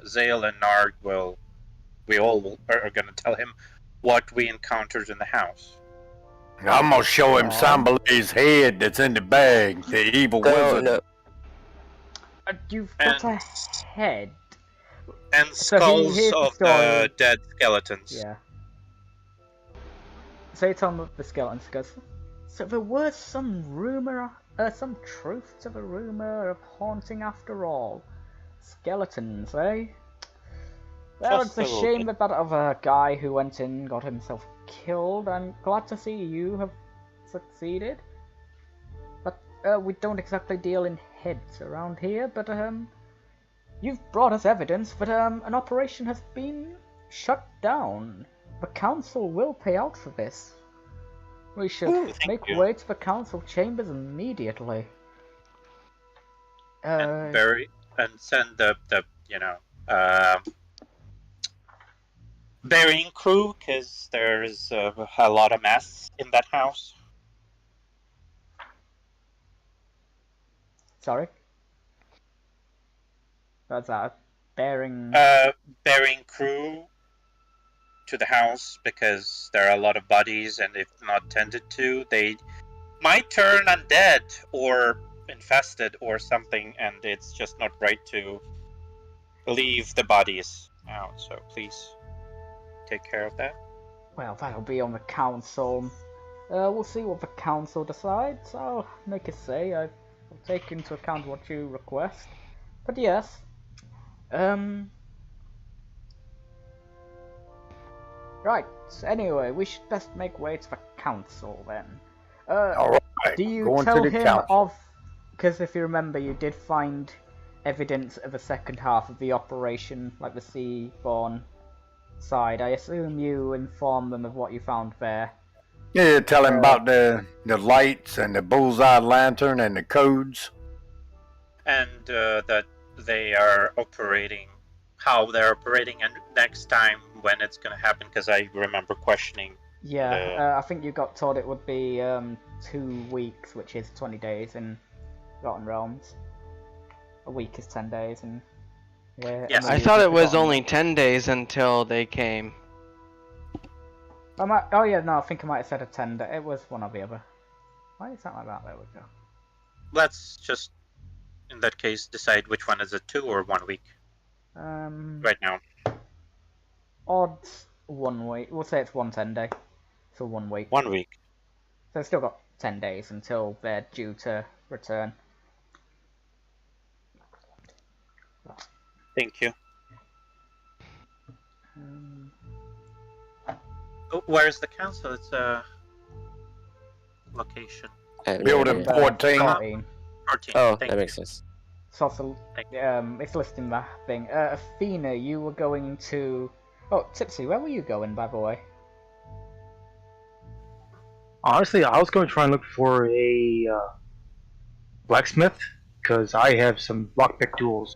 Zale and Gnarg we all are going to tell him what we encountered in the house. I'm gonna show him Aw. Sanbalet's head that's in the bag, the evil wizard. No. You've got a head. And So skulls here's the of story. the dead skeletons. Yeah. So you tell him the skeletons goes. So there was some rumor, some truth to the rumor of haunting after all. Skeletons, eh? Well, Just it's a a little shame bit. that other guy who went in and got himself killed. I'm glad to see you have succeeded. But we don't exactly deal in heads around here, but you've brought us evidence that an operation has been shut down. The council will pay out for this. We should Thank make you. way to the council chambers immediately. And send the burying crew, because there's a lot of mess in that house. Sorry? That's that. Bearing. Burying crew to the house, because there are a lot of bodies, and if not tended to, they might turn undead or infested or something, and it's just not right to leave the bodies out. So please take care of that. Well, that'll be on the council. We'll see what the council decides. I'll make a say. I'll take into account what you request. But yes. Right. Anyway, we should best make way to the council then. All right. Do you going tell to the him council. of? Because if you remember, you did find evidence of the second half of the operation, like the Seaborn side. I assume you informed them of what you found there. Yeah, tell him about the lights and the bullseye lantern and the codes. And that they are operating, how they're operating, and next time when it's going to happen, because I remember questioning. Yeah, I think you got told it would be 2 weeks, which is 20 days in Rotten Realms. A week is 10 days, and yeah. Yes. I thought it was only 10 days until they came. Oh yeah, no, I think I might have said a 10 day. It was one or the other. Why is that like that? There we go. Let's just, in that case, decide which one is a 2 or 1 week. right now? Odds 1 week. We'll say it's 1 10 day. So 1 week. 1 week. So they've still got 10 days until they're due to return. Thank you. Um, Where's the council? It's a location. Building 14. 14. 14. Oh, Thank that you. makes sense. It's also, Thank it's listing that thing. Athena, you were going to... Oh, Tipsy, where were you going, by the way? Honestly, I was going to try and look for a blacksmith, because I have some lockpick tools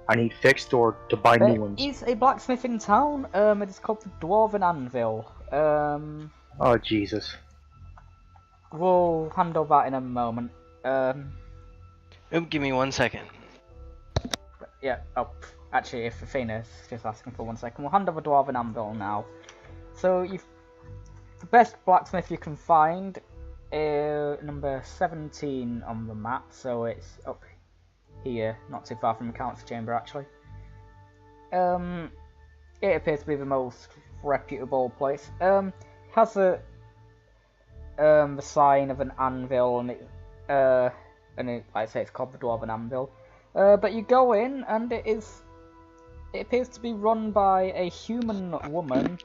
I need fixed or to buy There new ones. is a blacksmith in town. It is called the Dwarven Anvil. Oh, Jesus. We'll handle that in a moment. Give me 1 second. Yeah, oh, actually, if Athena's just asking for 1 second, we'll handle the Dwarven Anvil now. So, the best blacksmith you can find is number 17 on the map, so it's up here, not too far from the council chamber, actually. It appears to be the most reputable place. Has the sign of an anvil, and like I say, it's called the Dwarven Anvil. But you go in, and it appears to be run by a human woman.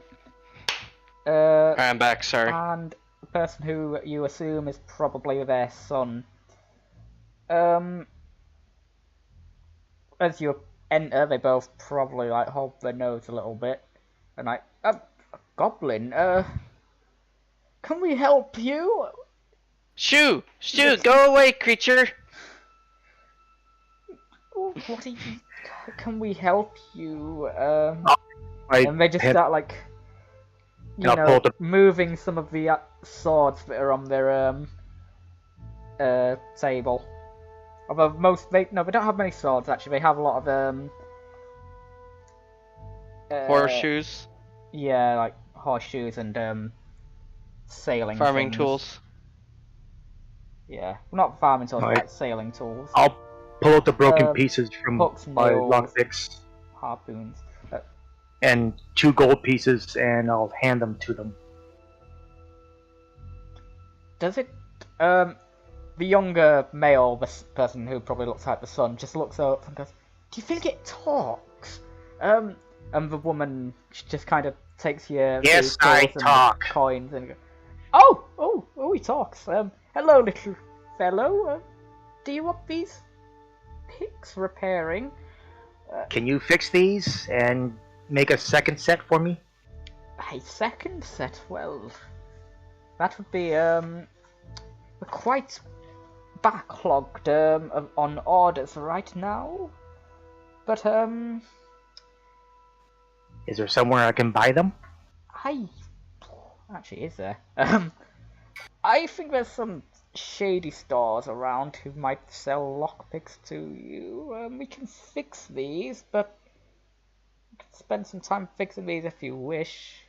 I'm back, sorry. And the person who you assume is probably their son. As you enter, they both probably like hold their nose a little bit, and like, goblin, can we help you? Shoo! Go away, creature! What are you? Can we help you? I And they just had- start like, you I'll know, pull the- moving some of the swords that are on their table. Although they don't have many swords actually. They have a lot of Horseshoes, Yeah, like horseshoes and sailing farming things. tools. Yeah, not farming tools, Right. like sailing tools. I'll pull out the broken Uh, pieces from hooks, my nails. lockpicks Harpoons. and 2 gold pieces, and I'll hand them to them. Does it? The younger male, this person who probably looks like the son, just looks up and goes, "Do you think it talks?" And the woman just kind of takes your Yes, tools I and talk. coins and goes, "Oh, he talks. Hello, little fellow. Do you want these picks repairing?" Can you fix these and make a second set for me? A second set? Well, that would be we're quite backlogged on orders right now. But Is there somewhere I can buy them? actually, is there? I think there's some shady stores around who might sell lockpicks to you. We can fix these, but you can spend some time fixing these if you wish.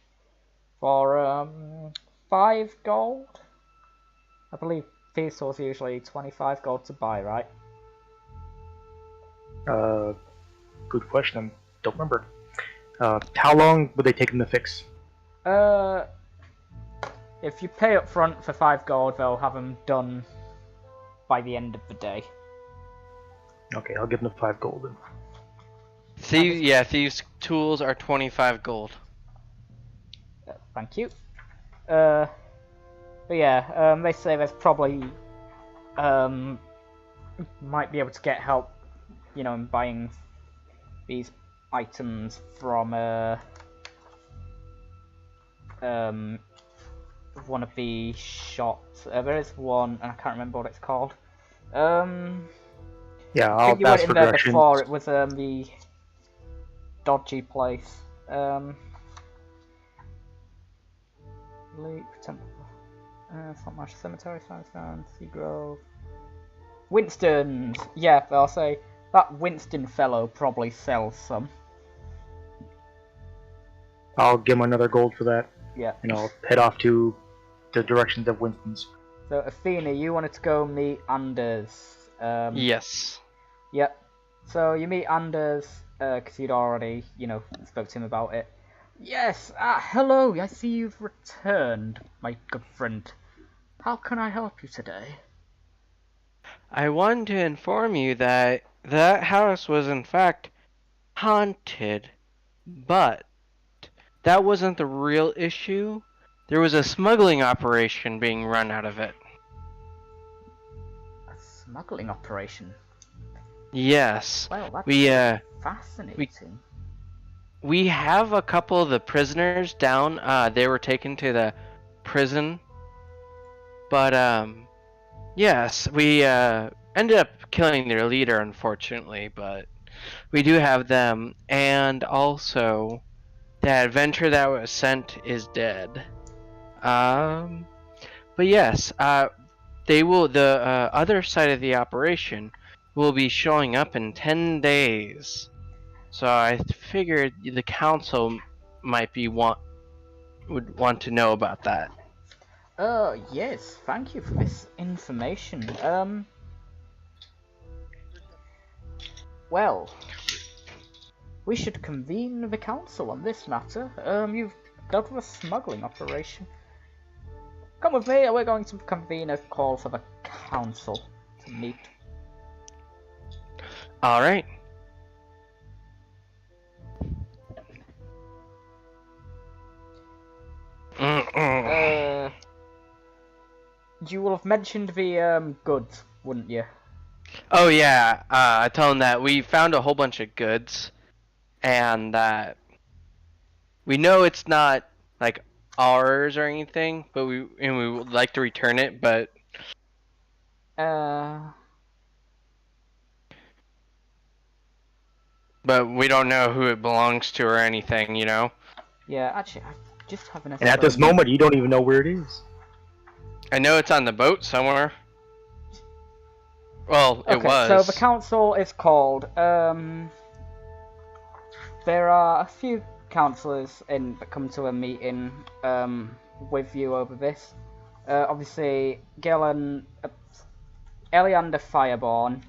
For 5 gold? I believe these stores are usually 25 gold to buy, right? Good question. I don't remember. How long would they take them to fix? If you pay up front for 5 gold, they'll have them done by the end of the day. Okay, I'll give them the 5 gold then. Thieves' tools are 25 gold. Thank you. But yeah, they say there's probably might be able to get help, you know, in buying these items from one of the shops. There is one, and I can't remember what it's called. Yeah, I I'll think you went ask in for there directions. before. It was the dodgy place. Leap, Temple, Saltmarsh Cemetery, Sandstone, Seagrove. Winston's! Yeah, I'll say that Winston fellow probably sells some. I'll give him another gold for that, Yeah. and I'll head off to the directions of Winston's. So, Athena, you wanted to go meet Anders. Yes. Yep. So, you meet Anders because you'd already, spoke to him about it. Yes, hello, I see you've returned, my good friend. How can I help you today? I wanted to inform you that that house was in fact haunted, but that wasn't the real issue. There was a smuggling operation being run out of it. A smuggling operation? Yes. Well, that's We fascinating. we have a couple of the prisoners down. They were taken to the prison. But yes, we ended up killing their leader, unfortunately, but we do have them, and also the adventurer that was sent is dead. But yes, they will. The other side of the operation will be showing up in 10 days. So I figured the council might would want to know about that. Yes, thank you for this information. Well, we should convene the council on this matter. You've dealt with a smuggling operation. Come with me, we're going to convene a call for the council to meet. Alright. You will have mentioned the goods, wouldn't you? Oh yeah, I told him that we found a whole bunch of goods, and that we know it's not like ours or anything, but we would like to return it, but we don't know who it belongs to or anything, you know. Yeah, actually, I just have an. And at this moment, you don't even know where it is. I know it's on the boat somewhere. Well, it was. So the council is called. There are a few councillors that come to a meeting with you over this. Obviously, Eleander Fireborn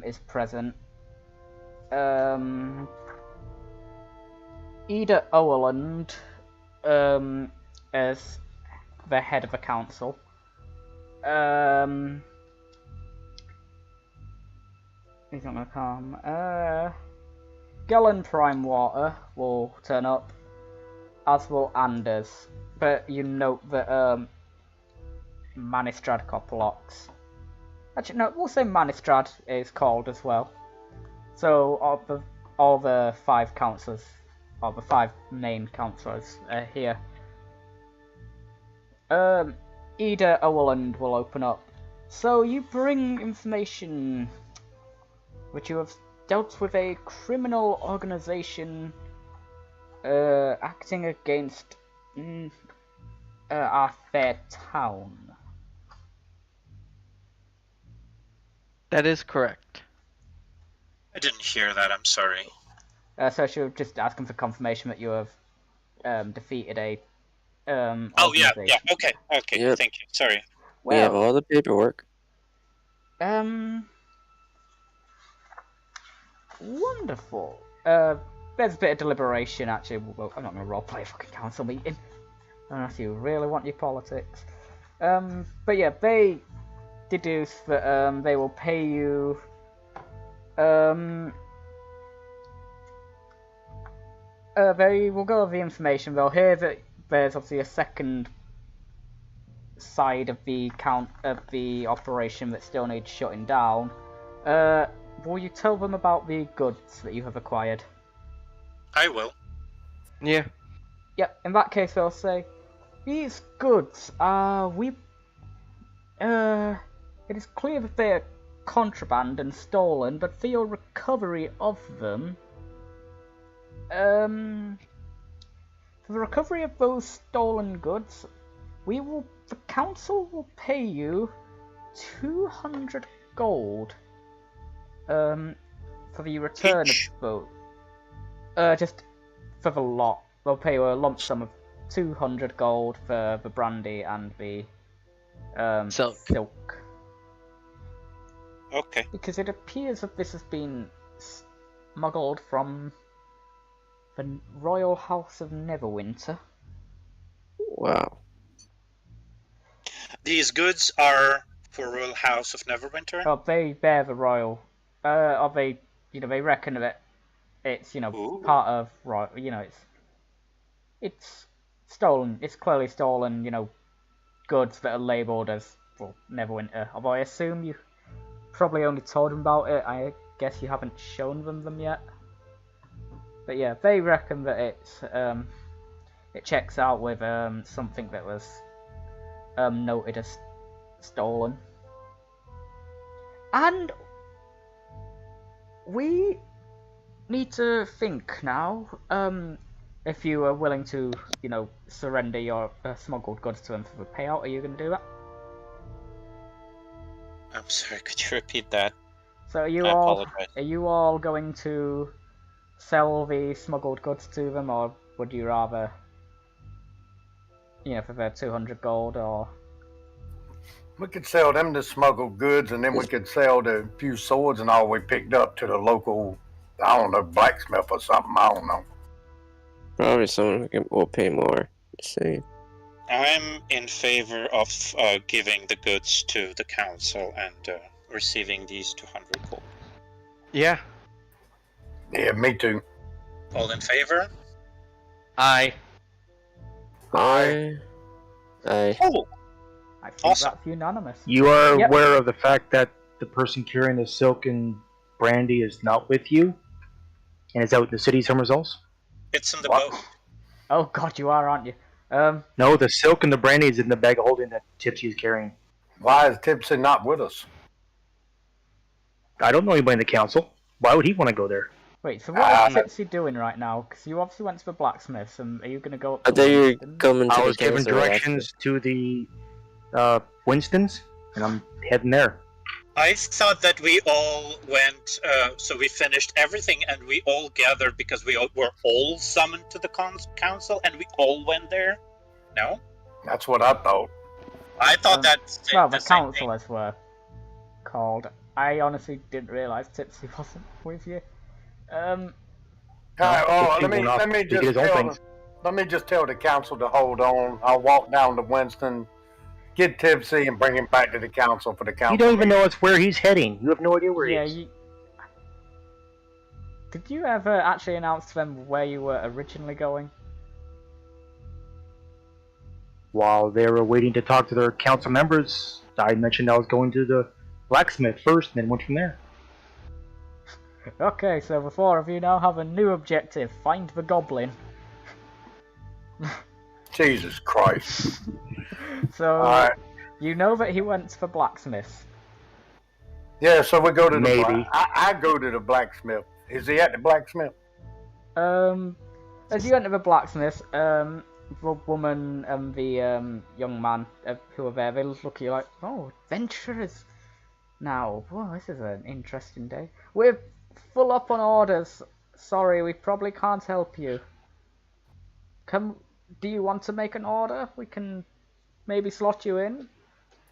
is present. Ida Owerland as the head of the council. He's not gonna come. Gellon Primewater will turn up, as will Anders. But you note that Manistrad Copperlocks. Actually, no, we'll say Manistrad is called as well. So all the 5 councillors, or the 5 main councillors, are here. Ida Owerland will open up. So you bring information which you have dealt with a criminal organization acting against our fair town. That is correct. I didn't hear that, I'm sorry. So she'll just ask him for confirmation that you have defeated a oh yeah, okay, Yep. Thank you, sorry. We have all the paperwork. Wonderful. There's a bit of deliberation, actually. Well, I'm not going to roleplay a fucking council meeting. Unless you really want your politics. But yeah, they deduce that they will pay you... they will go over the information. They'll hear that there's obviously a second side of the operation that still needs shutting down. Will you tell them about the goods that you have acquired? I will. Yeah. Yep, in that case they'll say, these goods it is clear that they are contraband and stolen, but for your recovery of them, for the recovery of those stolen goods, the council will pay you 200 gold. For the return Each? of both. Just for the lot. They'll pay you a lump sum of 200 gold for the brandy and the silk. Okay. Because it appears that this has been smuggled from the Royal House of Neverwinter. Wow. These goods are for Royal House of Neverwinter. Oh, they bear the royal. Or they, they reckon that it's, Ooh. part of royal. It's stolen. It's clearly stolen. Goods that are labelled as Neverwinter. Although I assume you probably only told them about it. I guess you haven't shown them yet. But yeah, they reckon that it checks out with something that was noted as stolen. And we need to think now. If you are willing to, surrender your smuggled goods to them for the payout, are you going to do that? I'm sorry, could you repeat that? So I apologize. are you all going to sell the smuggled goods to them, or would you rather, for the 200 gold, or... We could sell them the smuggled goods, and then we could sell the few swords and all we picked up to the local, I don't know, blacksmith or something. I don't know. Probably someone who will pay more. Let's see. I'm in favor of giving the goods to the council and receiving these 200 gold. Yeah. Yeah, me too. All in favor? Aye. I. Oh, I think Awesome. that's unanimous. You are Yep. aware of the fact that the person carrying the silk and brandy is not with you, and is out in the city somewhere else? it's in the What? boat. Oh god, you are, aren't you? No, the silk and the brandy is in the bag of holding that Tipsy is carrying. Why is Tipsy not with us? I don't know anybody in the council. Why would he want to go there? Wait, so what is Tipsy doing right now? Because you obviously went to the blacksmiths, and are you going to go up I to thought you were Winston? coming to I the was giving council. directions to the Winston's, and I'm heading there. I thought that we all went, so we finished everything and we all gathered because we were all summoned to the council and we all went there. No? That's what I thought. I thought that's Well, the the same thing. councillors were called. I honestly didn't realise Tipsy wasn't with you. Let Tipsy me went off to get his own things. let me just tell the council to hold on. I'll walk down to Winston, get Tipsy, and bring him back to the council for the council. You don't even know it's where he's heading. You have no idea where he Yeah, is. Did you ever actually announce to them where you were originally going? While they were waiting to talk to their council members, I mentioned I was going to the blacksmith first, and then went from there. Okay, so the four of you now have a new objective: find the goblin. Jesus Christ. So Alright. you know that he went to the blacksmith. Yeah, so we go to the Maybe. I go to the blacksmith. Is he at the blacksmith? As you enter the blacksmith, the woman and the young man who are there, they look at you like, oh, adventurers. Now, whoa, this is an interesting day. We're full up on orders. Sorry, we probably can't help you. Do you want to make an order? We can maybe slot you in.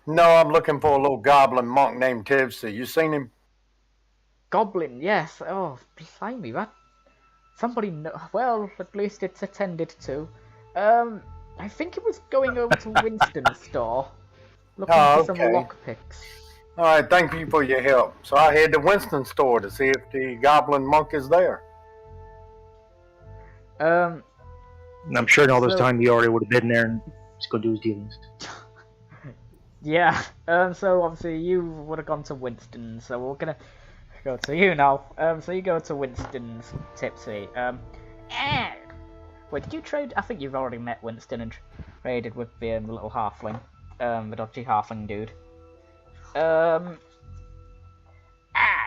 No, I'm looking for a little goblin monk named Tipsy. You seen him? Goblin, yes. Oh, blimey, that... Somebody well, at least it's attended to. I think it was going over to Winston's store. Looking for some okay. lockpicks. Alright, thank you for your help. So I head to Winston's store to see if the goblin monk is there. And I'm sure in all this So- time he already would have been there and just go do his dealings. Yeah, so obviously you would have gone to Winston's, so we're gonna go to you now. So you go to Winston's, Tipsy. Wait, did you trade? I think you've already met Winston and traded with the little halfling, the dodgy halfling dude.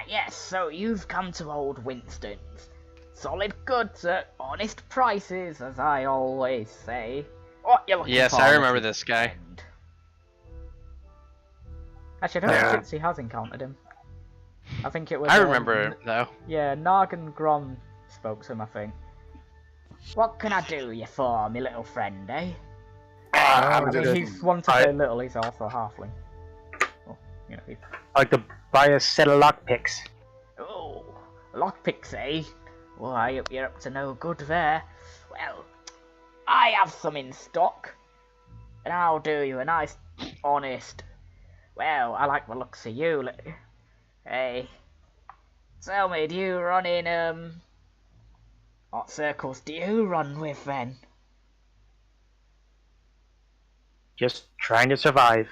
Yes, so you've come to old Winston's. Solid goods at honest prices, as I always say. What you looking Yes, for, I remember Mrs. this guy. Friend? Actually, I don't Yeah. think Tipsy has encountered him. I think it was. I remember it, though. Yeah, Gnarg and Gromm spoke to him, I think. What can I do you for, me little friend, eh? I'm I mean, just, he's one to say little, he's also a halfling. Well, I like to buy a set of lockpicks. Oh, Lockpicks, eh? Well, I hope you're up to no good there. Well, I have some in stock, and I'll do you a nice, honest. Well, I like the looks of you. Hey, tell me, do you run in, what circles do you run with then? Just trying to survive.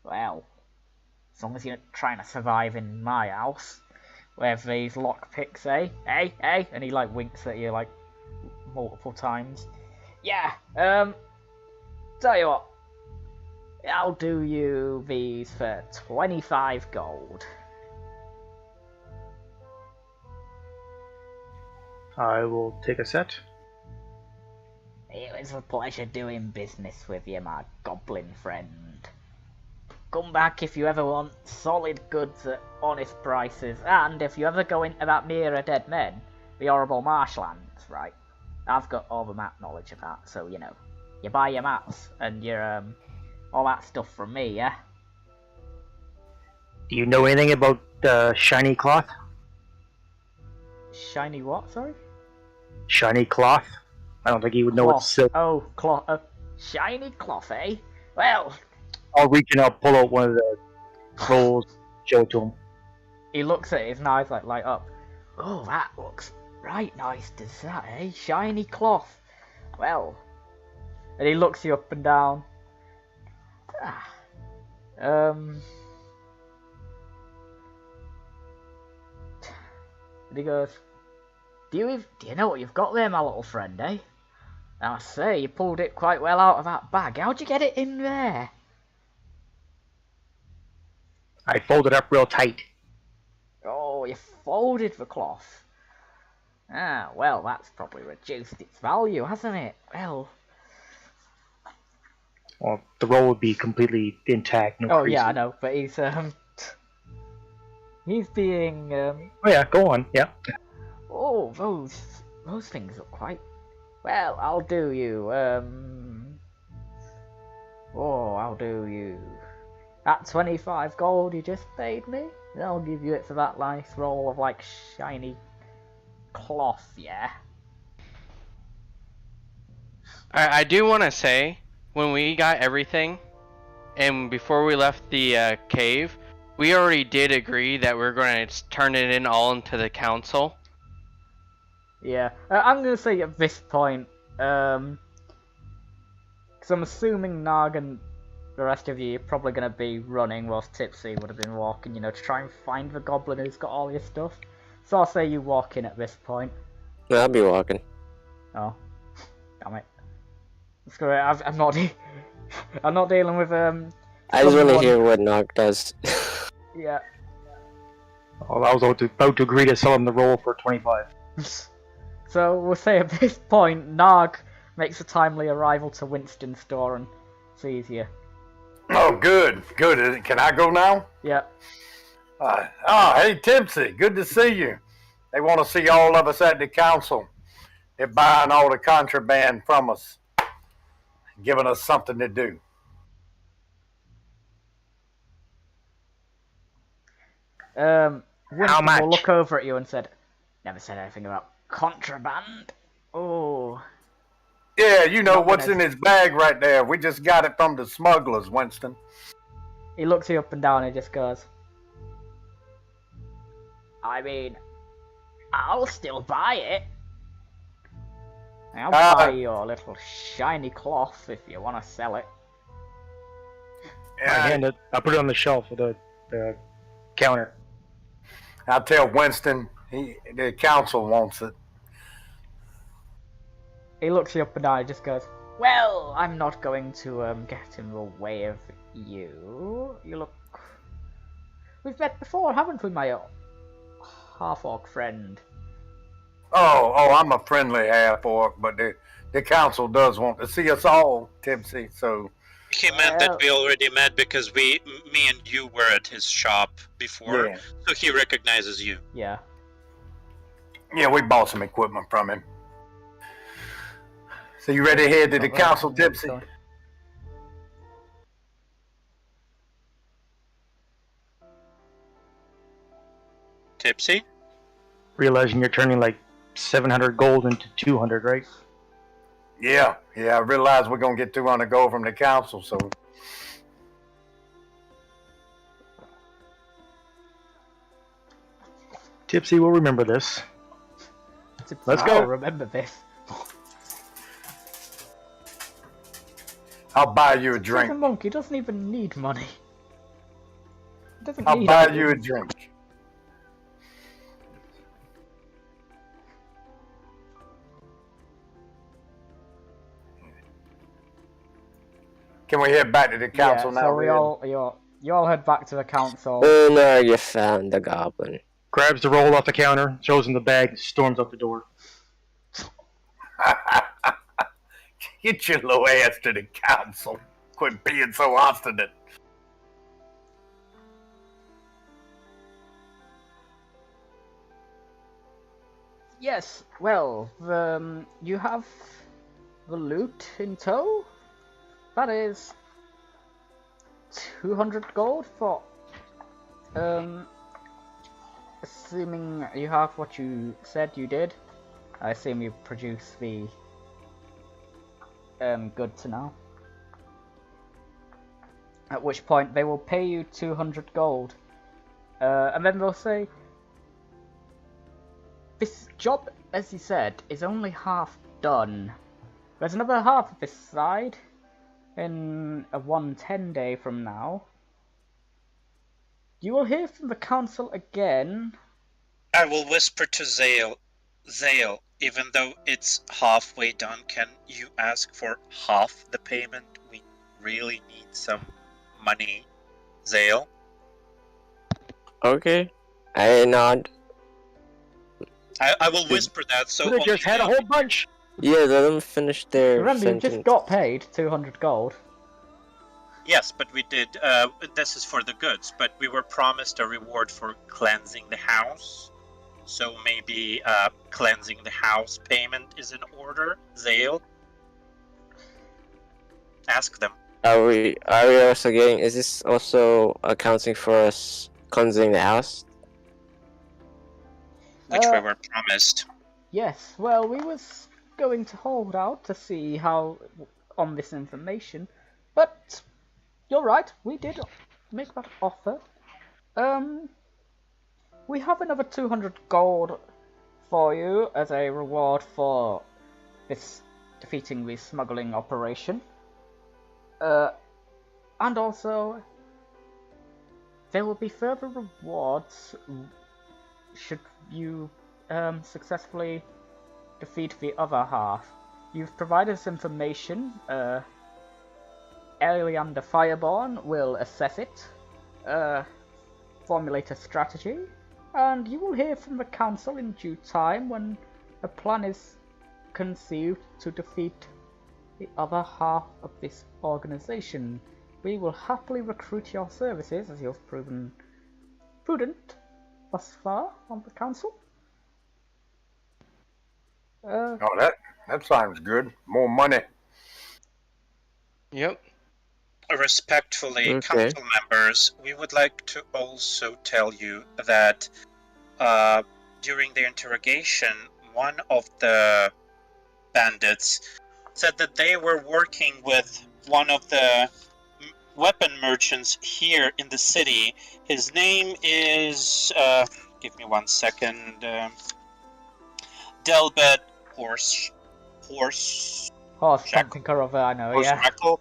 Well, as long as you're not trying to survive in my house, with these lockpicks, eh? Hey, hey, and he like winks at you like multiple times. Yeah, tell you what, I'll do you these for 25 gold. I will take a set. It was a pleasure doing business with you, my goblin friend. Come back if you ever want solid goods at honest prices, and if you ever go into that Mirror Dead Men, the horrible marshlands, right? I've got all the map knowledge of that, so you know. You buy your maps and your all that stuff from me, yeah? Do you know anything about shiny cloth? Shiny what, sorry? Shiny cloth? I don't think he would know Cloth. what silk. Oh, cloth. Shiny cloth, eh? Well, I'll reach and I'll pull out one of the rolls, show it to him. he looks at it, his eyes like light up. Oh, that looks right nice, does that, eh? Shiny cloth. Well, and he looks you up and down. And he goes, Do you know what you've got there, my little friend, eh? And I say, you pulled it quite well out of that bag. How'd you get it in there? I fold it up real tight. Oh, you folded the cloth. Ah, well, that's probably reduced its value, hasn't it? Well, The roll would be completely intact. No oh creases. yeah, I know, but he's being Oh yeah, go on. Yeah. oh, those things look quite well. I'll do you. I'll do you. That 25 gold you just paid me, I'll give you it for that nice roll of like shiny cloth, yeah. I do want to say, when we got everything, and before we left the cave, we already did agree that we're going to turn it in all into the council. Yeah, I'm gonna say at this point, because I'm assuming Gnarg and the rest of you are probably gonna be running whilst Tipsy would have been walking, you know, to try and find the goblin who's got all your stuff. So I'll say you walk in at this point. No, I'll be walking. Oh, damn it! Screw it. I'm not. I'm not dealing with I just want to someone- hear what Nog does. Yeah. Well, I was about to agree to sell him the roll for 25. So we'll say at this point, Gnarg makes a timely arrival to Winston's store and sees you. Oh, good, good. Can I go now? Yeah. Hey, Tipsy, good to see you. They want to see all of us at the council. They're buying all the contraband from us, giving us something to do. Winston much? will look over at you and said, "Never said anything about contraband." Oh. Yeah, you know Not what's gonna- in his bag right there. We just got it from the smugglers, Winston. He looks you up and down and just goes, I mean, I'll still buy it. I'll buy your little shiny cloth if you want to sell it. Yeah, I put it on the shelf of the counter. I'll tell Winston. The council wants it. He looks you up and down and just goes, well, I'm not going to get in the way of you. You look... We've met before, haven't we, my half-orc friend? Oh, I'm a friendly half-orc, but the council does want to see us all, Tipsy, so... He meant that we already met because me and you were at his shop before, Yeah. so he recognizes you. Yeah. Yeah, we bought some equipment from him. So you ready to head to the council, Tipsy? Tipsy? Realizing you're turning like 700 gold into 200, right? Yeah, I realize we're gonna get 200 gold from the council, so Tipsy will remember this. Let's go. I'll remember this. I'll buy you a He's drink. a monk, he doesn't even need money. He doesn't I'll need buy items. you a drink. Can we head back to the council now? So we Red? you all head back to the council. Oh no, you found the goblin. Grabs the roll off the counter, shows him the bag, storms out the door. Get your little ass to the council. Quit being so obstinate. Yes, well, you have the loot in tow? That is 200 gold for, assuming you have what you said you did. I assume you produce the, goods now. At which point they will pay you 200 gold. And then they'll say, this job, as you said, is only half done. There's another half of this side in a 110 day from now. You will hear from the council again. I will whisper to Zale. Zale, even though it's halfway done, can you ask for half the payment? We really need some money. Zale? Okay. I nod. I will whisper that so Could have just had a whole bunch. Yeah, let them finish their Remember, you sentence. just got paid 200 gold. Yes, but we did. This is for the goods, but we were promised a reward for cleansing the house. So maybe cleansing the house payment is in order. Zale? Ask them. Are we also getting, is this also accounting for us cleansing the house? Which we were promised. Yes, well, we was going to hold out to see how on this information, but you're right, we did make that offer. We have another 200 gold for you as a reward for this defeating the smuggling operation. And also, there will be further rewards should you successfully defeat the other half. You've provided us information. Eleander Fireborn will assess it, formulate a strategy, and you will hear from the council in due time when a plan is conceived to defeat the other half of this organization. We will happily recruit your services, as you've proven prudent thus far on the council. Oh, that sounds good. More money. Yep. Respectfully, Okay. council members, we would like to also tell you that during the interrogation, one of the bandits said that they were working with one of the weapon merchants here in the city. His name is, give me 1 second, Delbert Horse Something or other, I know, yeah. Shackle.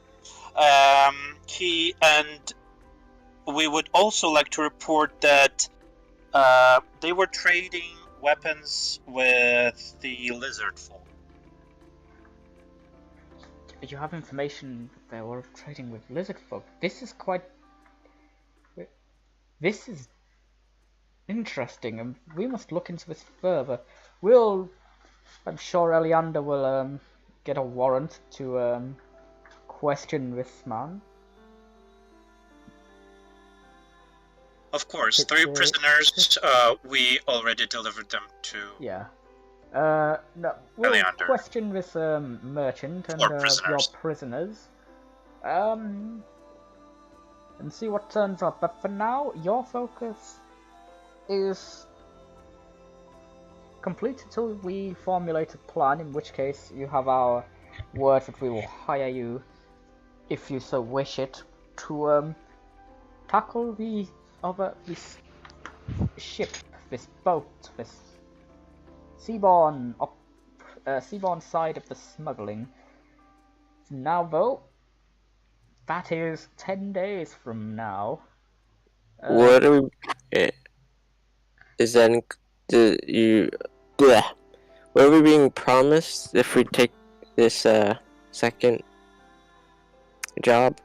And we would also like to report that they were trading weapons with the lizard folk. You have information that they were trading with lizard folk. This is quite... This is interesting, and we must look into this further. I'm sure Eleander will get a warrant to question this man. Of course, 3 prisoners, we already delivered them to... Yeah. No, we'll Eleander. question this merchant and your prisoners. And see what turns up. But for now, your focus is complete until we formulate a plan, in which case you have our word that we will hire you, if you so wish it, to tackle this ship, this boat, this seaborne side of the smuggling. Now though, that is 10 days from now. What are we? Is that bleh. What are we being promised if we take this second job?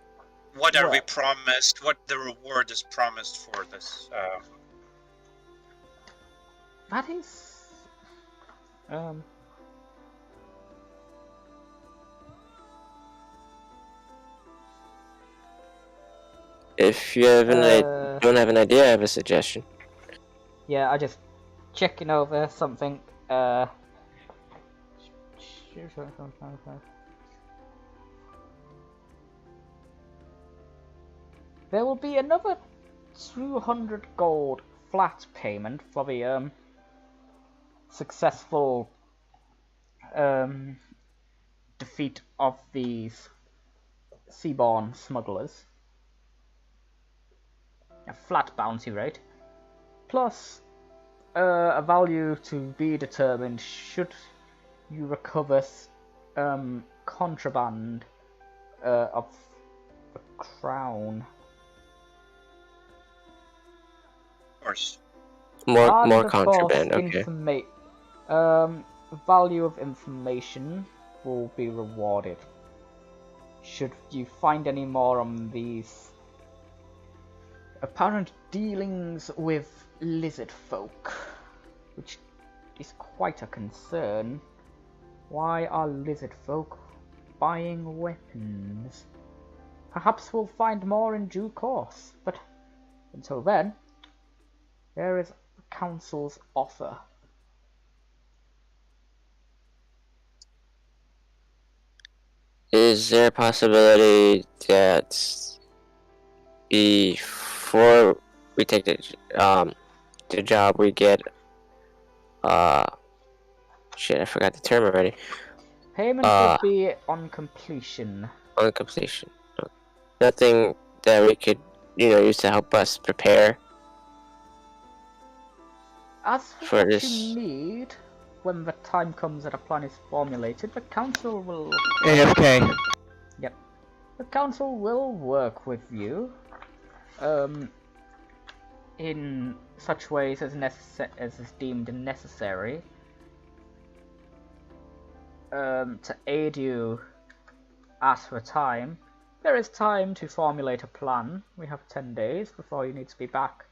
What are we promised? What the reward is promised for this? That is... If you have don't have an idea, I have a suggestion. Yeah, I just checking over something. There will be another 200 gold flat payment for the successful defeat of these seaborne smugglers. A flat bounty rate, plus a value to be determined should you recover contraband of the crown. Of course. More contraband, okay. Value of information will be rewarded. Should you find any more on these apparent dealings with lizard folk, which is quite a concern. Why are lizard folk buying weapons? Perhaps we'll find more in due course, but until then, there is the council's offer. Is there a possibility that before we take the job, we get shit, I forgot the term already. Payment will be on completion. On completion. Nothing that we could, use to help us prepare. As for what this. You need, when the time comes that a plan is formulated, the council will... AFK. Yep. The council will work with you, in such ways as is deemed necessary, to aid you at the time. There is time to formulate a plan. We have 10 days before you need to be back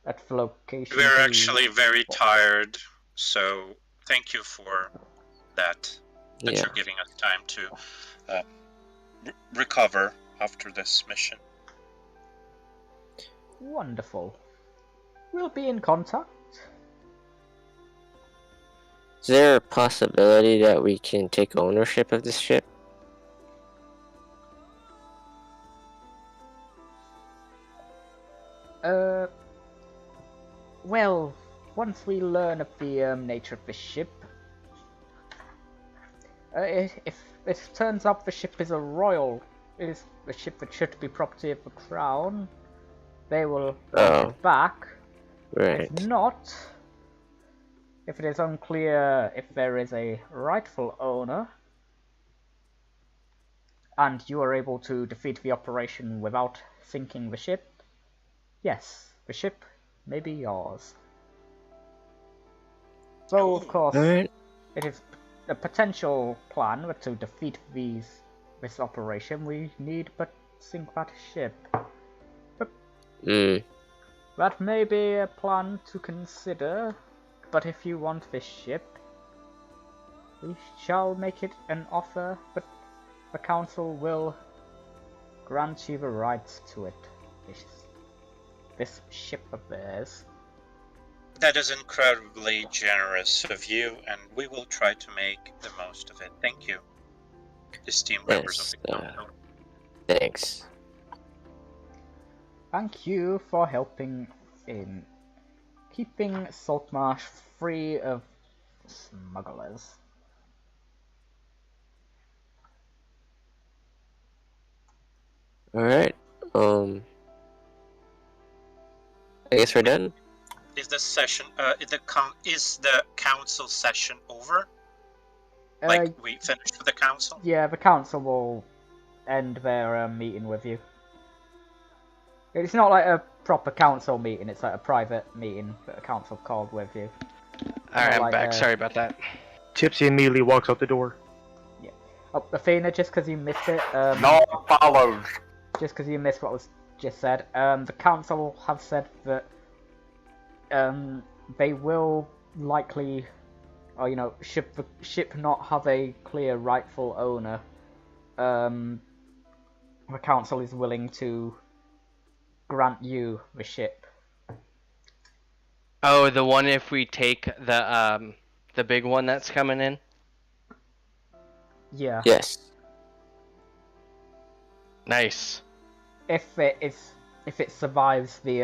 at the location. We're actually very tired, so thank you for that. That you're giving us time to recover after this mission. Wonderful. We'll be in contact. Is there a possibility that we can take ownership of this ship? Well, once we learn of the nature of the ship, if it turns out the ship is is a ship that should be property of the crown, they will take it back. Right. If not, if it is unclear if there is a rightful owner, and you are able to defeat the operation without sinking the ship, yes, the ship may be yours. So, of course, it is a potential plan, but to defeat this operation, we need but sink that ship. But that may be a plan to consider, but if you want this ship, we shall make it an offer, but the council will grant you the rights to it. This ship of theirs. That is incredibly generous of you, and we will try to make the most of it. Thank you, esteemed members of the council. Thanks. Thank you for helping in keeping Saltmarsh free of smugglers. Alright. I guess we're done. Is the session? Is the council session over? We finished with the council? Yeah, the council will end their meeting with you. It's not like a proper council meeting, it's like a private meeting that a council called with you. Alright, I'm like, back. Sorry about that. Tipsy immediately walks out the door. Oh, Athena, just because you missed it, No follows. just because you missed what was just said, the council have said that they will likely, or should the ship not have a clear rightful owner, the council is willing to grant you the ship. Oh, the one if we take the big one that's coming in? Yeah. Yes. Nice. If it survives the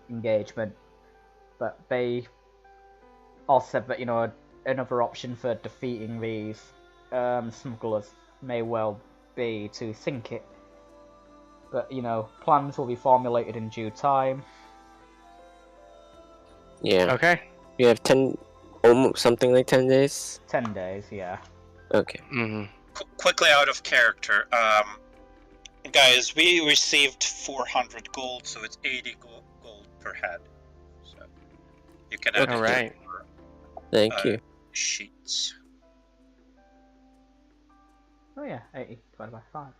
engagement, but they also said that another option for defeating these smugglers may well be to sink it. But plans will be formulated in due time. Yeah. Okay. You have 10, almost something like 10 days. 10 days, yeah. Okay. Quickly out of character, guys, we received 400 gold, so it's 80 gold per head. So you can add it Alright. to your Thank you. sheets. Oh yeah, 80 divided by 5.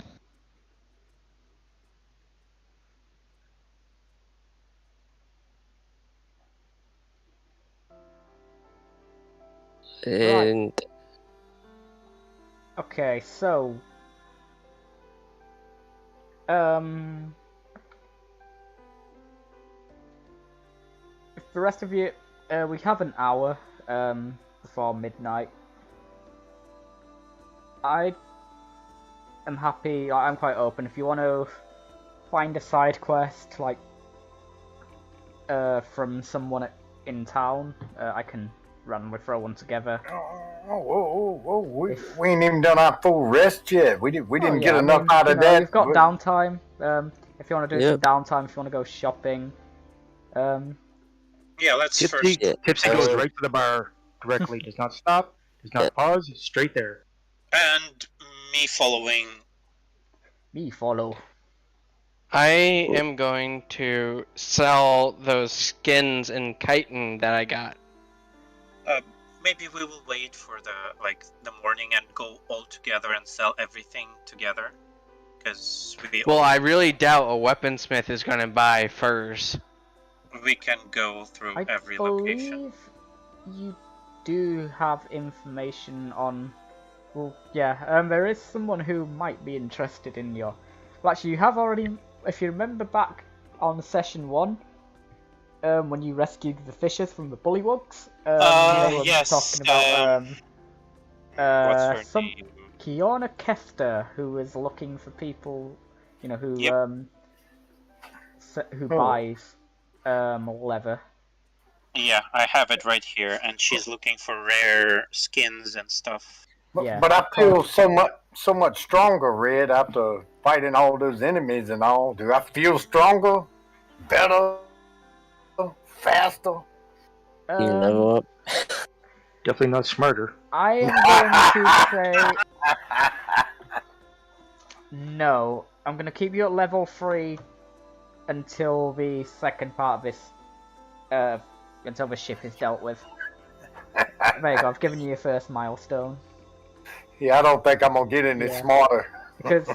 And Okay, so if the rest of you, we have an hour before midnight. I am happy. I'm quite open. If you want to find a side quest, like from someone in town, I can run. We throw one together. Whoa. We ain't even done our full rest yet. We didn't get enough out of that. You've got downtime. If you want to do some downtime, if you want to go shopping. Yeah, let's first. Tipsy goes right to the bar directly. Does not stop. Does not pause. Straight there. And me following. Me follow. I am going to sell those skins in chitin that I got. Maybe we will wait for the morning and go all together and sell everything together, because Well, I really doubt a weaponsmith is going to buy furs. we can go through every location. I believe you do have information on. Well, yeah. There is someone who might be interested in your. Well, actually, you have already. If you remember back on session 1, when you rescued the fishers from the bullywugs, they were yes. talking about What's her some name? Kiana Kester, who is looking for people, who Yep. who buys leather. Yeah, I have it right here, and she's looking for rare skins and stuff. Yeah. But I feel so much stronger, Red, after fighting all those enemies and all. Do I feel stronger? Better? Faster? you level up. Definitely not smarter. I am going to say no. I'm going to keep you at level 3 until the second part of this, until the ship is dealt with. There you go, I've given you your first milestone. Yeah, I don't think I'm going to get any smarter. Because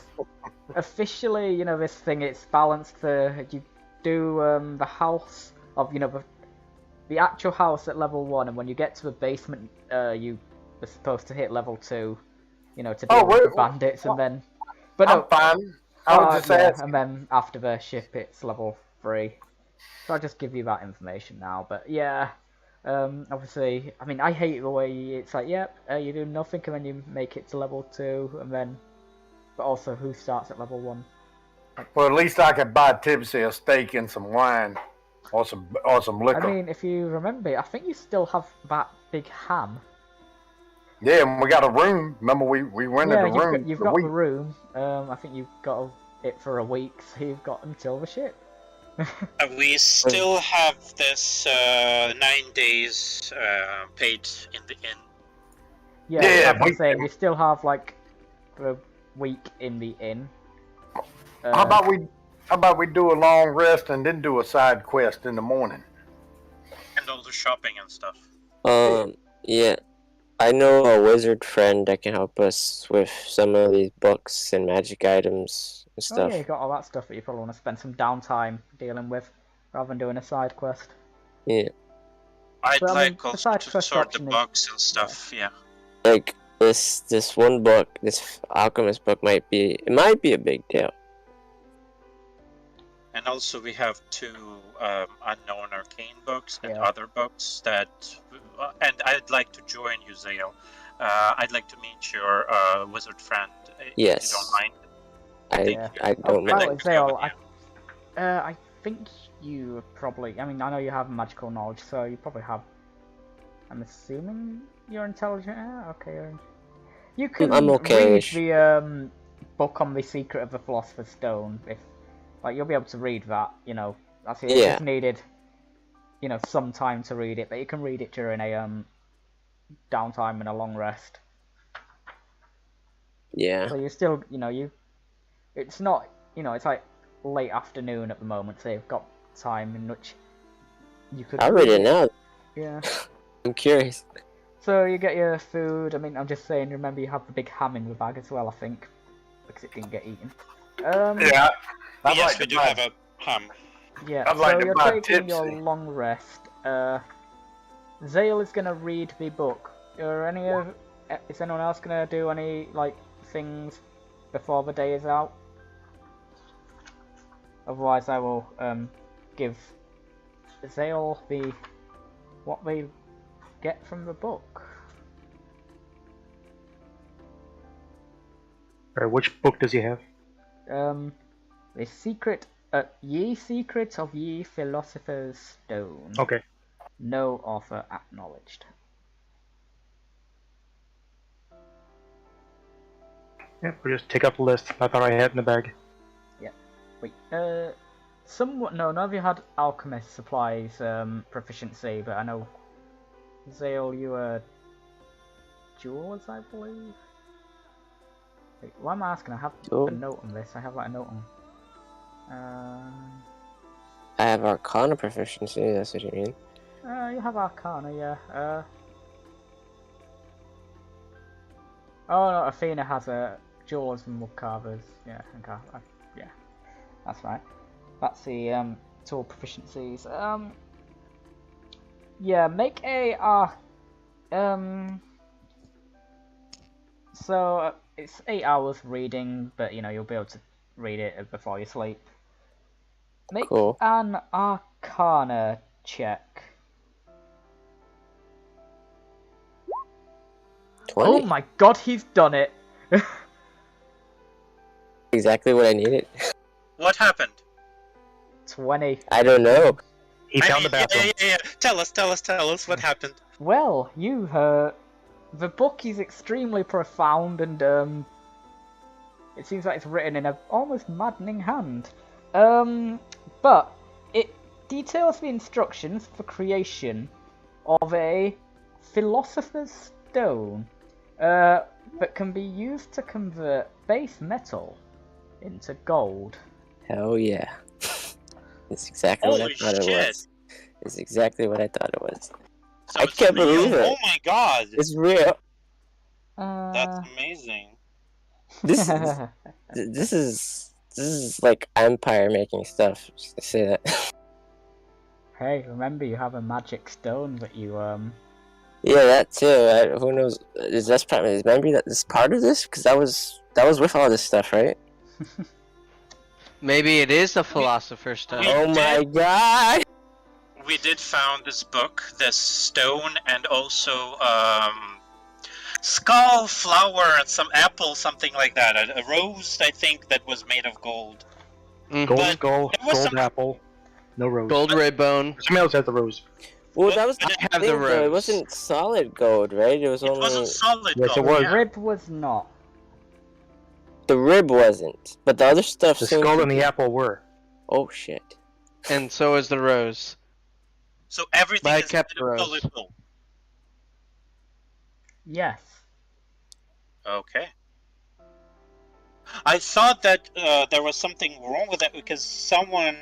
officially, this thing, it's balanced for, you do the house of, the actual house at level 1, and when you get to the basement, you are supposed to hit level 2, to deal with the bandits, and then... But no, I'm fine. I was just asking. and then after the ship, it's level 3. So I'll just give you that information now, but yeah... obviously, I mean, I hate the way it's like, yep, you do nothing and then you make it to level 2, and then... But also, who starts at level 1? Well, at least I could buy Tipsy a steak and some wine. Or some liquor. I mean, if you remember, I think you still have that big ham. Yeah, and we got a room. Remember, we rented Yeah, a room. you've for got a the week. room. I think you've got it for a week, so you've got until the ship. We still have this 9 days paid in the inn. Yeah, Yeah, that's what I'm we- saying. You still have like a week in the inn. How about we do a long rest and then do a side quest in the morning? And all the shopping and stuff. Yeah. I know a wizard friend that can help us with some of these books and magic items and Oh stuff. yeah, you got all that stuff that you probably want to spend some downtime dealing with, rather than doing a side quest. Yeah. I'd But, I like mean, the also side to quest sort the option is- bugs and stuff, yeah. Like this one book, this alchemist book might be a big deal. And also we have 2 unknown arcane books and Yeah. other books that... and I'd like to join you, Zale. I'd like to meet your wizard friend, if Yes. you don't mind. I don't I'd mind. like to go with you. I think you probably. I mean, I know you have magical knowledge, so you probably have. I'm assuming you're intelligent. Okay. You can I'm okay. read the book on the secret of the Philosopher's Stone. If like you'll be able to read that, you know. That's it. Yeah. You just needed, you know, some time to read it, but you can read it during a downtime and a long rest. Yeah. So you still, you know, it's not, you know, it's like late afternoon at the moment, so you've got time in which you could. I'll read it now. Yeah. I'm curious. So you get your food. I mean, I'm just saying. Remember, you have the big ham in the bag as well. I think because it didn't get eaten. Yeah. I'd Yes, like we to do buy- have a ham. Yeah. I'd like so to you're buy taking your Tipsy. long rest. Zale is gonna read the book. Is anyone else gonna do any like things before the day is out? Otherwise, I will give Zale what they get from the book. Alright, which book does he have? The secret, ye secret of ye philosopher's stone. Okay. No author acknowledged. Yeah, we'll just take out the list. I thought I had it in the bag. Wait, none of you had alchemist supplies proficiency, but I know Zale, you were jewels, I believe. Wait, why am I asking? I have Oh. a note on this. I have like a note on. I have Arcana proficiency. That's what you mean. You have Arcana, yeah. Oh no, Athena has jewels and wood carvers. Yeah, yeah, that's right. That's the tool proficiencies. Yeah, make a So it's 8 hours reading, but you know you'll be able to read it before you sleep. Make Cool. an Arcana check. 20. Oh my god, he's done it! Exactly what I needed. What happened? 20. I don't know. He found the bathroom. Yeah. Tell us what happened. Well, the book is extremely profound and it seems like it's written in an almost maddening hand. But it details the instructions for creation of a philosopher's stone that can be used to convert base metal into gold. Hell yeah. It's exactly what I Holy thought it shit. was. It's exactly what I thought it was. So I it's can't real. believe it. Oh my god. It's real. That's amazing. This is like Empire making stuff. Just to say that. Hey, remember you have a magic stone that you Yeah, that too. Who knows? Is remember that this part of this? Because that was with all this stuff, right? Maybe it is the Philosopher's Stone. We Oh my god! We did found this book, this stone, and also skull, flower, and some apple, something like that. A rose, I think, that was made of gold. Gold But skull, there was gold some- apple, no rose. Gold red bone. Somebody else has the rose. Well, that was But the I have the thing, though. It rose. wasn't solid gold, right? It was it wasn't only solid Yes, it gold. was. The Yeah. rib was not. the rib wasn't, but the other stuff The seemed skull to and the be. apple were. Oh shit! And so is the rose. So everything But I is kept made of rose. solid gold. Yes. Okay. I thought that there was something wrong with it because someone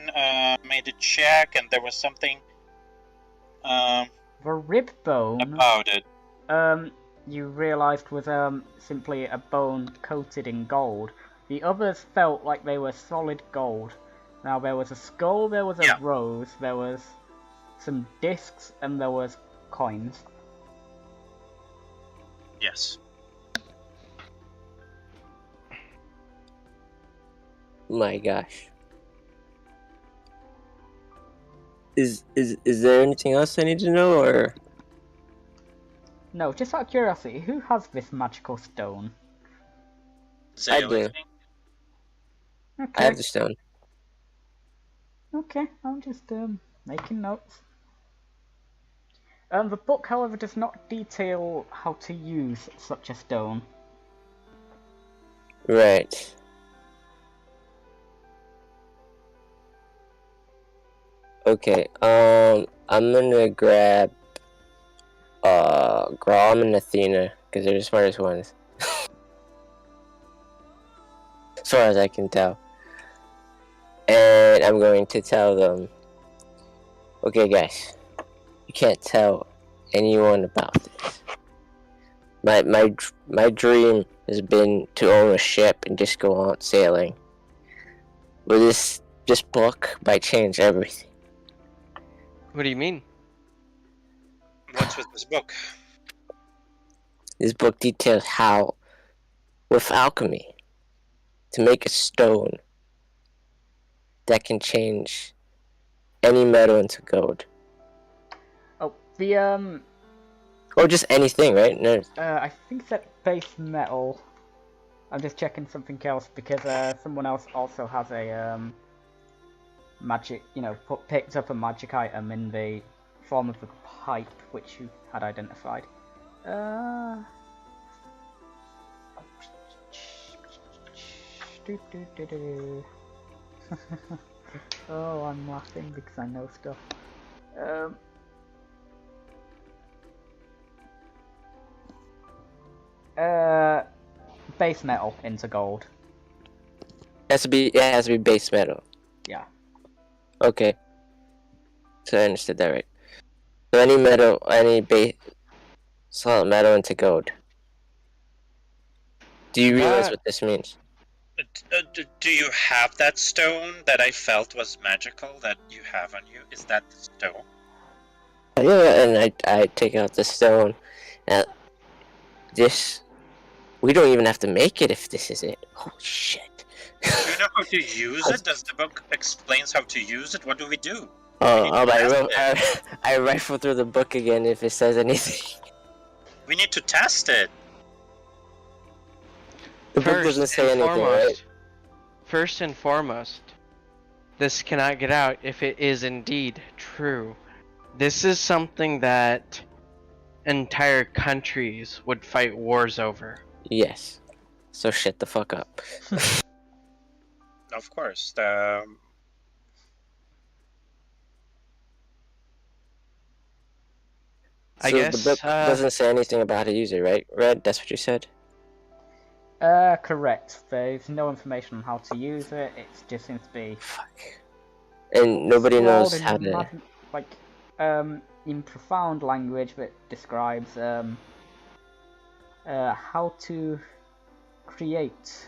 made a check and there was something The rib bone, about it. you realised was simply a bone coated in gold. The others felt like they were solid gold. Now there was a skull, there was a Yeah. rose, there was some discs, and there was coins. Yes. My gosh. Is there anything else I need to know, or? No, just out of curiosity, who has this magical stone? Zale, do. think? I Okay, have the stone. okay, I'm just making notes. The book, however, does not detail how to use such a stone. Right. Okay. I'm gonna grab Gromm and Athena because they're the smartest ones, as far as I can tell. And I'm going to tell them, okay, guys, you can't tell anyone about this. My dream has been to own a ship and just go out sailing. But this book might change everything. What do you mean? What's with this book? This book details how, with alchemy, to make a stone that can change any metal into gold. Oh, the Or just anything, right? No. I think that base metal. I'm just checking something else because someone else also has a magic, picked up a magic item in the form of a pipe, which you had identified. Oh, I'm laughing because I know stuff. Base metal into gold. It has to be base metal. Yeah. Okay. So I understood that right. So any metal, any base solid metal into gold. Do you realize That- what this means? Do you have that stone that I felt was magical that you have on you? Is that the stone? Yeah, and I take out the stone. Now, this, we don't even have to make it if this is it. Oh shit. Do you know how to use it? Does the book explains how to use it? What do we do? I rifle through the book again if it says anything. We need to test it. The book doesn't say anything, right? First and foremost, this cannot get out if it is indeed true. This is something that entire countries would fight wars over. Yes. So shut the fuck up. Of course. I So guess, the book doesn't say anything about how to use it, right? Red, that's what you said? Correct. There's no information on how to use it. It just seems to be Fuck. And nobody scrawled knows in how to... in profound language that describes how to create.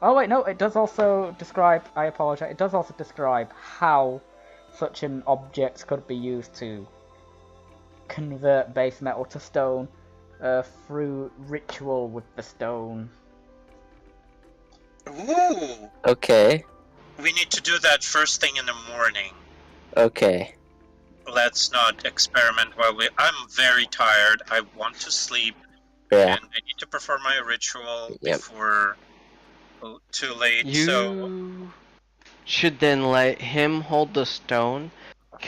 Oh wait, no, it does also describe. I apologize. It does also describe how such an object could be used to convert base metal to stone through ritual with the stone. Ooh! Okay. We need to do that first thing in the morning. Okay. Let's not experiment while I'm very tired. I want to sleep. Yeah. And I need to perform my ritual Yep. before too late. You So should then let him hold the stone,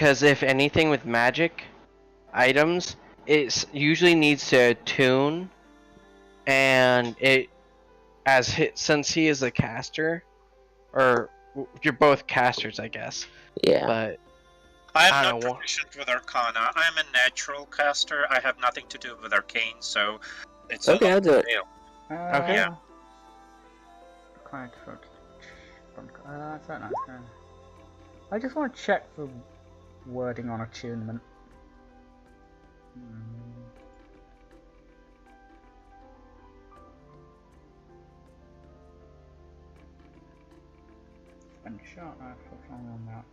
because if anything with magic items, it usually needs to attune, and since he is a caster, or you're both casters, I guess. Yeah. But I'm I not don't know. proficient with Arcana. I'm a natural caster. I have nothing to do with Arcane, so it's Okay, all I'll up do to it. Zale. Okay. Yeah. Quite so nice. I just want to check the wording on attunement. Spend a short life on that.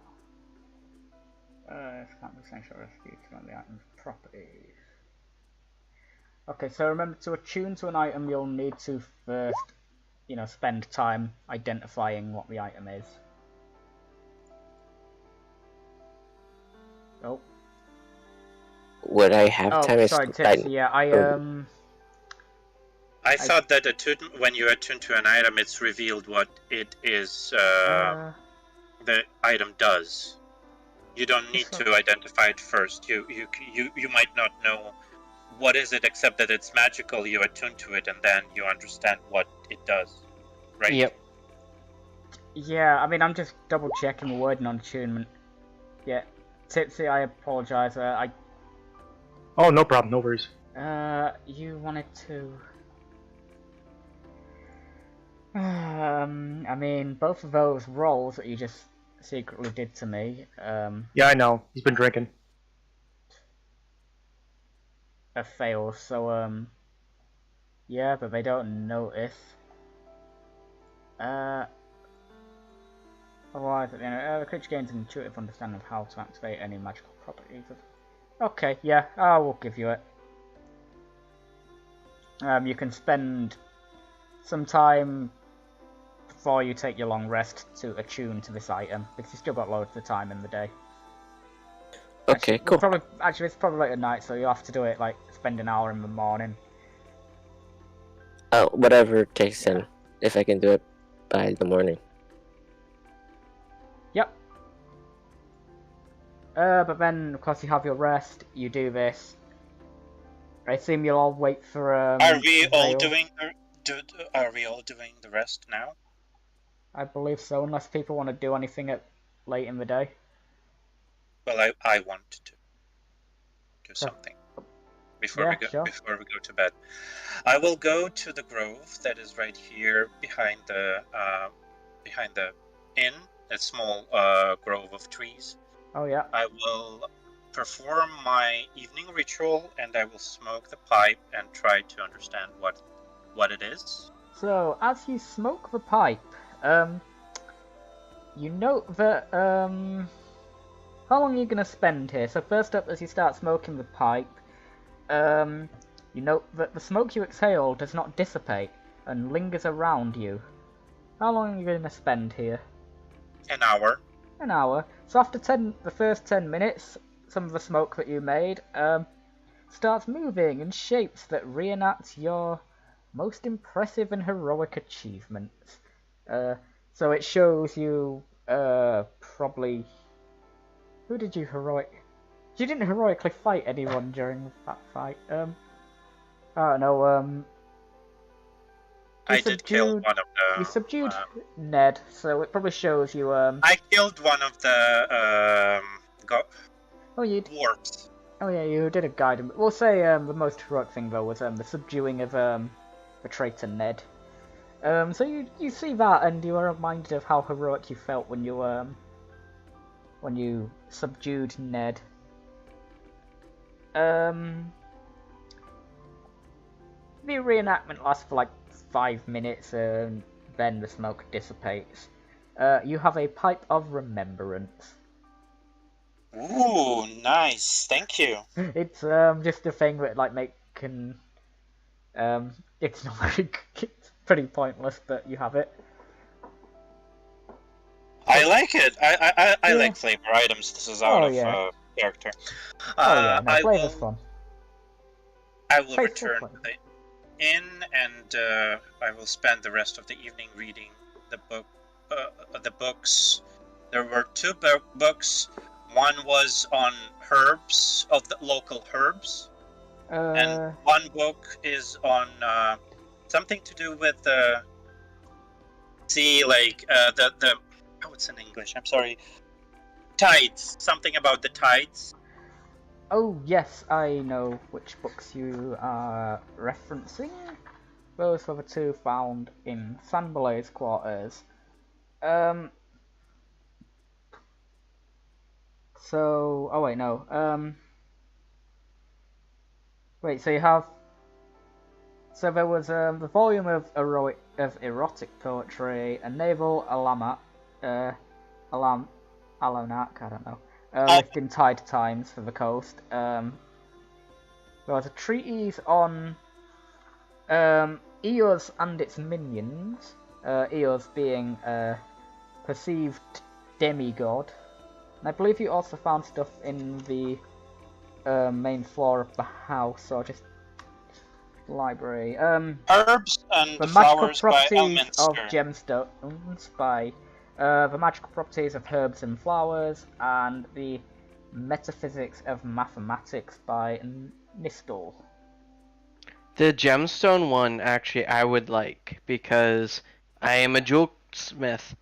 This can't be essential rescue to the item's properties. Okay, so remember, to attune to an item, you'll need to first, spend time identifying what the item is. Oh. Would I have time? Sorry, Tipsy. Yeah, I thought that when you attune to an item, it's revealed what it is. The item does. You don't need to identify it first. You might not know what is it, except that it's magical. You attune to it, and then you understand what it does. Right? Yep. Yeah, I mean, I'm just double checking the wording on attunement. Yeah, Tipsy, I apologize. Oh, no problem. No worries. You wanted to. I mean, both of those rolls that you just secretly did to me. Yeah, I know. He's been drinking. Are fails. So yeah, but they don't notice. Otherwise, the creature gains an intuitive understanding of how to activate any magical properties. Okay, yeah, I will give you it. You can spend some time before you take your long rest to attune to this item, because you've still got loads of time in the day. Okay, cool. It's probably late at night, so you'll have to do it, spend an hour in the morning. Oh, whatever it takes then, if I can do it by the morning. Yep. But then, of course, you have your rest, you do this. I assume you'll all wait for, Are we all Zale. doing the rest now? I believe so, unless people want to do anything late in the day. Well, I want to do something before we go to bed. I will go to the grove that is right here behind the inn, a small grove of trees. Oh yeah. I will perform my evening ritual, and I will smoke the pipe and try to understand what it is. So as you smoke the pipe, you note that how long are you gonna spend here? So first up, as you start smoking the pipe, you note that the smoke you exhale does not dissipate and lingers around you. How long are you gonna spend here? An hour. An hour. So after the first 10 minutes, some of the smoke that you made starts moving in shapes that reenact your most impressive and heroic achievements. So it shows you probably... Who did you heroic... You didn't heroically fight anyone during that fight. I don't know, I did kill one of the... You subdued Ned, so it probably shows you, I killed one of the, Oh, dwarves. Oh yeah, you did a guide. We'll say the most heroic thing though was the subduing of the traitor Ned. So you see that, and you are reminded of how heroic you felt when you subdued Ned. The reenactment lasts for like 5 minutes, and then the smoke dissipates. You have a pipe of remembrance. Ooh, nice. Thank you. It's just a thing that it's not very it's pretty pointless, but you have it. I like it. I like flavor items. This is out of character. Flavor's fun. I will return to the inn, and I will spend the rest of the evening reading the books. There were 2 books. one was on herbs, of the local herbs, and one book is on something to do with the oh, it's in English. I'm sorry. Tides. Something about the tides. Oh yes, I know which books you are referencing. Those were the two found in Sanbalet's quarters. So, oh wait, no. Wait, so you have. So there was the volume of erotic poetry, a naval almanac, almanac, I don't know, lifting tide times for the coast. There was a treatise on Eos and its minions. Eos being a perceived demigod. And I believe you also found stuff in the main floor of the house, or just library. Herbs and The flowers magical by properties of Elminster. gemstones by the magical properties of herbs and flowers, and the metaphysics of mathematics by Nistel. The gemstone one, actually, I would like, because I am a jewel smith.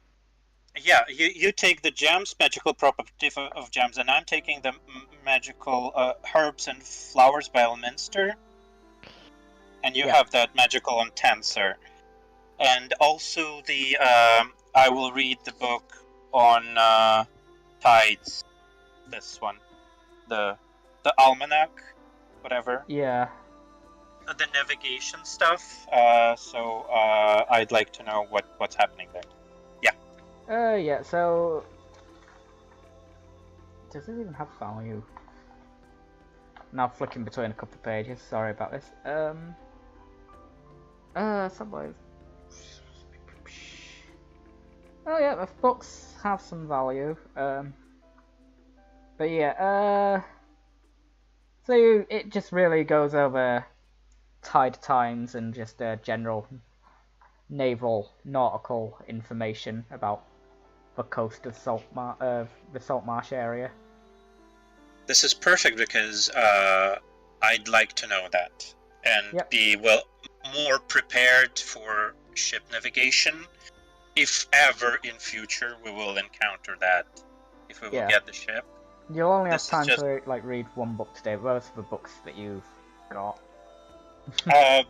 Yeah, you take the gems, magical property of gems, and I'm taking the magical herbs and flowers by Elminster. And you have that magical on Tensor. And also the I will read the book on tides. This one, the almanac, whatever. Yeah. The navigation stuff. So I'd like to know what's happening there. Yeah, so... Does it even have value? Now flicking between a couple of pages, sorry about this. Somewhere... Oh yeah, the books have some value. But yeah, so it just really goes over tide times and just general naval nautical information about the coast of the Saltmarsh area. This is perfect because I'd like to know that and be more prepared for ship navigation if ever in future we will encounter that. If we will get the ship. You'll only have time to read one book today. Those are the books that you've got.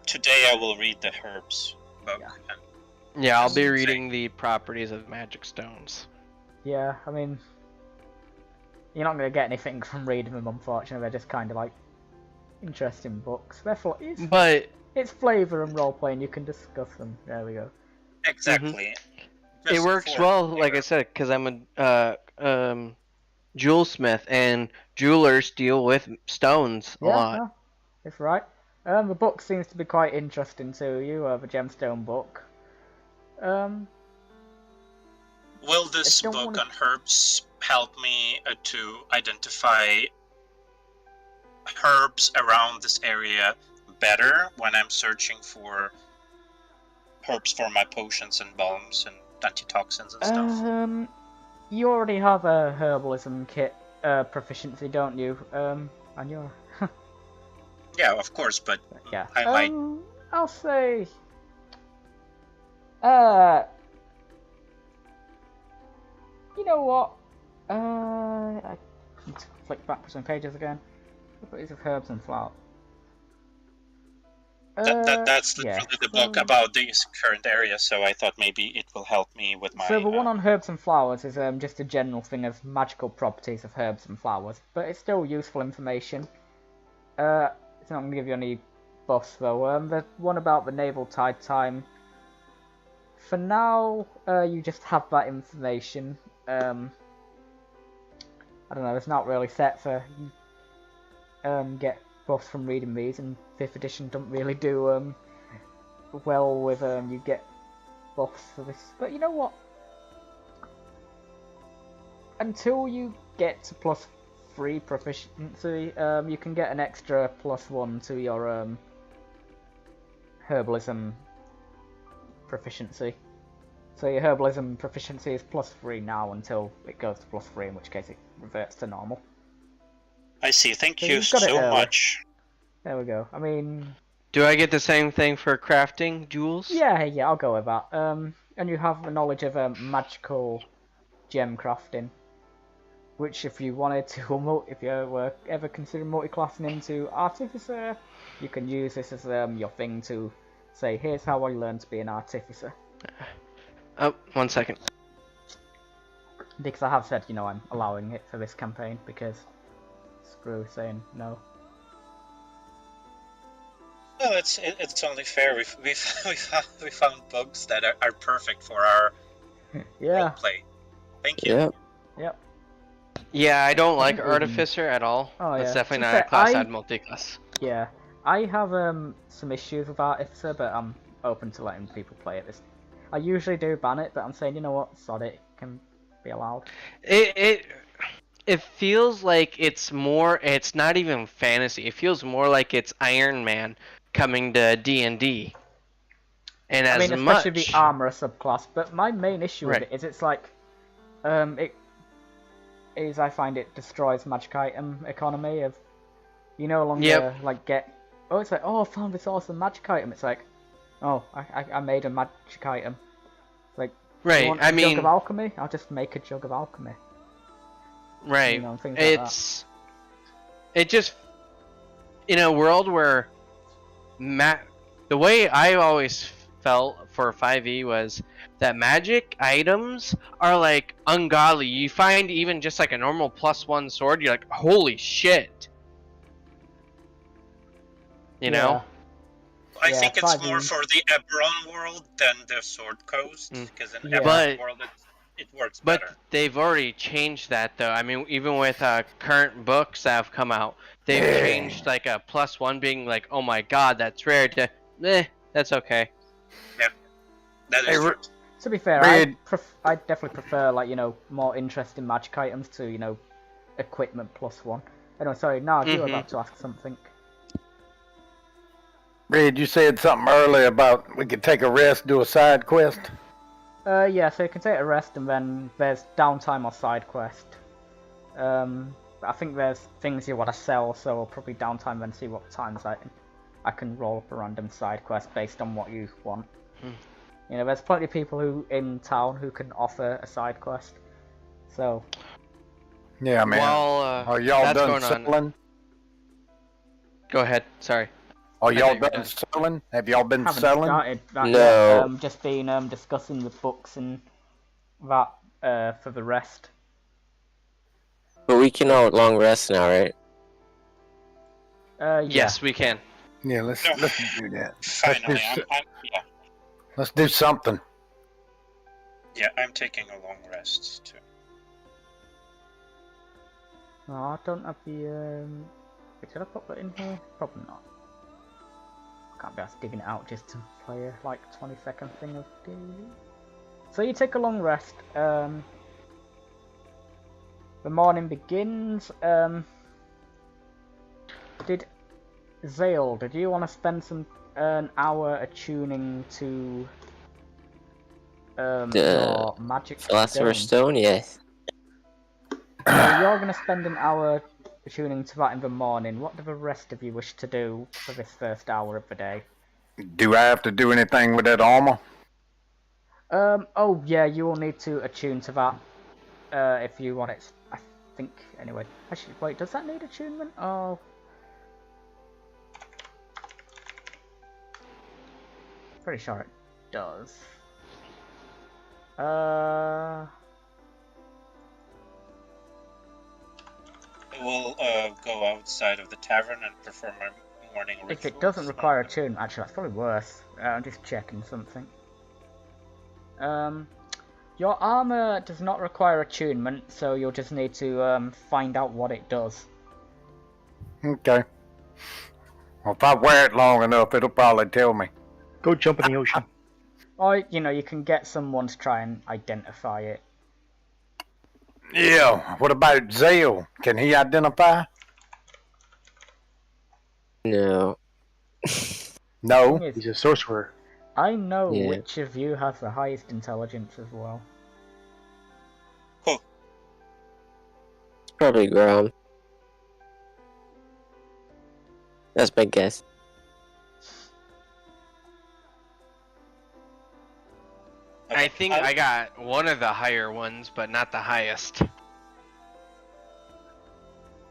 Today I will read the herbs book. Yeah, I'll be reading the properties of magic stones. Yeah, I mean, you're not going to get anything from reading them, unfortunately. They're just kind of like interesting books. It's flavour and roleplay, and you can discuss them. There we go. Exactly. It works well, like I said, because I'm a jewel smith, and jewelers deal with stones a lot. Yeah, that's right. The book seems to be quite interesting too. You have a gemstone book. Will this book on herbs help me to identify herbs around this area better when I'm searching for herbs for my potions and balms and antitoxins and stuff? You already have a herbalism kit proficiency, don't you? And you're... Yeah, of course, but yeah. I might... I'll say... You know what? I need to flick back some pages again. Properties of herbs and flowers. That's literally the book about this current area, so I thought maybe it will help me with my... So the one on herbs and flowers is just a general thing of magical properties of herbs and flowers, but it's still useful information. It's not going to give you any buffs though. The one about the naval tide time, for now, you just have that information. I don't know, it's not really set for you get buffs from reading these, and 5th edition don't really do well with you get buffs for this. But you know what? Until you get to +3 proficiency, you can get an extra +1 to your herbalism proficiency. So your herbalism proficiency is +3 now until it goes to +3, in which case it reverts to normal. I see. Thank So you you've got it so early. much. There we go. I mean, Do I get the same thing for crafting, Jules? yeah, I'll go with that. And you have a knowledge of magical gem crafting, which if you wanted to, if you were ever considering multi-classing into artificer, you can use this as your thing to say, here's how I learned to be an artificer. Oh, 1 second. Because I have said, I'm allowing it for this campaign because screw saying no. No, it's only fair. We found bugs that are perfect for our Yeah. roleplay. Thank you. Yep. Yep. Yeah, I don't like think we can- Artificer at all. Oh, That's yeah. definitely To not be a fair, class I- I'd multi-class. Yeah. I have some issues with Artificer, but I'm open to letting people play it. I usually do ban it, but I'm saying, you know what, sod it, can be allowed. It feels like it's not even fantasy. It feels more like it's Iron Man coming to D&D. And I as mean, much especially the armourer subclass, but my main issue with Right. it is it's like, I find it destroys magic item economy of, you no longer, Yep. like, it's like, oh, I found this awesome magic item. It's like, oh, I made a magic item. It's like, Right, you want I a jug mean- of alchemy? I'll just make a jug of alchemy. Right. Things like It just in a world where the way I always felt for 5e was that magic items are like ungodly. You find even just like a normal +1 sword, you're like, holy shit. You know? I Yeah, think it's more 5e. for the Eberron world than the Sword Coast, because in Yeah. Eberron world it works But better. they've already changed that though. I mean, even with current books that have come out, they've changed like a +1 being like, oh my god, that's rare, to that's okay. That is true. To be fair, Red. I definitely prefer, like, more interesting magic items to, equipment +1. Anyway, sorry, Gnarg, you were about to ask something. Red, you said something earlier about we could take a rest, do a side quest. Yeah, so you can take a rest and then there's downtime or side quest. I think there's things you want to sell, so I'll probably downtime then see what times I can roll up a random side quest based on what you want. There's plenty of people in town who can offer a side quest. So, Yeah, man. While Are y'all that's done going on, selling? go ahead. Sorry. Are I y'all thought you were done done. selling? Have y'all been haven't selling? started that No. yet. Just been discussing the books and that for the rest. But we can all long rest now, right? Yeah. Yes, we can. Yeah, let's do that. Finally, do Let's do something. I'm taking a long rest too. No, I don't have the. Wait, should I put that in here? Probably not. I can't be asked digging it out just to play a 20-second thing of daily. So you take a long rest. The morning begins. Did you want to spend an hour attuning to your magic Philosopher's stone? Stone, yes. So you're going to spend an hour attuning to that in the morning. What do the rest of you wish to do for this first hour of the day? Do I have to do anything with that armor? Oh yeah, you will need to attune to that if you want it. I think, anyway. Actually, wait, does that need attunement? Oh. Pretty sure it does. We'll go outside of the tavern and perform our morning rituals. If it doesn't require attunement, actually, that's probably worse. I'm just checking something. Your armor does not require attunement, so you'll just need to find out what it does. Okay. Well, if I wear it long enough, it'll probably tell me. Go jump in the ocean. Or, you can get someone to try and identify it. Yeah. What about Zale? Can he identify? No. No. Thing is, He's a sorcerer. I know Yeah. which of you has the highest intelligence as well. Who? Probably Gromm. That's my guess. I think I got one of the higher ones, but not the highest.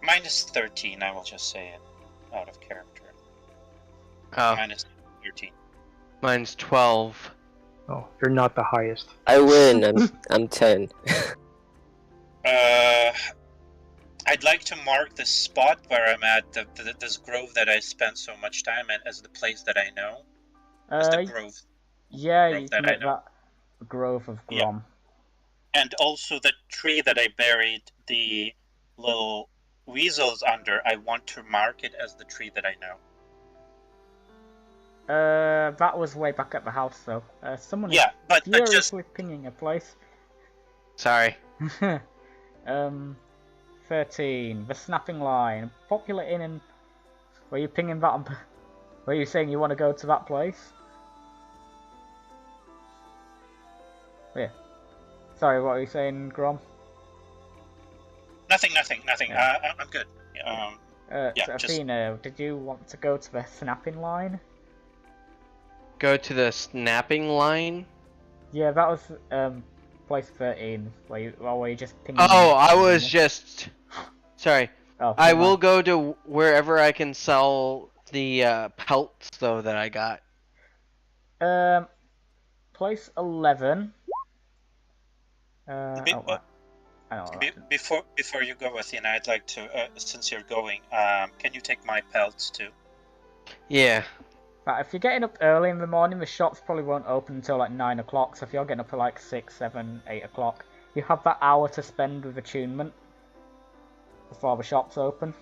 Mine is 13, I will just say it out of character. Oh, Mine is 13. mine's 12. Oh, you're not the highest. I win. I'm 10. I'd like to mark the spot where I'm at, this grove that I spent so much time at, as the place that I know. As the grove. Yeah, grove you that can I make know. that grove of Yeah. Gromm. And also the tree that I buried the little weasels under, I want to mark it as the tree that I know. That was way back at the house, though. Someone Yeah, but is just furiously pinging a place. Sorry. 13. The snapping line. Populate in and... Were you pinging that on... Were you saying you want to go to that place? Yeah. Sorry, what were you saying, Gromm? nothing. Yeah. I'm good. So just Athena, did you want to go to the snapping line? Go to the snapping line? Yeah, that was place 13, where you just pinging. Oh, I was just... Sorry. Oh, I never will mind. go to wherever I can sell the pelts, though, that I got. Place 11. Be- I don't know. before you go, Athena, I'd like to, since you're going, can you take my pelts too? Yeah. But if you're getting up early in the morning, the shops probably won't open until like 9 o'clock. So if you're getting up at like 6, 7, 8 o'clock, you have that hour to spend with attunement before the shops open.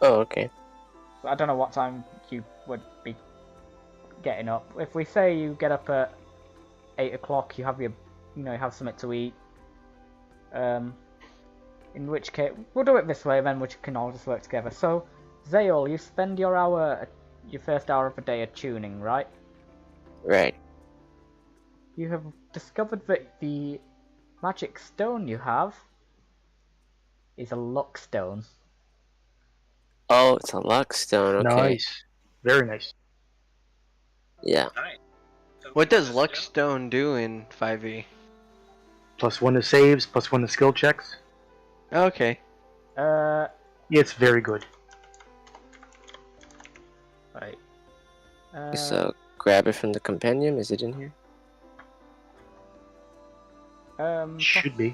Oh, okay. So I don't know what time you would be getting up. If we say you get up at 8 o'clock, you have you have something to eat. In which case, we'll do it this way then, which can all just work together. So, Zale, you spend your first hour of the day attuning, right? Right. You have discovered that the magic stone you have is a luck stone. Oh, it's a luck stone. Okay. Nice. Very nice. Yeah. Nice. What does Luckstone do in 5e? +1 to saves, +1 to skill checks. Okay. It's very good. Right. So grab it from the compendium. Is it in here? Should be.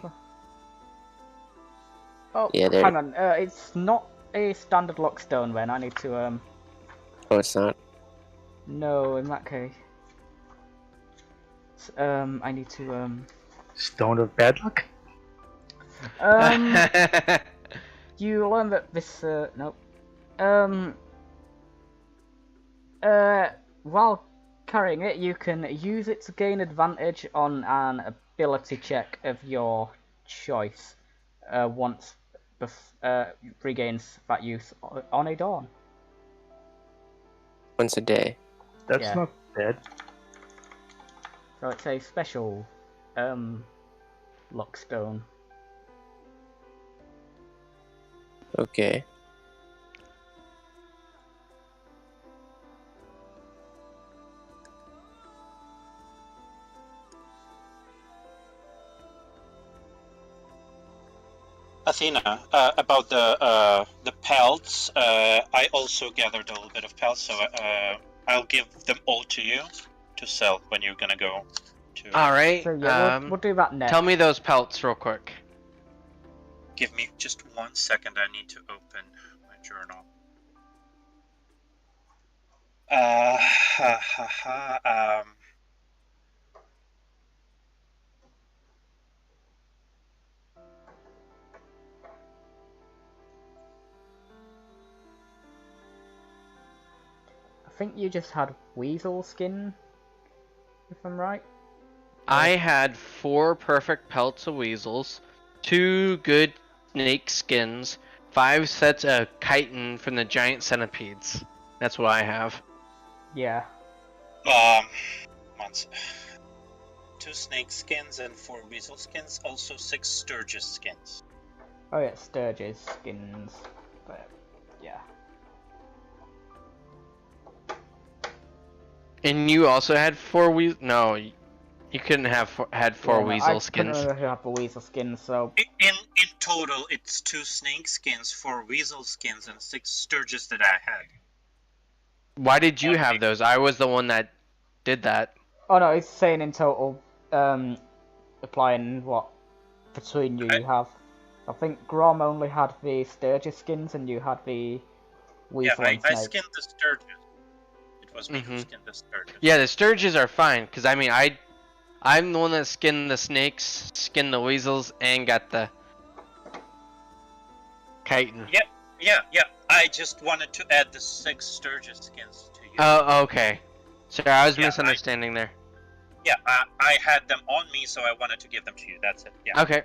Oh, Yeah, there- hang on. It's not a standard luck stone then. I need to Oh, it's not. No, in that case. I need to Stone of bad luck? You learn that this nope. While carrying it, you can use it to gain advantage on an ability check of your choice. Once regains that use on a dawn. Once a day. That's Yeah. not bad. So it's a special luck stone. Okay. Athena, about the pelts, I also gathered a little bit of pelts, so I'll give them all to you to sell when you're gonna go to. Alright. So yeah, we'll do that next. Tell me those pelts real quick. Give me just 1 second. I need to open my journal. I think you just had weasel skin, if I'm right. I had 4 perfect pelts of weasels, 2 good snake skins, 5 sets of chitin from the giant centipedes. That's what I have. Yeah. Once. 2 snake skins and 4 weasel skins, also 6 sturgis skins. Oh yeah, Sturges skins. But yeah. And you also had 4 weasel. No, you couldn't have had 4 Yeah, no, weasel I skins. couldn't have a weasel skin, so In total, it's 2 snake skins, 4 weasel skins, and 6 sturgis that I had. Why did you Okay. have those? I was the one that did that. oh no, it's saying in total, applying what between you have. I think Gromm only had the Sturgis skins and you had the Yeah, weasel and I snake. skinned the sturgis. It was me who Mhm. skinned the sturgis. Yeah, the sturges are fine because I mean I'm the one that skinned the snakes, skinned the weasels, and got the chitin. Yeah. I just wanted to add the 6 sturgis skins to you. Oh, okay. Sorry, I was Yeah, misunderstanding there. Yeah, I had them on me, so I wanted to give them to you. That's it. Yeah. Okay.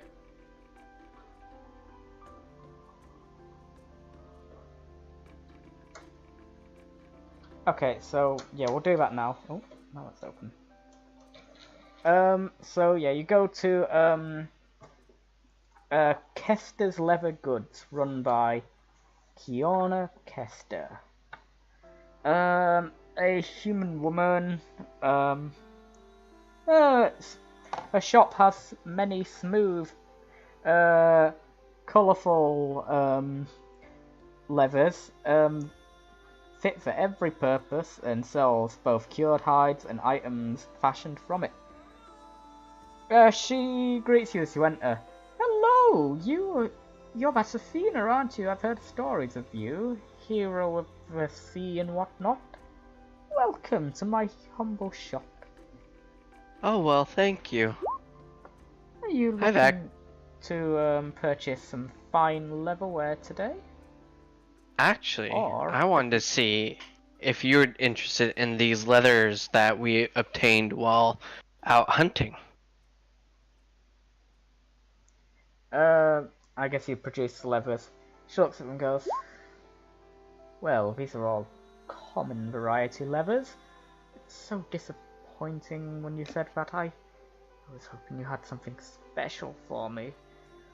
Okay, so yeah, we'll do that now. Oh, now it's open. So yeah, you go to Kester's Leather Goods, run by Kiana Kester. A human woman. Her shop has many smooth, colourful leathers. Fit for every purpose and sells both cured hides and items fashioned from it. She greets you as you enter. Hello, you're that Athena, aren't you? I've heard stories of you, hero of the sea and whatnot. Welcome to my humble shop. Oh well, thank you. Are you Hi, Vac. looking to purchase some fine leatherware today? Actually, Or- I wanted to see if you're interested in these leathers that we obtained while out hunting. I guess you produce the leathers. She looks at them and goes, well, these are all common variety leathers. It's so disappointing when you said that. I was hoping you had something special for me.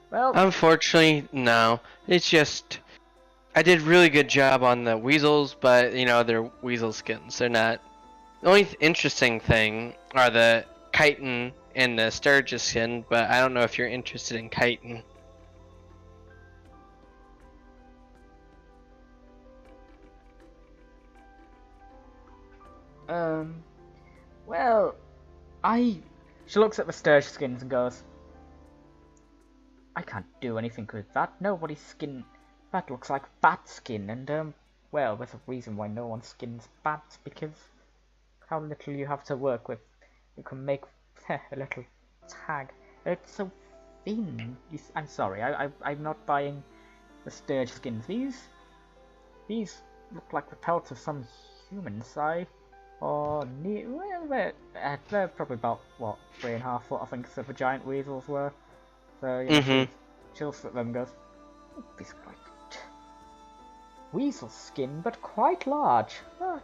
Well, Unfortunately, no. It's just I did a really good job on the weasels, but you know they're weasel skins. They're not. The only interesting thing are the chitin and the sturgis skin, but I don't know if you're interested in chitin. well, She looks at the sturge skins and goes, I can't do anything with that. Nobody's skin. That looks like bat skin, and, well, there's a reason why no one skins bats, because how little you have to work with. You can make a little tag. It's so thin. I'm sorry, I'm not buying the sturge skins. These look like the pelts of some humans. Well, they're probably about, what, 3.5 foot, I think, so the giant weasels were. So, yeah, she looks at them and goes, these are like weasel skin, but quite large.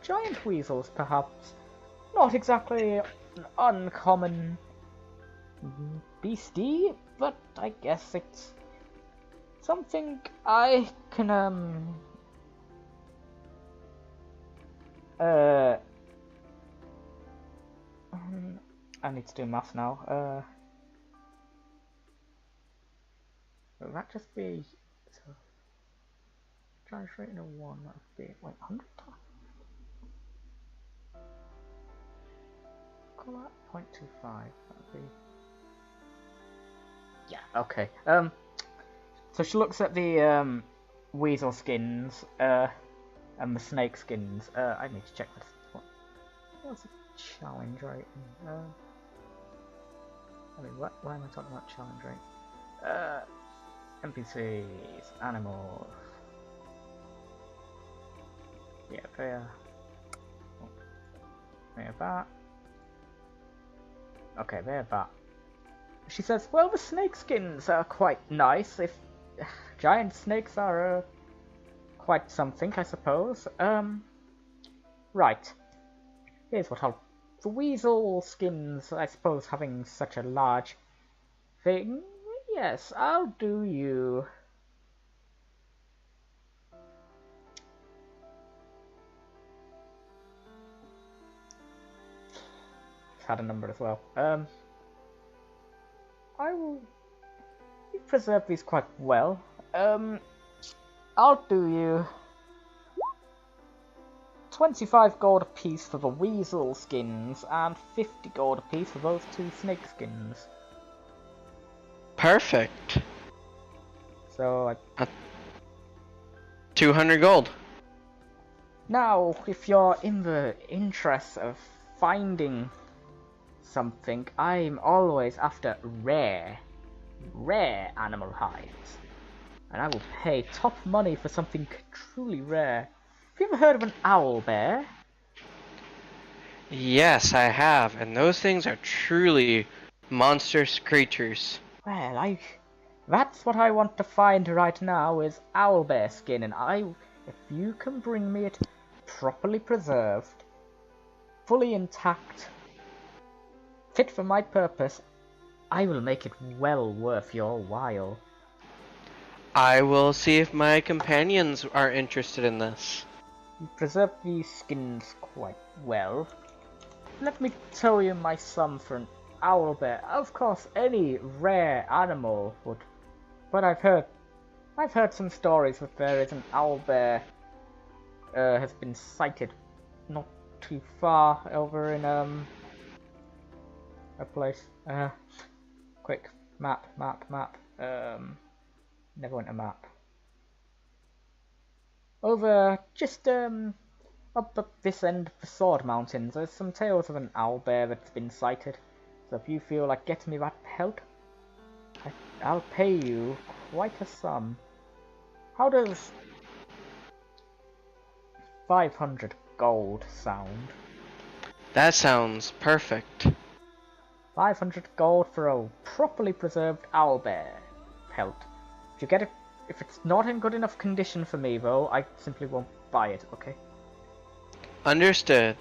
Giant weasels, perhaps. Not exactly an uncommon beastie, but I guess it's something I can, I need to do math now. Will that just be... So, translating a 1, that would be, like, 100 times? Call that 0.25, that would be... Yeah, okay. So she looks at the, weasel skins, and the snake skins. I need to check this. What's the challenge rating? Why am I talking about challenge rate? NPCs, animals. Yeah, they're that. Okay, they're that. She says, well, the snake skins are quite nice. If giant snakes are quite something, I suppose. Right. Here's what I'll the weasel skins, I suppose, having such a large thing. Yes, I'll do you. Had a number as well. I will. You preserve these quite well. I'll do you 25 gold apiece for the weasel skins and 50 gold apiece for those 2 snake skins. Perfect. So 200 gold. now, if you're in the interest of finding something, I'm always after rare animal hides. And I will pay top money for something truly rare. Have you ever heard of an owl bear? Yes, I have, and those things are truly monstrous creatures. Well, that's what I want to find right now is owlbear skin, and if you can bring me it properly preserved, fully intact, fit for my purpose, I will make it well worth your while. I will see if my companions are interested in this. You preserve these skins quite well. Let me tell you my sum for an owlbear. Of course, any rare animal would, but I've heard some stories that there is an owlbear has been sighted not too far over in a place. Quick map. Never went a map. Over just up this end of the Sword Mountains, there's some tales of an owlbear that's been sighted. So if you feel like getting me that pelt, I'll pay you quite a sum. How does 500 gold sound? That sounds perfect. 500 gold for a properly preserved owlbear pelt. If you get it, if it's not in good enough condition for me though, I simply won't buy it, okay? Understood.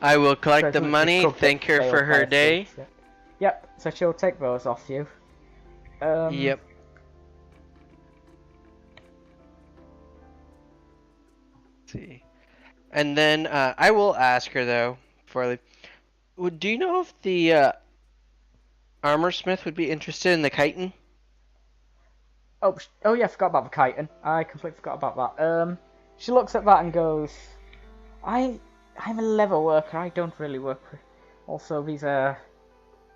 I will collect the money, thank her for her day. Yep, so she'll take those off you. Yep. Let's see. And then I will ask her though, before I leave. Do you know if the armor smith would be interested in the chitin? Oh yeah, I forgot about the chitin. I completely forgot about that. She looks at that and goes, I'm a level worker, I don't really work with... Also, these are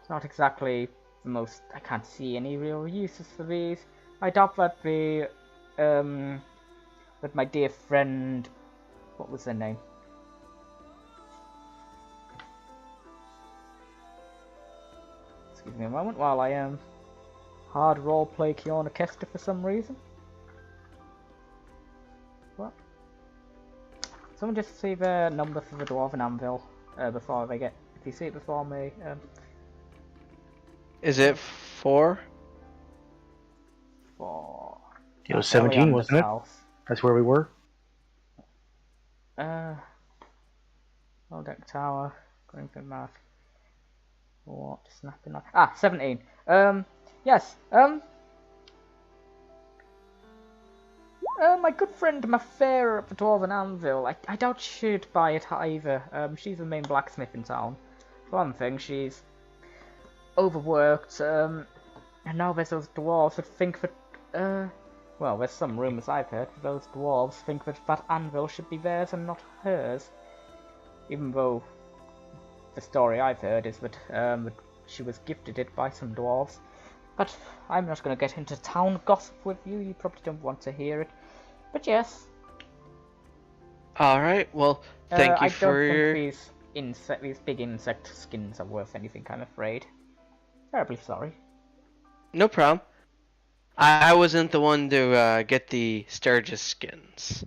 not exactly the most... I can't see any real uses for these. I doubt that that my dear friend... What was their name? Excuse me a moment while I hard roleplay Kiona Kester for some reason. What? Someone just see the number for the Dwarven Anvil before they get... If you see it before me... Is it 4? 4... It was 17, wasn't it? House. That's where we were. Old Deck Tower, going for math. What? Snapping on. Ah, 17. Yes. My good friend Mafera at the Dwarven Anvil. I doubt she'd buy it either. She's the main blacksmith in town. For one thing, she's overworked. And now there's those dwarves that think that. Well, there's some rumours I've heard that those dwarves think that that anvil should be theirs and not hers. Even though the story I've heard is that, that she was gifted it by some dwarves. But I'm not going to get into town gossip with you, you probably don't want to hear it. But yes. Alright, well, thank you for your... I don't think these big insect skins are worth anything, I'm afraid. Terribly sorry. No problem. I wasn't the one to get the Sturgis skins.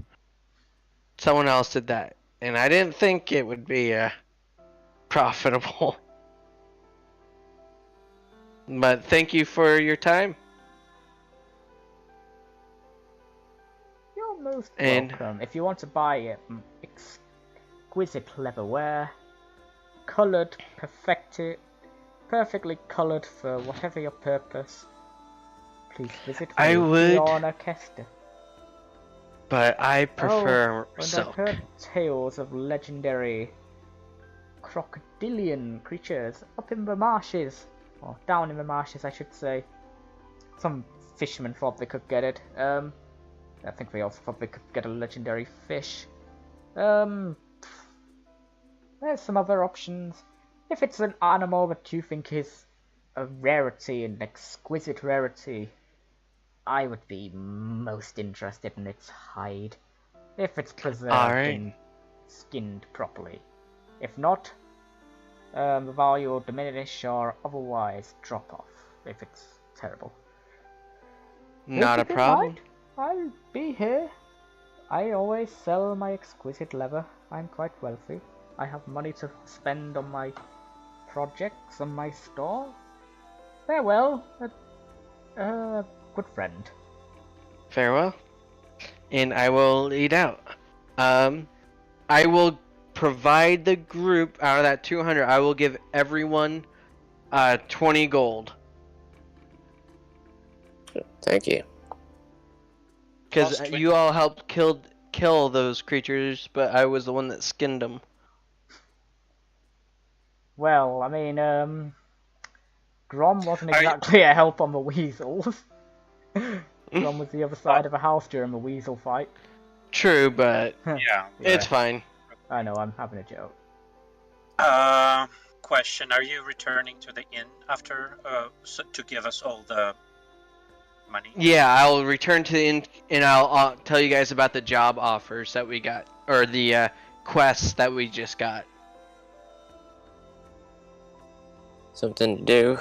Someone else did that. And I didn't think it would be profitable. But thank you for your time. You're most welcome. If you want to buy it exquisite leatherware, coloured, perfectly coloured for whatever your purpose. Please visit I the would, Kiana Kester. but I prefer And I've silk. heard tales of legendary crocodilian creatures up in the marshes, or down in the marshes, I should say. Some fishermen thought they could get it. I think they also thought they could get a legendary fish. There's some other options. If it's an animal that you think is a rarity, an exquisite rarity, I would be most interested in its hide. If it's preserved and skinned properly. If not, the value will diminish or otherwise drop off if it's terrible. Not a problem. I'll be here. I always sell my exquisite leather. I'm quite wealthy. I have money to spend on my projects on my store. Farewell, good friend. Farewell. And I will lead out. I will provide the group out of that 200. I will give everyone 20 gold. Thank you. Because you all helped kill those creatures, but I was the one that skinned them. Well, I mean, Gromm wasn't exactly a help on the weasels. Gromm was the other side of the house during the weasel fight. True, but Yeah. it's fine. I know, I'm having a joke. Question: Are you returning to the inn after to give us all the money? Yeah, I'll return to the inn and I'll tell you guys about the job offers that we got, or the quests that we just got. Something to do.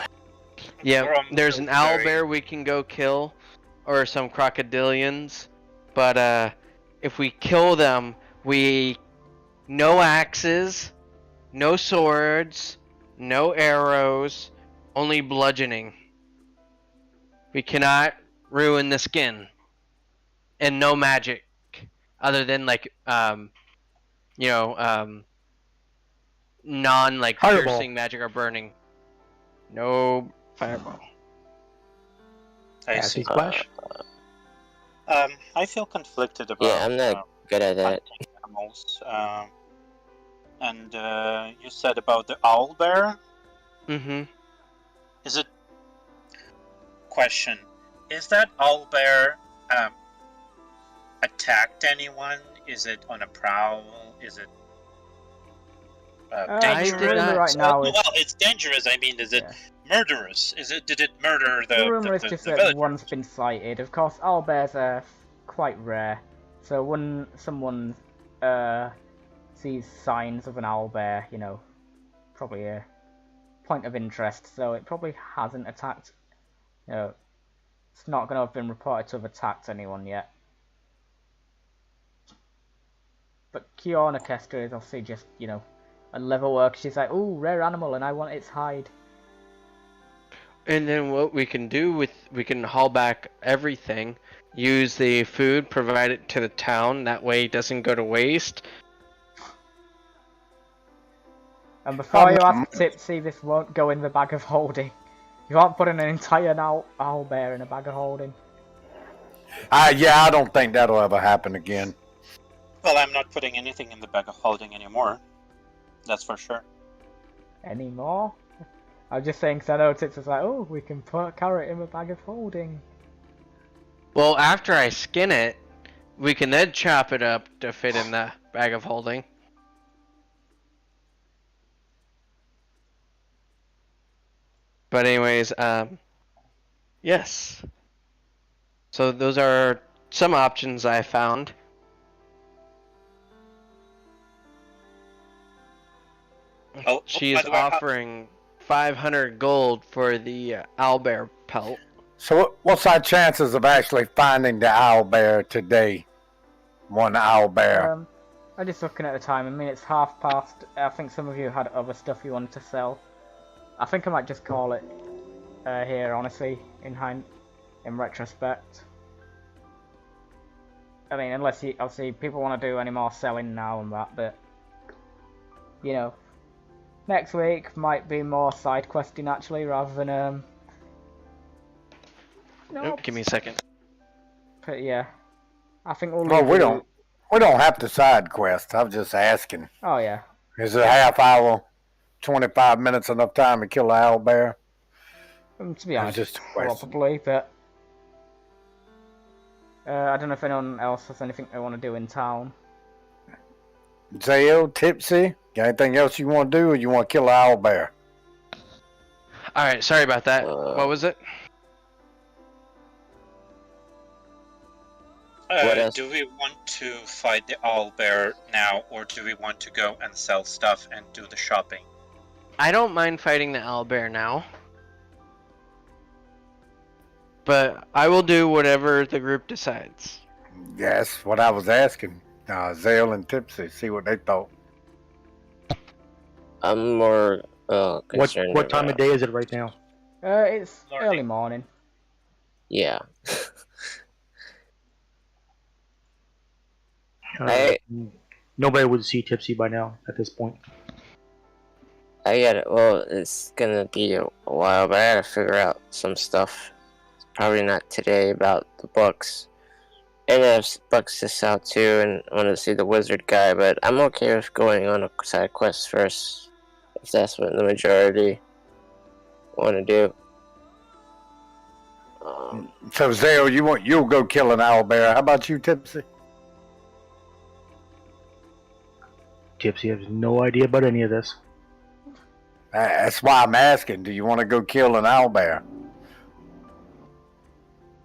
Yeah, there's an owlbear we can go kill, or some crocodilians, but if we kill them, no axes, no swords, no arrows, only bludgeoning. We cannot ruin the skin, and no magic, other than non piercing magic or burning. No fireball. I see. Splash. I feel conflicted about. Yeah, I'm not good at that. Animals. And you said about the owlbear. Mm-hmm. Is it? Question: Is that owlbear attacked anyone? Is it on a prowl? Is it dangerous? Right now well, it's dangerous. I mean, is it murderous? Did it murder the rumor is just that villagers? one's been sighted. Of course, owlbears are quite rare, so when someone sees signs of an owlbear, probably a point of interest. So it probably hasn't attacked. It's not going to have been reported to have attacked anyone yet. But Kiana Kester is obviously just, a level worker. She's like, ooh, rare animal, and I want its hide. And then what we can do we can haul back everything, use the food, provide it to the town. That way it doesn't go to waste. And before you ask Tipsy, this won't go in the bag of holding. You aren't putting an entire owlbear in a bag of holding. Yeah, I don't think that'll ever happen again. Well, I'm not putting anything in the bag of holding anymore. That's for sure. Anymore? I was just saying, because I know Tipsy's like, oh, we can put carrot in the bag of holding. Well, after I skin it, we can then chop it up to fit in the bag of holding. But anyways, yes. So those are some options I found. She's offering 500 gold for the owlbear pelt. So what's our chances of actually finding the owlbear today? One owlbear. I'm just looking at the time. I mean, it's past. I think some of you had other stuff you wanted to sell. I think I might just call it here, honestly, in retrospect. I mean, unless obviously people want to do any more selling now and that, but you know, next week might be more side questing actually, rather than Nope, give me a second. But yeah, I think we'll Oh, leave we don't have to side quest. I'm just asking. Oh yeah. Is a half hour, 25 minutes enough time to kill the owlbear? To be It was honest, just a question. probably, but I don't know if anyone else has anything they want to do in town. Zale, Tipsy, got anything else you want to do, or you want to kill the owlbear? All right, sorry about that. What was it? What else? Do we want to fight the owlbear now, or do we want to go and sell stuff and do the shopping? I don't mind fighting the owlbear now. But I will do whatever the group decides. Yes, what I was asking. Zale and Tipsy, see what they thought. I'm more concerned. What time of day is it right now? It's Morning. early morning. Yeah. Nobody would see Tipsy by now at this point. I gotta. Well, it's gonna be a while, but I gotta figure out some stuff. Probably not today about the books. And I have books to sell too, and I want to see the wizard guy. But I'm okay with going on a side quest first, if that's what the majority want to do. So Zale, you'll go kill an owlbear. How about you, Tipsy? Tipsy has no idea about any of this. That's why I'm asking. Do you want to go kill an owlbear?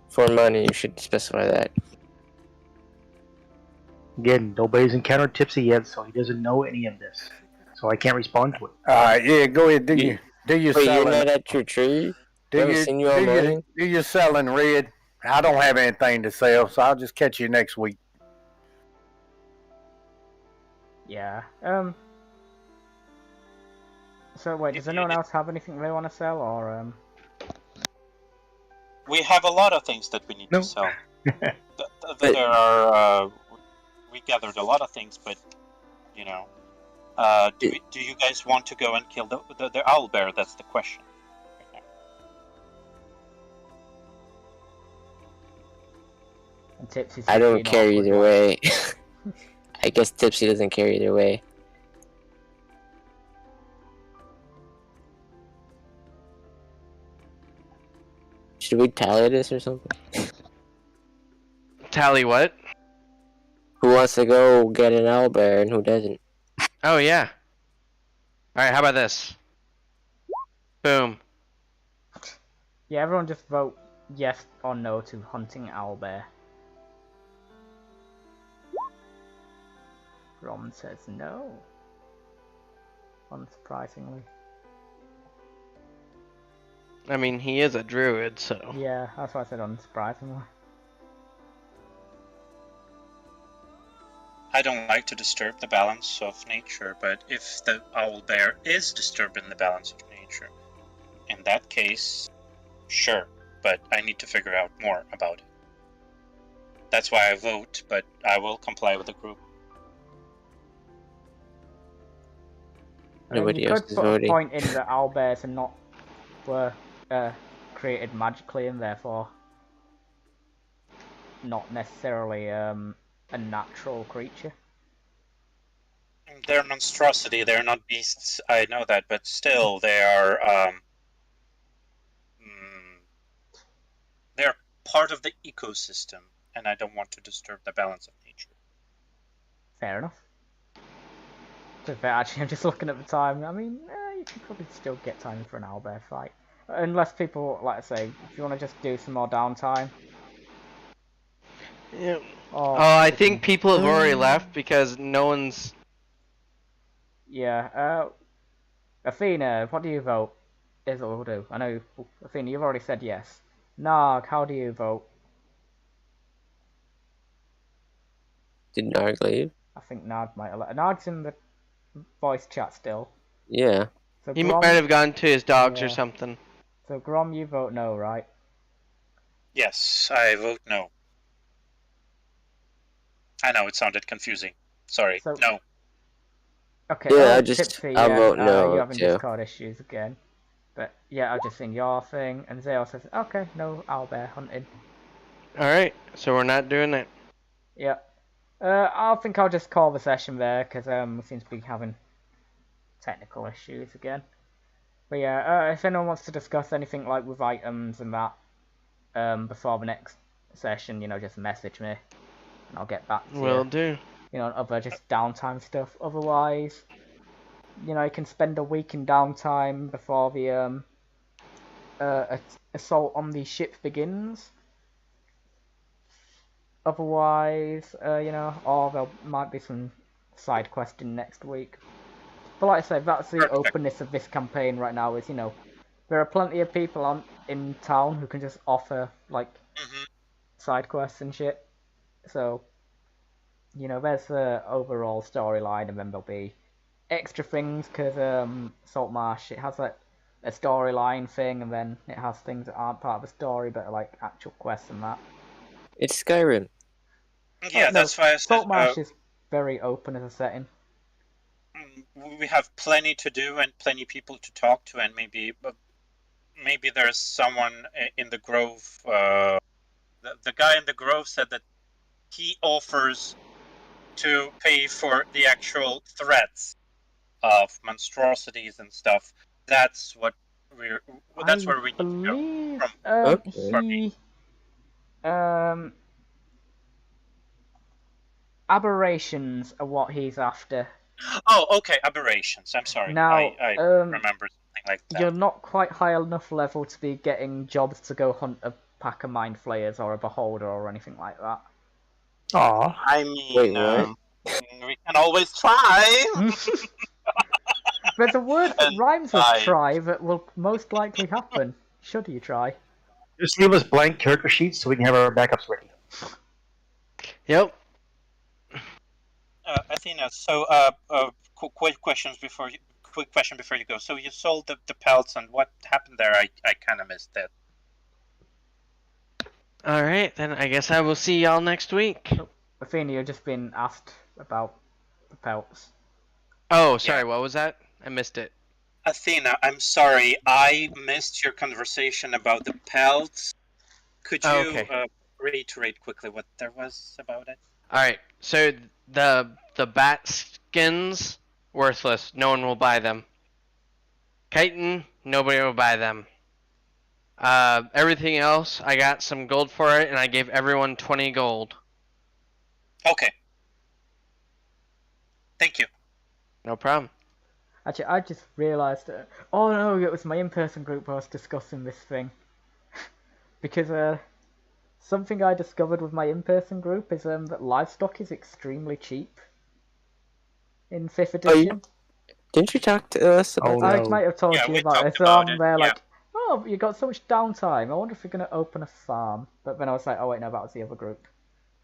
For money, you should specify that. Again, nobody's encountered Tipsy yet, so he doesn't know any of this. So I can't respond to it. Yeah, go ahead. Do your Wait, you're selling. not at your tree? I haven't seen you all morning. Do your selling, Red. I don't have anything to sell, so I'll just catch you next week. Yeah. So wait, does anyone else have anything they want to sell, or We have a lot of things that we need No. to sell. There are. We gathered a lot of things, but you know, do you guys want to go and kill the owlbear? That's the question. and Tipsy's I don't being care awkward either one? way. I guess Tipsy doesn't care either way. Should we tally this or something? Tally what? Who wants to go get an owlbear and who doesn't? Oh, yeah. Alright, how about this? Boom. Yeah, everyone just vote yes or no to hunting owlbear. Gromm says no. Unsurprisingly. I mean, he is a druid, so... Yeah, that's why I said unsurprisingly. I don't like to disturb the balance of nature, but if the owlbear is disturbing the balance of nature, in that case, sure, but I need to figure out more about it. That's why I vote, but I will comply with the group. Nobody you else could is put voting. a point in that owlbears were created magically and therefore not necessarily a natural creature. They're monstrosity, they're not beasts, I know that, but still, they are, they're part of the ecosystem, and I don't want to disturb the balance of nature. Fair enough. To be fair, actually, I'm just looking at the time. I mean, you can probably still get time for an owlbear fight. Unless people, like I say, if you want to just do some more downtime. Yeah. Or I think people have already left because no one's... Yeah, Athena, what do you vote? Is what we'll do. I know, Athena, you've already said yes. Gnarg, how do you vote? Did Gnarg leave? I think Gnarg might have. Gnarg's in the voice chat still. Yeah. So He Gromm, might have gone to his dogs or Yeah. something. So Gromm, you vote no, right? Yes, I vote no. I know it sounded confusing. Sorry, So- no. Okay, Yeah, Tipsy, I'll vote no, you're having too. Discord issues again. But yeah, I'll just sing your thing, and Zale says, okay, no owlbear hunting. Alright, so we're not doing it. Yeah. I think I'll just call the session there, because we seem to be having technical issues again. But yeah, if anyone wants to discuss anything like with items and that before the next session, just message me, and I'll get back to Will you. do. Other just downtime stuff. Otherwise, you can spend a week in downtime before the assault on the ship begins. Otherwise, or there might be some side questing next week. But like I say, that's the openness of this campaign right now. Is there are plenty of people in town who can just offer like side quests and shit. So there's the overall storyline, and then there'll be extra things because Saltmarsh, it has like a storyline thing, and then it has things that aren't part of the story but are like actual quests and that. It's Skyrim. Yeah, that's why I said Saltmarsh is very open as a setting. we have plenty to do and plenty of people to talk to, and maybe there's someone in the Grove. The guy in the Grove said that he offers to pay for the actual threats of monstrosities and stuff. That's what that's where we need to go from. Aberrations are what he's after. Oh, okay, aberrations. I'm sorry. Now, I remember something like that. You're not quite high enough level to be getting jobs to go hunt a pack of mind flayers or a beholder or anything like that. Aw. I mean, Wait, what? we can always try. There's a word that rhymes with try that will most likely happen. Should you try? Just leave us blank character sheets so we can have our backups ready. Yep. Athena, so quick question before you go. So you sold the pelts, and what happened there? I kind of missed that. Alright, then I guess I will see y'all next week. Athena, you've just been asked about the pelts. Oh, sorry, what was that? I missed it. Athena, I'm sorry, I missed your conversation about the pelts. Could you reiterate quickly what there was about it? Alright, so the bat skins, worthless. No one will buy them. Chitin, nobody will buy them. Everything else, I got some gold for it, and I gave everyone 20 gold. Okay. Thank you. No problem. Actually, I just realised... oh no, it was my in-person group where I was discussing this thing. Because something I discovered with my in-person group is that livestock is extremely cheap in 5th edition. Didn't you talk to us about I might have told you about it. So I'm there yeah. like, oh, you got so much downtime. I wonder if you're going to open a farm. But then I was like, oh wait, no, that was the other group.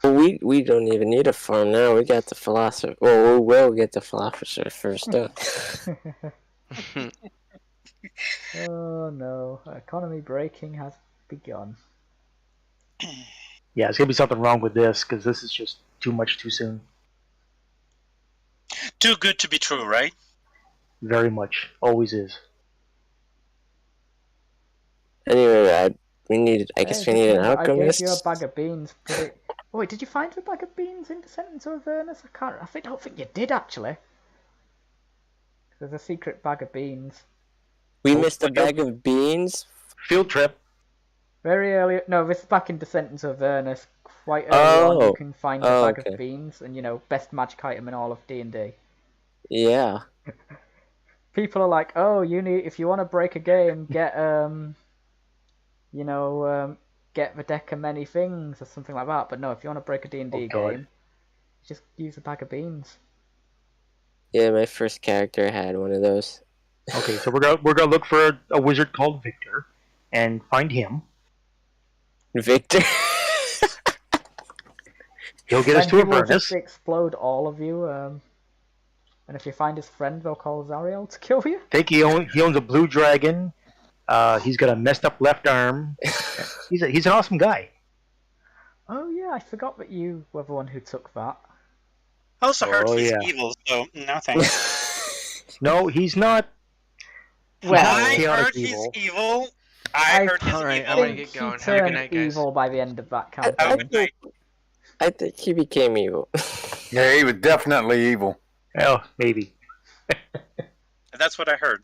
Well, we don't even need a farm now. We got the philosopher. Well, we will get the philosopher first. Oh no, economy breaking has begun. Yeah, there's gonna be something wrong with this because this is just too much too soon. Too good to be true, right? Very much, always is. Anyway, I guess we need an alchemist. I gave you a bag of beans. Oh, wait, did you find the bag of beans in Descent into Avernus? I don't think you did actually. There's a secret bag of beans. We missed a bag of beans. Field trip. Very early. No, this is back in Descent into Avernus. Quite early on, you can find a bag of beans, and best magic item in all of D&D. Yeah. People are like, oh, if you want to break a game, get get the deck of many things or something like that. But no, if you want to break a D&D game, just use a bag of beans. Yeah, my first character had one of those. Okay, so we're gonna look for a wizard called Victor, and find him. Victor. He'll get us to Avernus. Avernus. Just explode all of you. And if you find his friend, they'll call Zariel to kill you. I think he owns a blue dragon. He's got a messed up left arm. He's an awesome guy. Oh yeah, I forgot that you were the one who took that. I also heard he's evil, so no thanks. No, he's not. Well, I chaotic heard evil. he's evil. I heard he's Alright, evil. I'm gonna think get going. he Have a good turned night, guys. evil by the end of that I campaign. think, I think he became evil. Yeah, he was definitely evil. Oh, maybe. That's what I heard.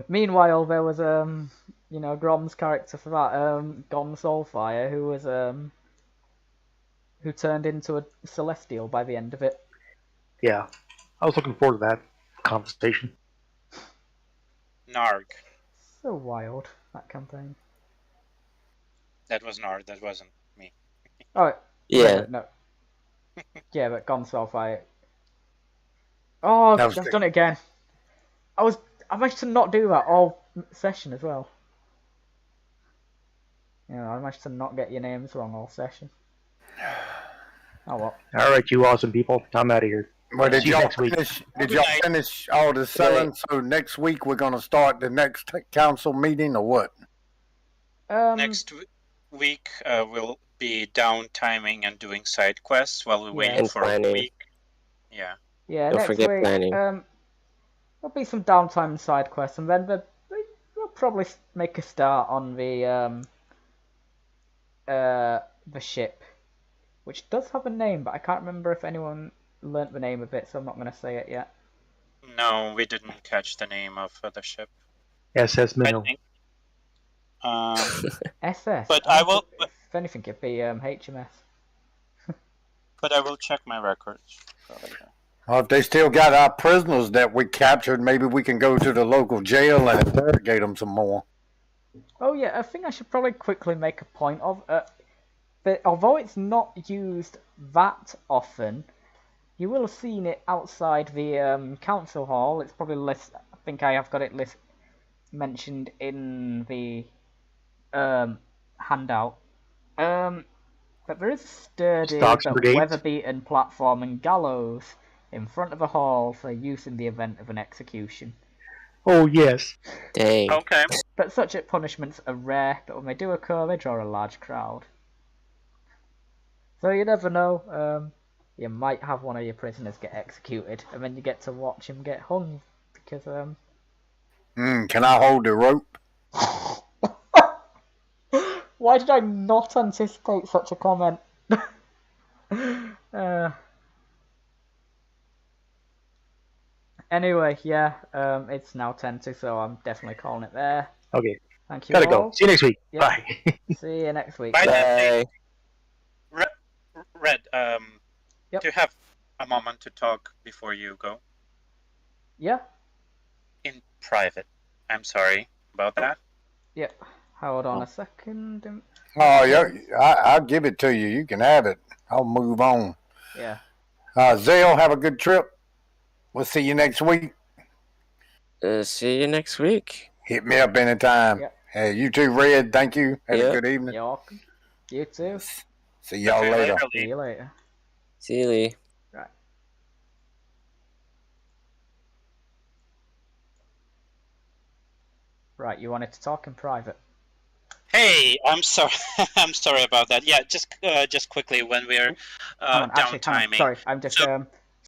Meanwhile, there was Gromm's character for that, Gonn Soulfire, who was who turned into a celestial by the end of it. Yeah, I was looking forward to that conversation. Gnarg. So wild, that campaign. That was Gnarg. That wasn't me. Oh, Yeah. no. Yeah, but Gonn Soulfire. Oh, That was I've good. done it again. I managed to not do that all session as well. I managed to not get your names wrong all session. Oh well. All right, you awesome people. I'm out of here. Well, did See you y'all next week. finish? Did Good y'all night. finish all the selling? So next week we're gonna start the next council meeting, or what? Next week we'll be downtiming and doing side quests while we're waiting And for a planning. week. Yeah. Yeah, Don't next forget week, planning. there'll be some downtime and side quests, and then we'll probably make a start on the ship, which does have a name, but I can't remember if anyone learnt the name of it, so I'm not going to say it yet. No, we didn't catch the name of the ship. SS I Minnow. think. SS. But I will. If anything, it'd be HMS. But I will check my records. Well, if they still got our prisoners that we captured, maybe we can go to the local jail and interrogate them some more. Oh yeah, I think I should probably quickly make a point of that although it's not used that often, you will have seen it outside the council hall. It's probably list. I think I have got it mentioned in the handout. But there is a sturdy Stocks but brigade. weather-beaten platform and gallows in front of the hall for use in the event of an execution. Oh yes. Dang. Okay. But such punishments are rare, but when they do occur, they draw a large crowd. So you never know. You might have one of your prisoners get executed, and then you get to watch him get hung because Can I hold the rope? Why did I not anticipate such a comment? Anyway, yeah, it's now 10 to, so I'm definitely calling it there. Okay. Thank you Gotta all. go. See you next week. Yep. Bye. See you next week. Bye. Bye. Red, Yep. do you have a moment to talk before you go? Yeah? In private. I'm sorry about that. Yep. Hold on a second. Oh, yeah, I'll give it to you. You can have it. I'll move on. Yeah. Zale, have a good trip. We'll see you next week. See you next week. Hit me up anytime. Yep. Hey, you too, Red. Thank you. Have Yep. a good evening. You're welcome. You too. See y'all Okay, later. See you later. See you, Lee. Right. Right, you wanted to talk in private. Hey, I'm sorry. I'm sorry about that. Yeah, just quickly when we're Hang on, actually, hang on. downtiming. Sorry, I'm just So-